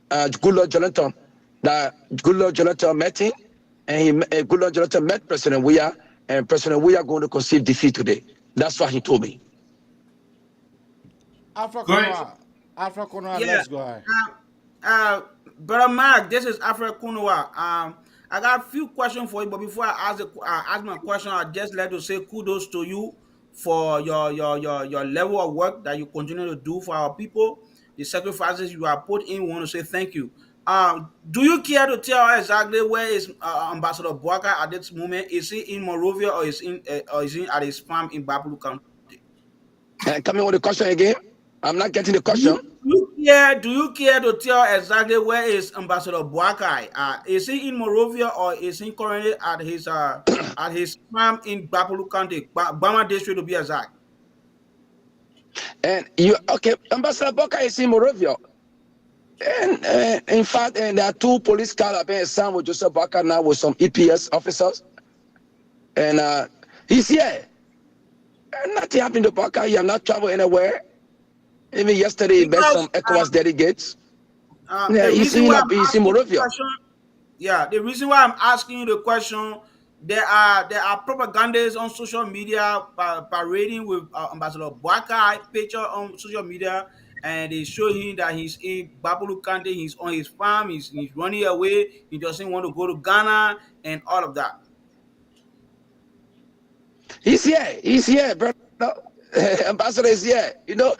Goodluck Jonathan, that Goodluck Jonathan met him, and Goodluck Jonathan met President Weah, and President Weah going to concede defeat today. That's what he told me. Alpha Konoa, Yeah. let's go ahead. Brother Mark, this is Alfred Kunowa. I got a few questions for you, but before I ask my question, I'd just like to say kudos to you for your level of work that you continue to do for our people, the sacrifices you have put in. We want to say thank you. Do you care to tell us exactly where is Ambassador Boakai at this moment? Is he in Monrovia or is he at his farm in Babulu County? Come in with the question again. I'm not getting the question. Do you care to tell exactly where is Ambassador Boakai? Is he in Monrovia or is he currently at his farm in Babulu County, Bama district to be exact? And Ambassador Boakai is in Monrovia. And in fact, and there are 2 police cars have been assigned with Joseph Barker now with some EPS officers. And he's here. And nothing happened to Barker. He have not traveled anywhere. Even yesterday, he met some Because ECOWAS delegates. Yeah, the he's reason why I'm in asking the Morovia. question, yeah, the reason why I'm asking you the question, there are propagandas on social media parading with Ambassador Boakai picture on social media, and they show him that he's in Babulu Kante, he's on his farm, he's running away, he doesn't want to go to Ghana and all of that. He's here, brother. Ambassador is here. You know,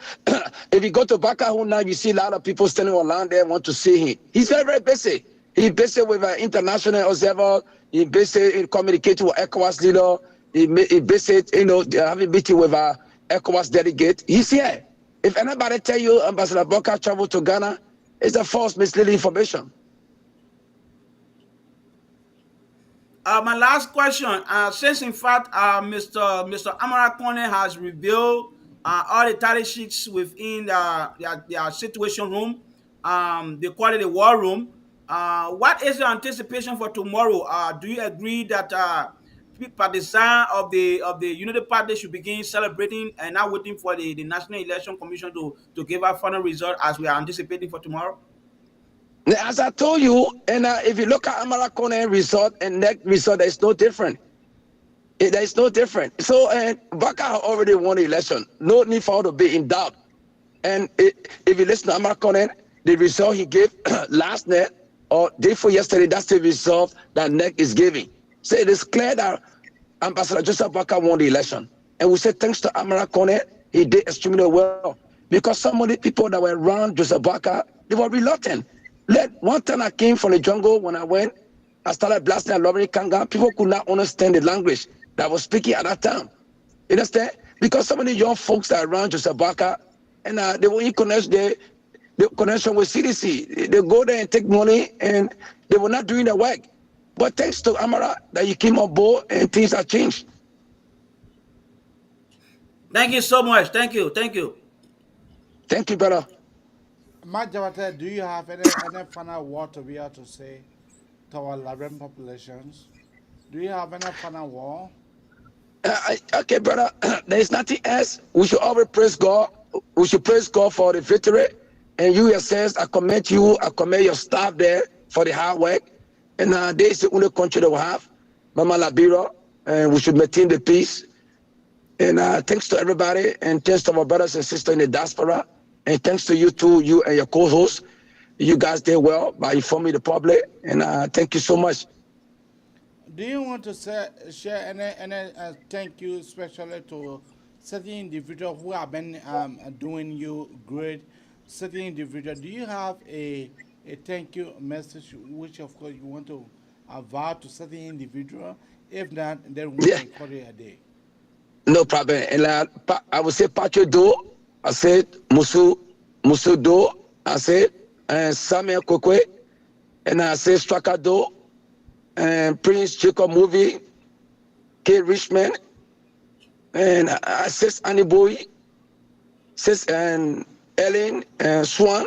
if you go to Bakahu now, you see a lot of people standing around there want to see him. He's very, very busy. He's busy with an international observer. He's busy in communicating with ECOWAS leader. He's busy, having meeting with a ECOWAS delegate. He's here. If anybody tell you Ambassador Boka traveled to Ghana, it's a false, misleading information. My last question, since in fact Mr. Amara Kone has revealed all the tally sheets within their situation room, they call it a war room. What is your anticipation for tomorrow? Do you agree that partisans of the Unity Party should begin celebrating and not waiting for the National Election Commission to give a final result as we are anticipating for tomorrow? As I told you, and if you look at Amara Kone result and next result, there's no different. There is no different. So, Baka already won the election. No need for her to be in doubt. And if you listen to Amara Kone, the result he gave last night or day before yesterday, that's the result that NEC is giving. So it is clear that Ambassador Joseph Baka won the election. And we say thanks to Amara Kone, he did extremely well. Because some of the people that were around Joseph Baka, they were reluctant. One time I came from the jungle, when I went, I started blasting a Lobby Kanga. People could not understand the language that I was speaking at that time. You understand? Because some of the young folks that are around Joseph Baka, and they were in connection with CDC. They go there and take money, and they were not doing the work. But thanks to Amara, that he came on board, and things have changed. Thank you so much. Thank you. Thank you. Thank you, brother. Majawate, do you have any final word to be able to say to our Liberian populations? Do you have any final word? Okay, brother. There is nothing else. We should always praise God. We should praise God for the victory. And you yourselves, I commend you. I commend your staff there for the hard work. And this is the only country that we have, Mama Liberia. And we should maintain the peace. And thanks to everybody. And thanks to our brothers and sisters in the diaspora. And thanks to you too, you and your co-hosts. You guys did well by informing the public. And thank you so much. Do you want to share any thank you, especially to certain individuals who have been doing you great? Certain individuals. Do you have a thank you message, which of course you want to vow to certain individual? If not, then we can call it a day. No problem. And I would say Patrick Do. I said Musu Do. I said Samuel Kokwe. And I said Straka Do. And Prince Jacob Movie, K. Richmond, and Sis Annie Boy, Sis and Ellen and Swan.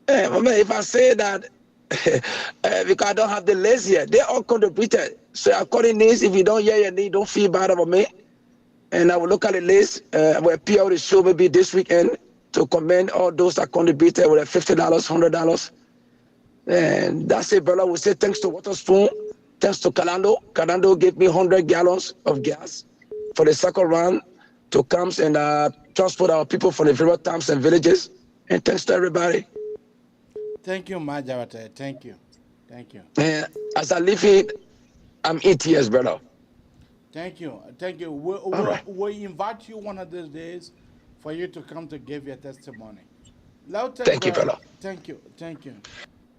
If I say that, because I don't have the list yet, they all contributed. So according to this, if you don't hear your name, don't feel bad about me. And I will look at the list. I will appear on the show maybe this weekend to commend all those that contributed with $50, $100. And that's it, brother. We say thanks to Waterspoon, thanks to Calando. Calando gave me 100 gallons of gas for the second round to come and transport our people from the various towns and villages. And thanks to everybody. Thank you, Majawate. Thank you. Thank you. And as I live it, I'm in tears, brother. Thank you. Thank you. We invite you one of these days for you to come to give your testimony. Thank you, brother. Thank you. Thank you.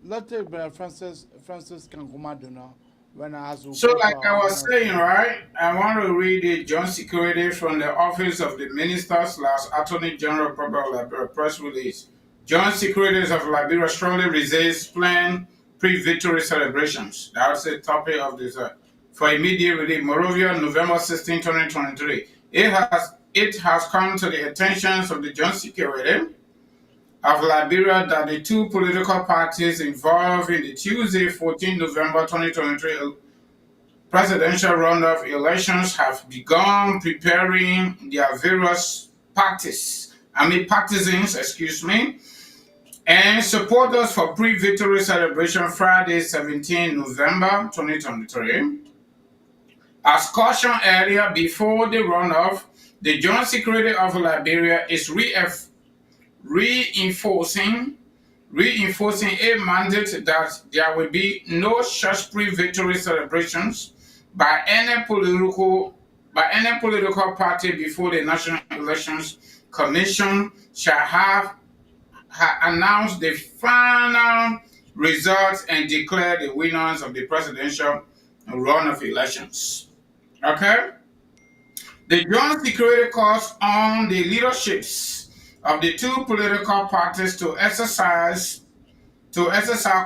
Let's take Francis Kangumaduna when I ask you. So, like I was saying, right, I want to read a John Security from the Office of the Minister / Attorney General of Liberia press release. John Securities of Liberia strongly resists planned pre-victory celebrations. That's the topic of this for immediate relief. Morovia, November 16, 2023. It has come to the attention of the John Security of Liberia that the two political parties involved in the Tuesday, 14 November 2023 presidential runoff elections have begun preparing their various partisans, and supporters for pre-victory celebration Friday, 17 November 2023. As cautioned earlier, before the runoff, the Joint Secretary of Liberia is reinforcing a mandate that there will be no such pre-victory celebrations by any political party before the National Elections Commission shall have announced the final results and declare the winners of the presidential runoff elections. Okay? The Joint Security calls on the leaderships of the two political parties to exercise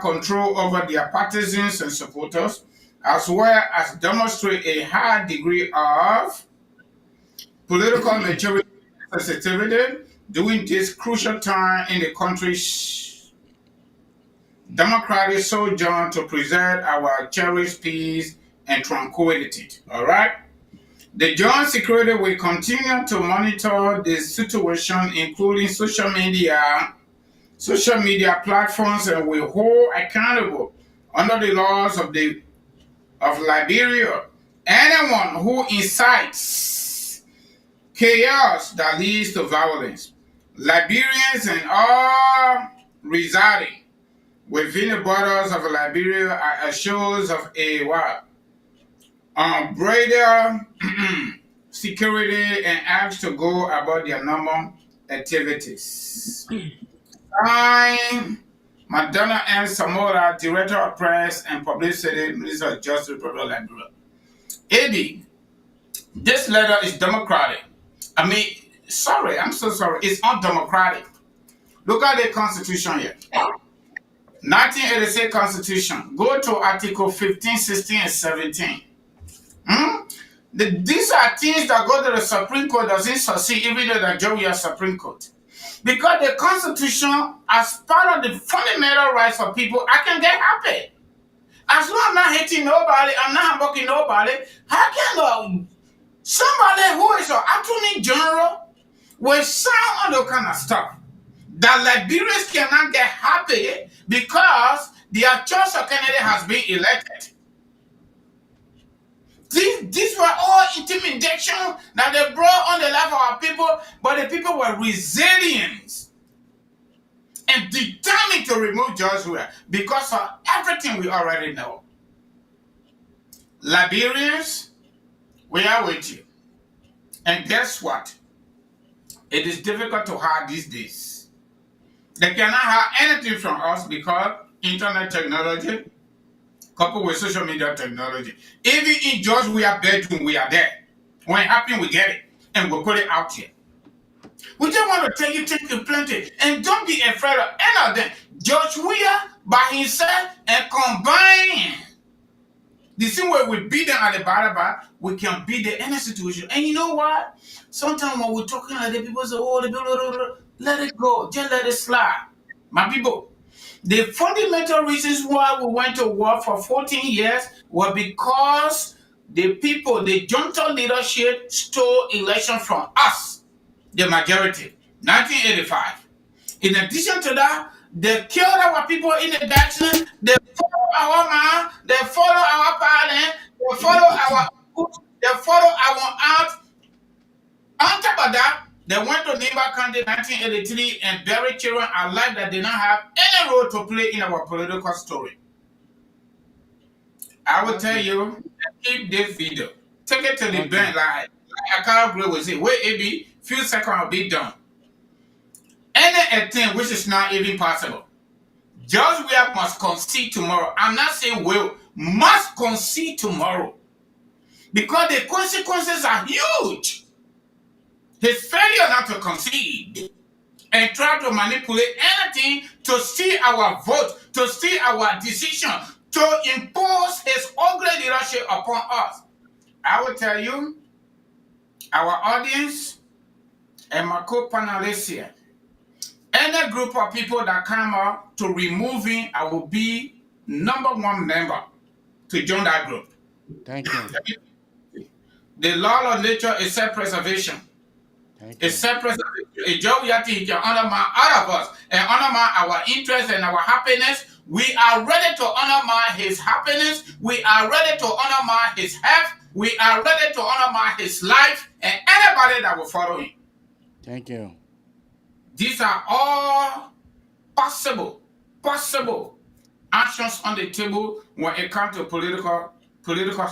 control over their partisans and supporters, as well as demonstrate a high degree of political maturity and sensitivity during this crucial time in the country's democratic sojourn to preserve our cherished peace and tranquility. All right? The Joint Security will continue to monitor the situation, including social media platforms, and will hold accountable under the laws of Liberia anyone who incites chaos that leads to violence. Liberians and all residing within the borders of Liberia are assured of a greater security and asked to go about their normal activities. I'm Madonna N. Samora, Director of Press and Publicity, Minister of Justice, Republic of Liberia. AB, this letter is democratic. I'm so sorry. It's undemocratic. Look at the Constitution here. 1986 Constitution. Go to Article 15, 16, and 17. These are things that go to the Supreme Court doesn't succeed even though the Georgia Supreme Court. Because the Constitution, as part of the fundamental rights of people, I can get happy. As long as I'm not hating nobody, I'm not mocking nobody, how can somebody who is an attorney general will sign on those kind of stuff? That Liberians cannot get happy because their choice of candidate has been elected. These were all intimidation that they brought on the life of our people, but the people were resilient and determined to remove Joshua because of everything we already know. Liberians, we are with you. And guess what? It is difficult to hide these days. They cannot hide anything from us because internet technology coupled with social media technology. Even in George, we are bedroom, we are there. When it happens, we get it. And we'll put it out here. We just want to tell you, take you plenty. And don't be afraid of any of them. George Weah by himself and combine. The same way we beat them at the Baraba, we can beat them in any situation. And you know what? Sometimes when we're talking like that, people say, oh, let it go. Just let it slide. My people, the fundamental reasons why we went to war for 14 years were because the people, the junta leadership stole election from us, the majority, 1985. In addition to that, they killed our people in the election, they follow our man, they follow our parent, they follow our aunt. On top of that, they went to Nimba County in 1983 and buried children alive that did not have any role to play in our political story. I will tell you, keep this video. Take it to the bank, like Akara Gray will say, wait, AB, few seconds will be done. Any attempt which is not even possible. George Weah must concede tomorrow. I'm not saying will, must concede tomorrow. Because the consequences are huge. His failure not to concede and try to manipulate anything to steal our vote, to steal our decision, to impose his ugly leadership upon us. I will tell you, our audience and my co-panelists here, Any group of people that come out to removing, I will be #1 member to join that group. Thank you. The law of nature is self-preservation. It's self-preservation. A job you can undermine all of us and undermine our interests and our happiness. We are ready to undermine his happiness. We are ready to undermine his health. We are ready to undermine his life and anybody that will follow him. Thank you. These are all possible actions on the table when it comes to political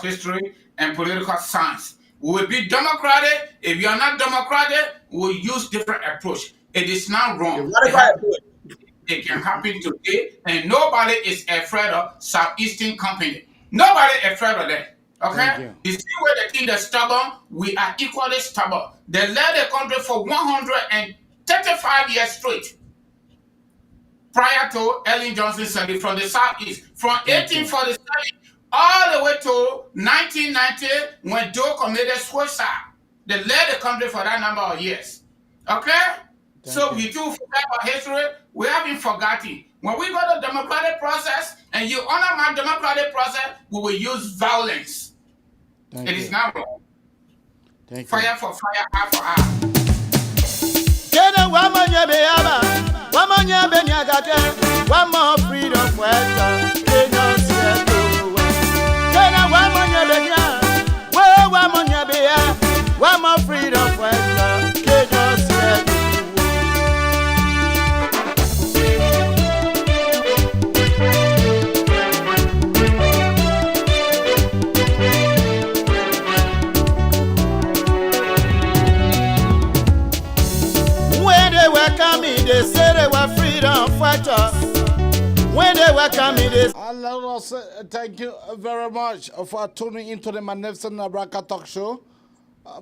history and political science. We will be democratic. If you are not democratic, we'll use different approach. It is not wrong. It can happen today, and nobody is afraid of Southeastern Company. Nobody afraid of that. Okay? The same way the king is stubborn, we are equally stubborn. They led the country for 135 years straight. Prior to Ellen Johnson Sirleaf from the Southeast, from 1847 all the way to 1990 when Joe committed suicide. They led the country for that number of years. Okay? So we do forget our history. We haven't forgotten. When we go to the democratic process and you honor my democratic process, we will use violence. It is not wrong. Fire for fire, eye for eye. One more freedom for one more freedom for when they were coming, they said they were freedom fighters. When they were coming, they let us thank you very much for tuning into the Magnificent Abraka Talk Show.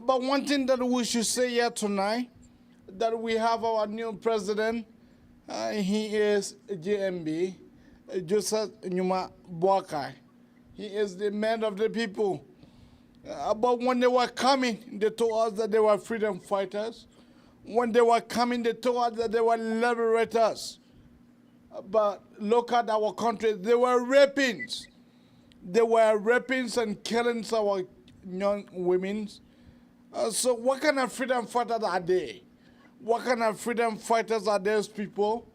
But one thing that we should say here tonight, that we have our new president. He is JMB, Joseph Nyuma Boakai. He is the man of the people. But when they were coming, they told us that they were freedom fighters. When they were coming, they told us that they were liberators. But look at our country, they were rapings. They were rapings and killing our young women. So what kind of freedom fighters are they? What kind of freedom fighters are those people?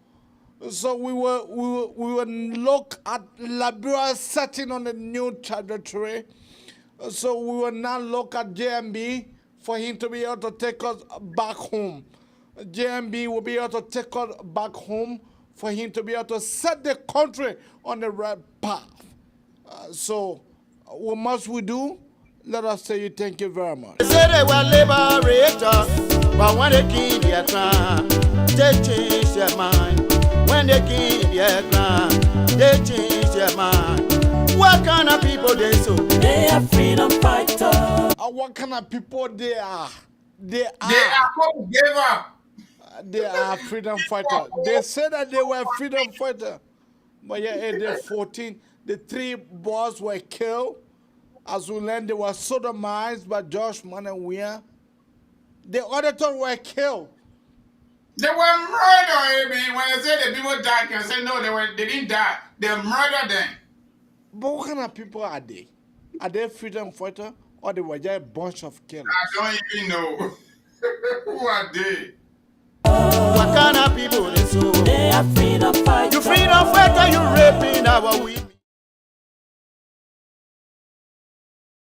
So we will look at Liberia setting on a new trajectory. So we will now look at JMB for him to be able to take us back home. JMB will be able to take us back home for him to be able to set the country on the right path. So what must we do? Let us say thank you very much. They say they were liberators, but when they kill their crime, they change their mind. When they kill their crime, they change their mind. What kind of people they so? They are freedom fighters. What kind of people they are? They are called gave up. They are freedom fighters. They said that they were freedom fighters. But yeah, at the 14, the 3 boys were killed. As we learned, they were sodomized by Josh Manawia. The other 2 were killed. They were murdered. When I say the people died, I say no, they didn't die. They murdered them. But what kind of people are they? Are they freedom fighters or they were just a bunch of killers? I don't even know. Who are they? What kind of people